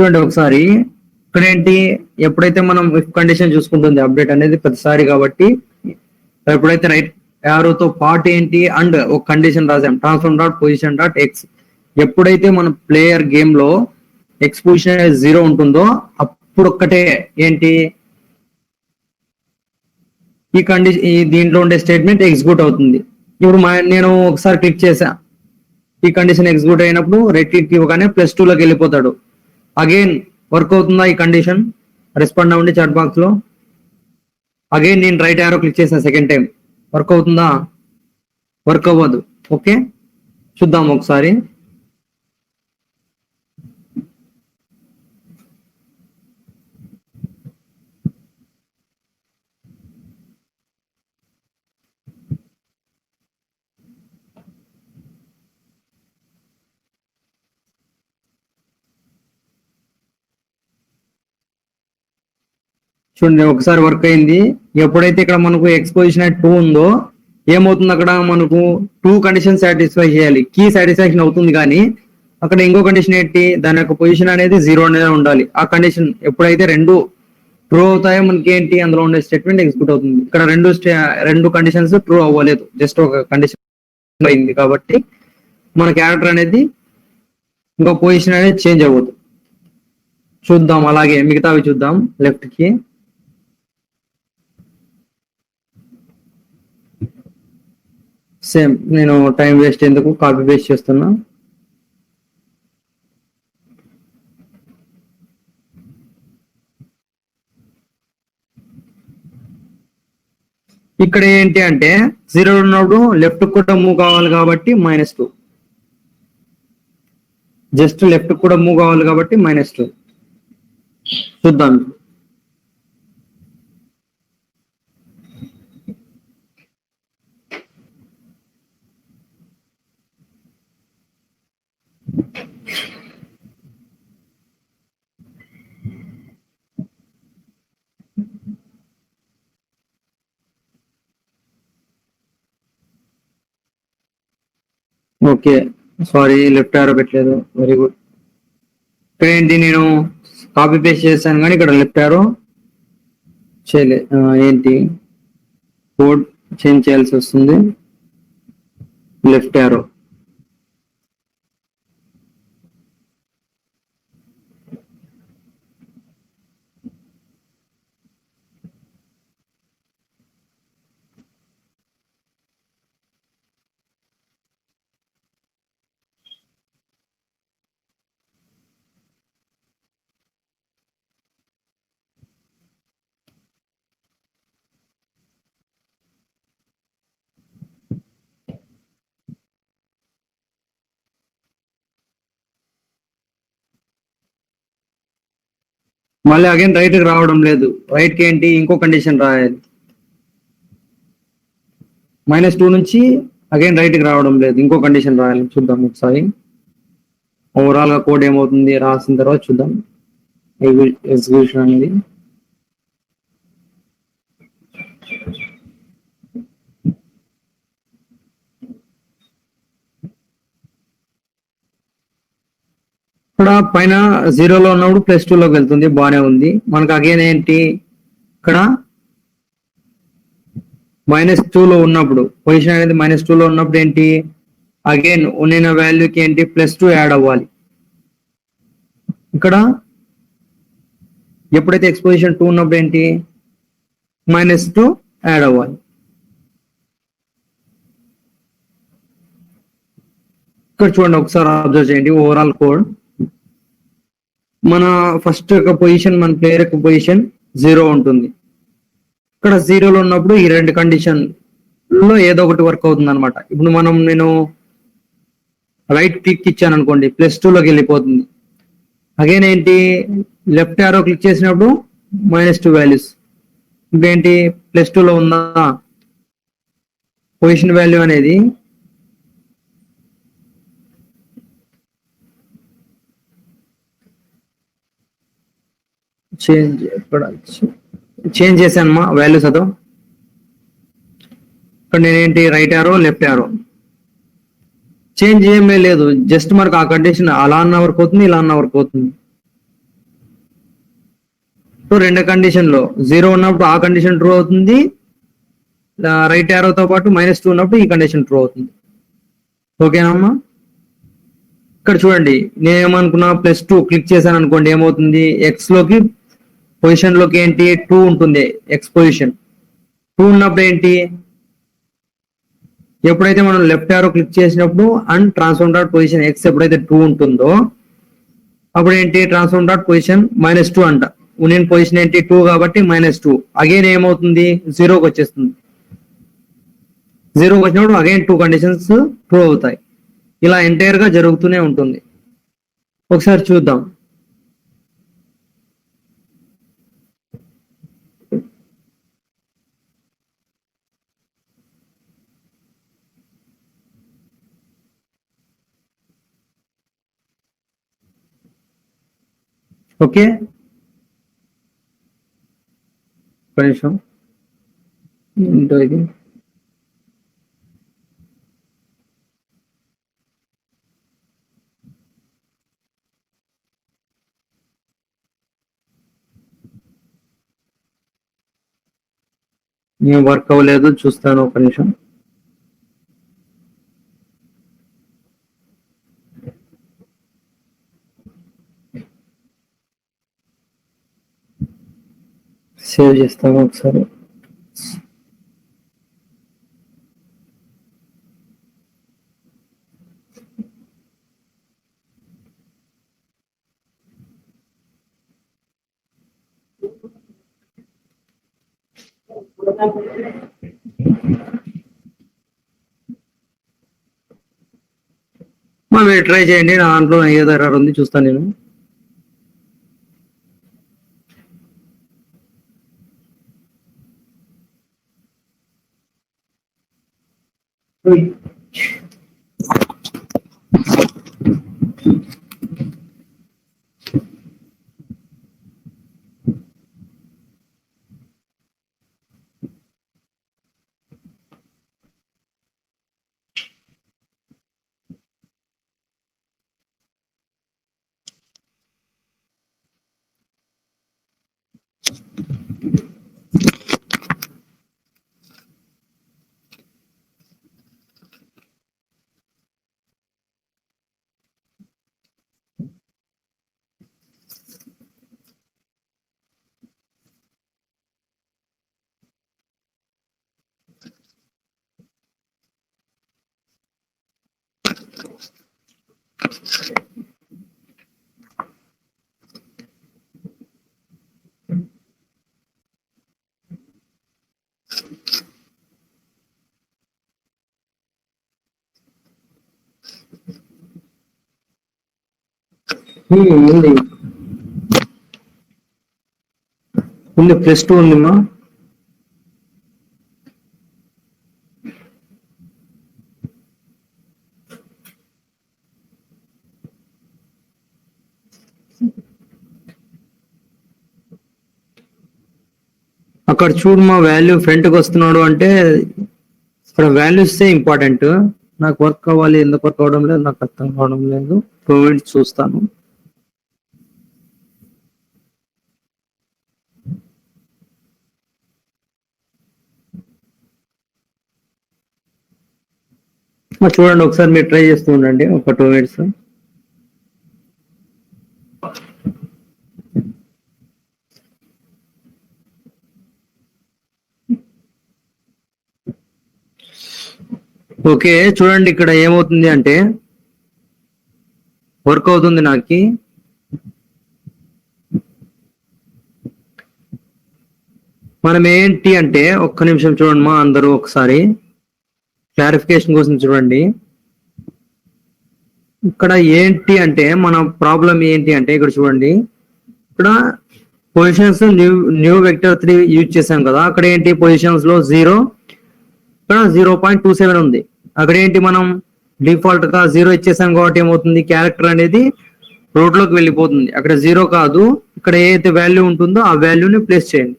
చూడండి ఒకసారి ఇక్కడ ఏంటి, ఎప్పుడైతే మనం ఇఫ్ కండిషన్ చూసుకుంటుంది అప్డేట్ అనేది ప్రతిసారి, కాబట్టి ఎప్పుడైతే రైట్ యారోతో పార్ట్ ఏంటి అండ్ ఒక కండిషన్ రాసాం transform dot position dot X. ఎప్పుడైతే మన ప్లేయర్ గేమ్ లో ఎక్స్ పొజిషన్ అనేది 0 ఉంటుందో అప్పుడు ఒక్కటే ఏంటి ఈ కండిషన్, ఈ దీంట్లో ఉండే స్టేట్మెంట్ ఎగ్జిక్యూట్ అవుతుంది. ఇప్పుడు నేను ఒకసారి క్లిక్ చేసా, ఈ కండిషన్ ఎగ్జిక్యూట్ అయినప్పుడు రెడ్ క్లిక్ ఇవ్వగానే +2 లోకి వెళ్ళిపోతాడు. అగైన్ వర్క్ అవుతుందా ఈ కండిషన్? రెస్పాండ్ అవ్వండి చాట్ బాక్స్ లో. అగైన్ నేను రైట్ యారో క్లిక్ చేసిన సెకండ్ టైం వర్క్ అవుతుందా? వర్క్ అవ్వదు. ఓకే, చూద్దాం ఒకసారి. చూడండి ఒకసారి వర్క్ అయింది. ఎప్పుడైతే ఇక్కడ మనకు ఎక్స్పోజిషన్ అట్ 2 ఉందో ఏమవుతుంది, అక్కడ మనకు 2 కండిషన్ సాటిస్ఫై చేయాలి. కీ సాటిస్ఫాక్షన్ అవుతుంది, కానీ అక్కడ ఇంకో కండిషన్ ఏంటి, దాని యొక్క పొజిషన్ అనేది 0 అనేది ఉండాలి. ఆ కండిషన్ ఎప్పుడైతే 2 ట్రూ అవుతాయో మనకి ఏంటి అందులో ఉండే స్టేట్మెంట్ ఎగ్జిక్యూట్ అవుతుంది. ఇక్కడ రెండు కండిషన్స్ ట్రూ అవ్వలేదు, జస్ట్ ఒక కండిషన్ అయింది. కాబట్టి మన క్యారెక్టర్ అనేది ఇంకో పొజిషన్ అనేది చేంజ్ అవ్వదు. చూద్దాం అలాగే మిగతావి చూద్దాం. లెఫ్ట్ కి సేమ్, నేను టైం వేస్ట్ ఎందుకు కాపీ పేస్ట్ చేస్తున్నా. ఇక్కడ ఏంటి అంటే 0 ఉన్నప్పుడు లెఫ్ట్ కూడా మూవ్ కావాలి కాబట్టి -2, జస్ట్ లెఫ్ట్ కూడా మూవ్ కావాలి కాబట్టి -2. చూద్దాం. ఓకే, సారీ లెఫ్ట్ యారో పెట్టలేదు. Very good. ఇక్కడ ఏంటి, నేను కాపీ పేస్ట్ చేశాను కానీ ఇక్కడ లెఫ్ట్ యారో చేయలే. ఏంటి కోడ్ చేంజ్ చేయాల్సి వస్తుంది. లెఫ్ట్ యారో మళ్ళీ అగైన్ రైట్ కి రావడం లేదు. రైట్ కి ఏంటి ఇంకో కండిషన్ రాయాలి. -2 నుంచి అగైన్ రైట్ కి రావడం లేదు, ఇంకో కండిషన్ రాయాలి. చూద్దాం ఒకసారి ఓవరాల్ గా కోడ్ ఏమవుతుంది రాసిన తర్వాత చూద్దాం ఎగ్జిక్యూషన్ అనేది. ఇక్కడ పైన 0లో ఉన్నప్పుడు +2 లోకి వెళ్తుంది, బాగానే ఉంది. మనకు అగైన్ ఏంటి ఇక్కడ -2లో ఉన్నప్పుడు పొజిషన్ అనేది -2లో ఉన్నప్పుడు ఏంటి అగైన్ ఉన్న వాల్యూకి ఏంటి +2 యాడ్ అవ్వాలి. ఇక్కడ ఎప్పుడైతే ఎక్స్పోజిషన్ 2 ఉన్నప్పుడు ఏంటి -2 యాడ్ అవ్వాలి. ఇక్కడ చూడండి ఒకసారి అబ్జర్వ్ చేయండి ఓవరాల్ కోడ్. మన ఫస్ట్ యొక్క పొజిషన్, మన ప్లేయర్ యొక్క పొజిషన్ 0 ఉంటుంది. ఇక్కడ 0లో ఉన్నప్పుడు ఈ రెండు కండిషన్ లో ఏదో ఒకటి వర్క్ అవుతుంది అనమాట. ఇప్పుడు నేను రైట్ క్లిక్ ఇచ్చాను అనుకోండి +2 లోకి వెళ్ళిపోతుంది. అగైన్ ఏంటి లెఫ్ట్ యారో క్లిక్ చేసినప్పుడు -2 వాల్యూస్. ఇప్పుడు ఏంటి +2లో ఉందా పొజిషన్ వాల్యూ అనేది, చేంజ్ చేశానమ్మా వాల్యూస్. అదో ఇక్కడ నేనేంటి right arrow left arrow change ఏమీ లేదు, జస్ట్ మనకు ఆ కండిషన్ అలా అన్న వర్క్ అవుతుంది, ఇలా అన్న వర్క్ అవుతుంది. సో రెండు కండిషన్ లో 0 ఉన్నప్పుడు ఆ కండిషన్ ట్రూ అవుతుంది, రైట్ యారోతో పాటు -2 ఉన్నప్పుడు ఈ కండిషన్ ట్రూ అవుతుంది. ఓకేనమ్మా? ఇక్కడ చూడండి, నేను ఏమనుకున్నా +2 క్లిక్ చేశాను అనుకోండి, ఏమవుతుంది, ఎక్స్ లోకి పొజిషన్ లోకి ఏంటి 2 ఉంటుంది, ఎక్స్ పొజిషన్ 2 ఉన్నప్పుడు ఏంటి, ఎప్పుడైతే మనం లెఫ్ట్ యారో క్లిక్ చేసినప్పుడు and transform dot position X ఎప్పుడైతే 2 ఉంటుందో అప్పుడు ఏంటి, ట్రాన్స్ఫార్మ్ డాట్ పొజిషన్ -2 అంట. నేను పొజిషన్ ఏంటి 2 కాబట్టి -2 అగైన్ ఏమవుతుంది, 0కి వచ్చేస్తుంది. 0కి వచ్చినప్పుడు అగైన్ 2 కండిషన్స్ ట్రూ అవుతాయి. ఇలా ఎంటైర్ గా జరుగుతూనే ఉంటుంది. ఒకసారి చూద్దాం. ఓకే, ఒక నిమిషం. ఏంటో ఇది, నేను వర్క్ అవ్వలేదు, చూస్తాను ఒక నిమిషం. సేవ్ చేస్తాను ఒకసారి. మీరు ట్రై చేయండి, నా దాంట్లో ఏదో ఎర్రర్ ఉంది, చూస్తాను నేను. ఉంది +2 ఉందిమ్మా. అక్కడ చూడు, మా వాల్యూ ఫ్రంట్కి వస్తున్నాడు అంటే ఇక్కడ వాల్యూస్ ఇంపార్టెంట్. నాకు వర్క్ అవ్వాలి, ఎందుకు వర్క్ అవ్వడం లేదు నాకు అర్థం కావడం లేదు. చూస్తాను. చూడండి ఒకసారి, మీరు ట్రై చేస్తూ ఉండండి ఒక 2 minutes. ఓకే, చూడండి ఇక్కడ ఏమవుతుంది అంటే వర్క్ అవుతుంది నాకు. మనం ఏంటి అంటే ఒక్క నిమిషం చూడండి మా అందరూ, ఒకసారి క్లారిఫికేషన్ కోసం చూడండి. ఇక్కడ ఏంటి అంటే మన ప్రాబ్లం ఏంటి అంటే ఇక్కడ చూడండి, ఇక్కడ పొజిషన్స్ న్యూ వెక్టర్ 3 యూజ్ చేసాం కదా. అక్కడ ఏంటి పొజిషన్స్ లో 0, ఇక్కడ 0.27 ఉంది. అక్కడ ఏంటి మనం డిఫాల్ట్ గా 0 ఇచ్చేసాం కాబట్టి ఏమవుతుంది, క్యారెక్టర్ అనేది రోడ్ లోకి వెళ్ళిపోతుంది. అక్కడ 0 కాదు, ఇక్కడ ఏదైతే వాల్యూ ఉంటుందో ఆ వాల్యూని ప్లేస్ చేయండి.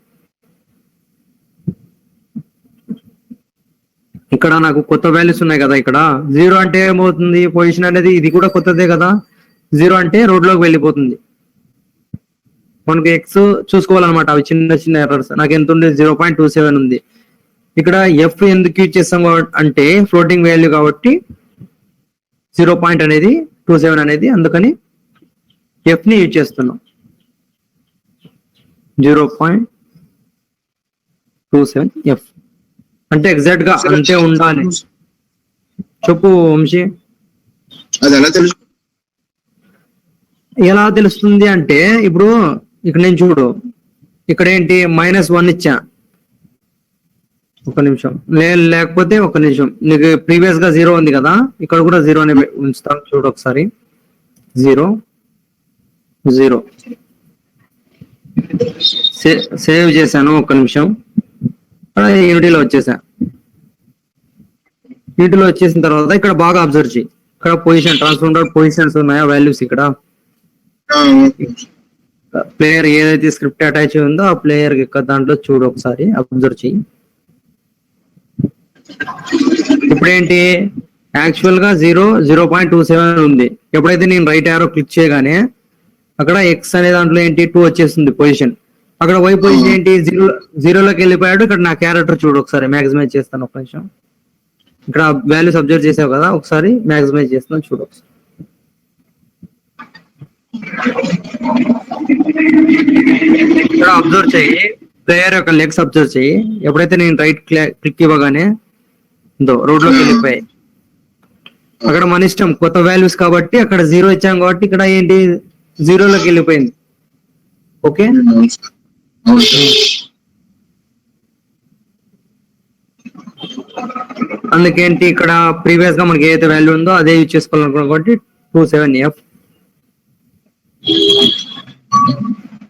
ఇక్కడ నాకు కొత్త వాల్యూస్ ఉన్నాయి కదా. ఇక్కడ 0 అంటే ఏమవుతుంది, పొజిషన్ అనేది ఇది కూడా కొత్తదే కదా. 0 అంటే రోడ్ లోకి వెళ్ళిపోతుంది. మనకి ఎక్స్ చూసుకోవాలన్నమాట. అవి చిన్న చిన్న ఎర్రర్స్. నాకు ఎంత ఉంది? 0.27 ఉంది. ఇక్కడ ఎఫ్ ఎందుకు యూజ్ చేస్తాం అంటే ఫ్లోటింగ్ వాల్యూ కాబట్టి 0.27 అనేది, అందుకని ఎఫ్ ని యూజ్ చేస్తున్నాం. 0.27 ఎఫ్ అంటే ఎగ్జాక్ట్ గా అంతే ఉండాలి. చెప్పు వంశీ. అది ఎలా తెలుసు? ఎలా తెలుస్తుంది అంటే ఇప్పుడు ఇక్కడ నేను చూడు, ఇక్కడ ఏంటి -1 ఇచ్చా. ఒక నిమిషం, లేకపోతే ఒక నిమిషం, నీకు ప్రీవియస్ గా 0 ఉంది కదా, ఇక్కడ కూడా 0 అనే ఉంచుతాం. చూడు ఒకసారి, 0 0 సేవ్ చేశాను. ఒక్క నిమిషం, యూనిటీలో వచ్చేసా. యూనిటీలో వచ్చేసిన తర్వాత ఇక్కడ బాగా అబ్జర్వ్ చేయి. ఇక్కడ పొజిషన్ ట్రాన్స్ఫార్మర్ పొజిషన్స్ ఉన్నాయా, వాల్యూస్. ఇక్కడ ప్లేయర్ ఏదైతే స్క్రిప్ట్ అటాచ్ ఉందో ఆ ప్లేయర్ దాంట్లో చూడు ఒకసారి, అబ్జర్వ్ చెయ్యి. ఇప్పుడు ఏంటి, యాక్చువల్ గా 0.27 ఉంది. ఎప్పుడైతే నేను రైట్ యారో క్లిక్ చేయగానే అక్కడ ఎక్స్ అనే దాంట్లో ఏంటి 2 వచ్చేస్తుంది పొజిషన్. అక్కడ వై పొజిషన్ ఏంటి 0లోకి వెళ్ళిపోయాడు. ఇక్కడ నా క్యారెక్టర్ చూడు ఒకసారి, మ్యాక్సిమైజ్ చేస్తాను ఒక నిమిషం. ఇక్కడ వాల్యూస్ అబ్జర్వ్ చేసావు కదా, ఒకసారి మ్యాక్సిమైజ్ చేస్తాను చూడు ఒకసారి. ఇక్కడ అబ్జర్వ్ చెయ్యి, ప్లేయర్ యొక్క లెగ్స్ అబ్జర్వ్ చెయ్యి. ఎప్పుడైతే నేను రైట్ క్లిక్ ఇవ్వగానే రోడ్ లోకి వెళ్ళిపోయాయి. అక్కడ మన ఇష్టం, కొత్త వాల్యూస్ కాబట్టి అక్కడ 0 ఇచ్చాం కాబట్టి ఇక్కడ ఏంటి 0లోకి వెళ్ళిపోయింది. ఓకే, అందుకేంటి ఇక్కడ ప్రీవియస్ గా మనకి ఏదైతే వాల్యూ ఉందో అదే యూజ్ చేసుకోవాలనుకున్నాం కాబట్టి 27F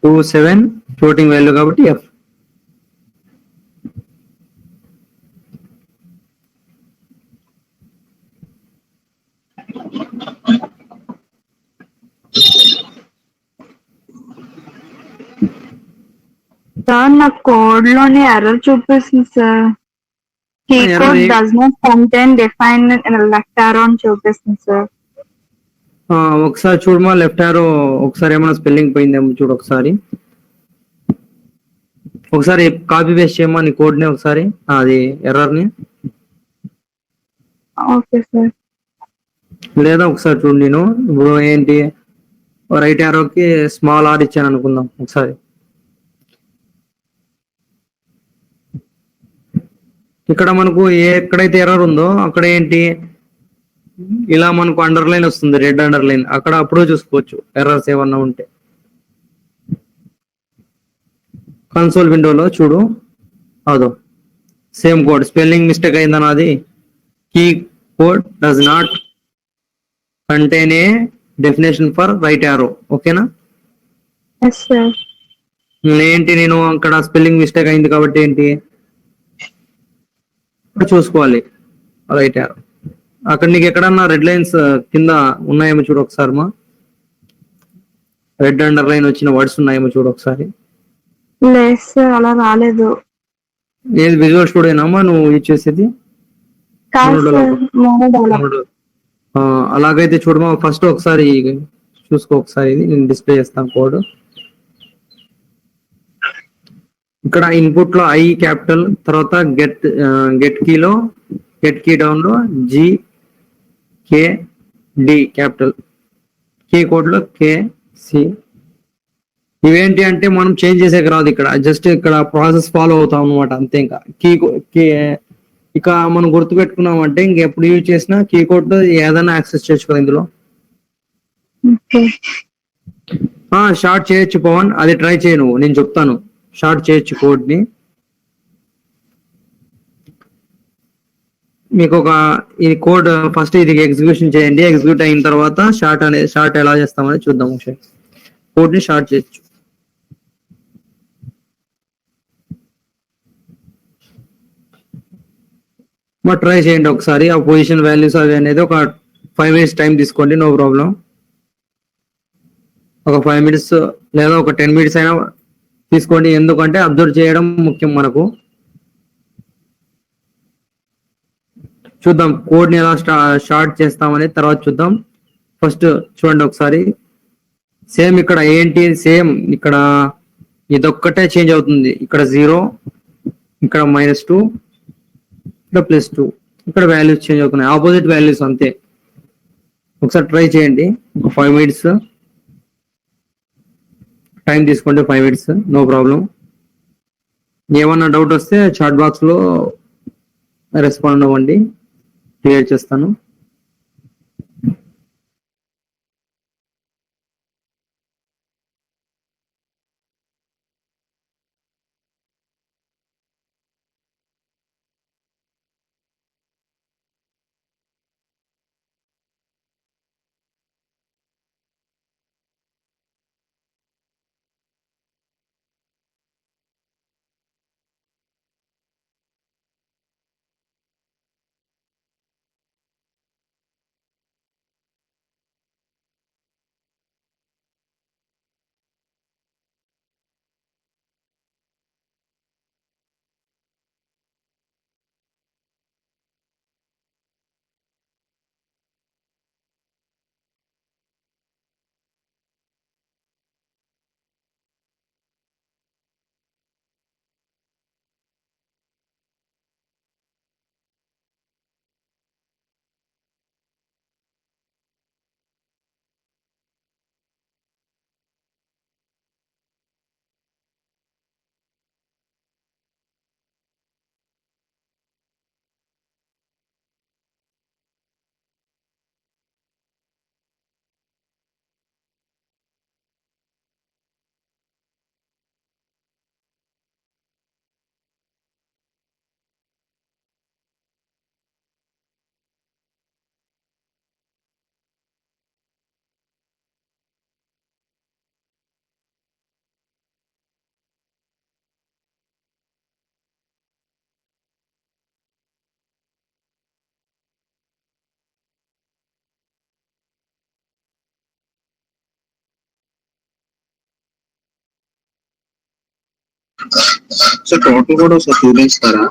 27 ఫ్లోటింగ్ వాల్యూ కాబట్టి F. సార్ నా కోడ్ లోని ఎర్రర్ చూపిస్తుంది sir. Key code does not contain define left arrow అని చూపిస్తుంది సార్. ఒకసారి చూడమా లెఫ్ట్ ఆరో, ఒకసారి ఏమైనా స్పెల్లింగ్ పోయిందేమో చూడు ఒకసారి. ఒకసారి కాపీ పేస్ట్ చేయమా నీ కోడ్ ని ఒకసారి, అది ఎర్రర్ ని. Okay sir. లేదా ఒకసారి చూడు. నేను ఇప్పుడు ఏంటి రైట్ ఆరోకి స్మాల్ ఆర్ ఇచ్చాను అనుకుందాం ఒకసారి. ఇక్కడ మనకు ఎక్కడైతే ఎర్రర్ ఉందో అక్కడ ఏంటి ఇలా మనకు అండర్లైన్ వస్తుంది, రెడ్ అండర్లైన్. అక్కడ అప్పుడు చూసుకోవచ్చు ఎర్రర్స్ ఏమన్నా ఉంటే. కన్సోల్ విండోలో చూడు, అదో సేమ్ కోడ్. స్పెల్లింగ్ మిస్టేక్ అయిందన్న, అది key code does not contain a definition for right arrow. ఓకేనా? Yes sir. ఏంటి నేను అక్కడ స్పెల్లింగ్ మిస్టేక్ అయింది కాబట్టి ఏంటి చూసుకోవాలి రైట్ యారో. అక్కడ నీకు ఎక్కడన్నా రెడ్ లైన్స్ కింద ఉన్నాయేమో చూడు ఒకసారి మా. రెడ్ అండర్ లైన్ వచ్చిన వర్డ్స్ ఉన్నాయేమో చూడు ఒకసారి. లేదు సార్, అలా రాలేదు. ఏది విజువల్ స్టూడియోనమ్మా నువ్వు యూజ్ చేసేది? అలాగైతే చూడమా, ఫస్ట్ ఒకసారి చూసుకో ఒకసారి. ఇది నేను డిస్ప్లే చేస్తాను కోడ్. ఇక్కడ ఇన్పుట్ లో ఐ క్యాపిటల్, తర్వాత గెట్ కీలో గెట్ కీ డౌన్ లో GKD క్యాపిటల్, కీ కోడ్ లో KC. ఇవేంటి అంటే మనం చేంజ్ చేసేకి రాదు, ఇక్కడ జస్ట్ ఇక్కడ ప్రాసెస్ ఫాలో అవుతాం అనమాట అంతే. ఇంకా ఇక మనం గుర్తు పెట్టుకున్నామంటే ఇంకెప్పుడు యూజ్ చేసినా కీ కోడ్ లో ఏదైనా యాక్సెస్ చేయొచ్చు కదా ఇందులో. షార్ట్ చేయొచ్చు పవన్, అది ట్రై చేయ నువ్వు, నేను చెప్తాను. షార్ట్ చేయొచ్చు కోడ్ ని. మీకు ఈ కోడ్ ఫస్ట్ ఇది ఎగ్జిక్యూషన్ చేయండి. ఎగ్జిక్యూట్ అయిన తర్వాత షార్ట్ ఎలా చేస్తామని చూద్దాం. ఒకసారి కోడ్ ని షార్ట్ చేయొచ్చు. ట్రై చేయండి ఒకసారి. ఆ పొజిషన్ వాల్యూస్ అవి అనేది ఒక 5 minutes టైం తీసుకోండి, నో ప్రాబ్లం. ఒక 5 minutes లేదా ఒక 10 minutes అయినా తీసుకోండి, ఎందుకంటే అబ్జర్వ్ చేయడం ముఖ్యం మనకు. చూద్దాం కోడ్ ని ఎలా షార్ట్ చేస్తామని తర్వాత చూద్దాం. ఫస్ట్ చూడండి ఒకసారి, సేమ్ ఇక్కడ ఏంటి, సేమ్ ఇక్కడ ఇదొక్కటే చేంజ్ అవుతుంది. ఇక్కడ 0, ఇక్కడ -2, ఇక్కడ +2, ఇక్కడ వాల్యూస్ చేంజ్ అవుతున్నాయి, ఆపోజిట్ వాల్యూస్ అంతే. ఒకసారి ట్రై చేయండి. 5 minutes టైం తీసుకోండి, 5 minutes, నో ప్రాబ్లం. ఏమన్నా డౌట్ వస్తే చాట్ బాక్స్ లో రెస్పాండ్ అవ్వండి, క్లియర్ చేస్తాను. సో టోటల్ కూడా ఒకసారి చూపిస్తారా?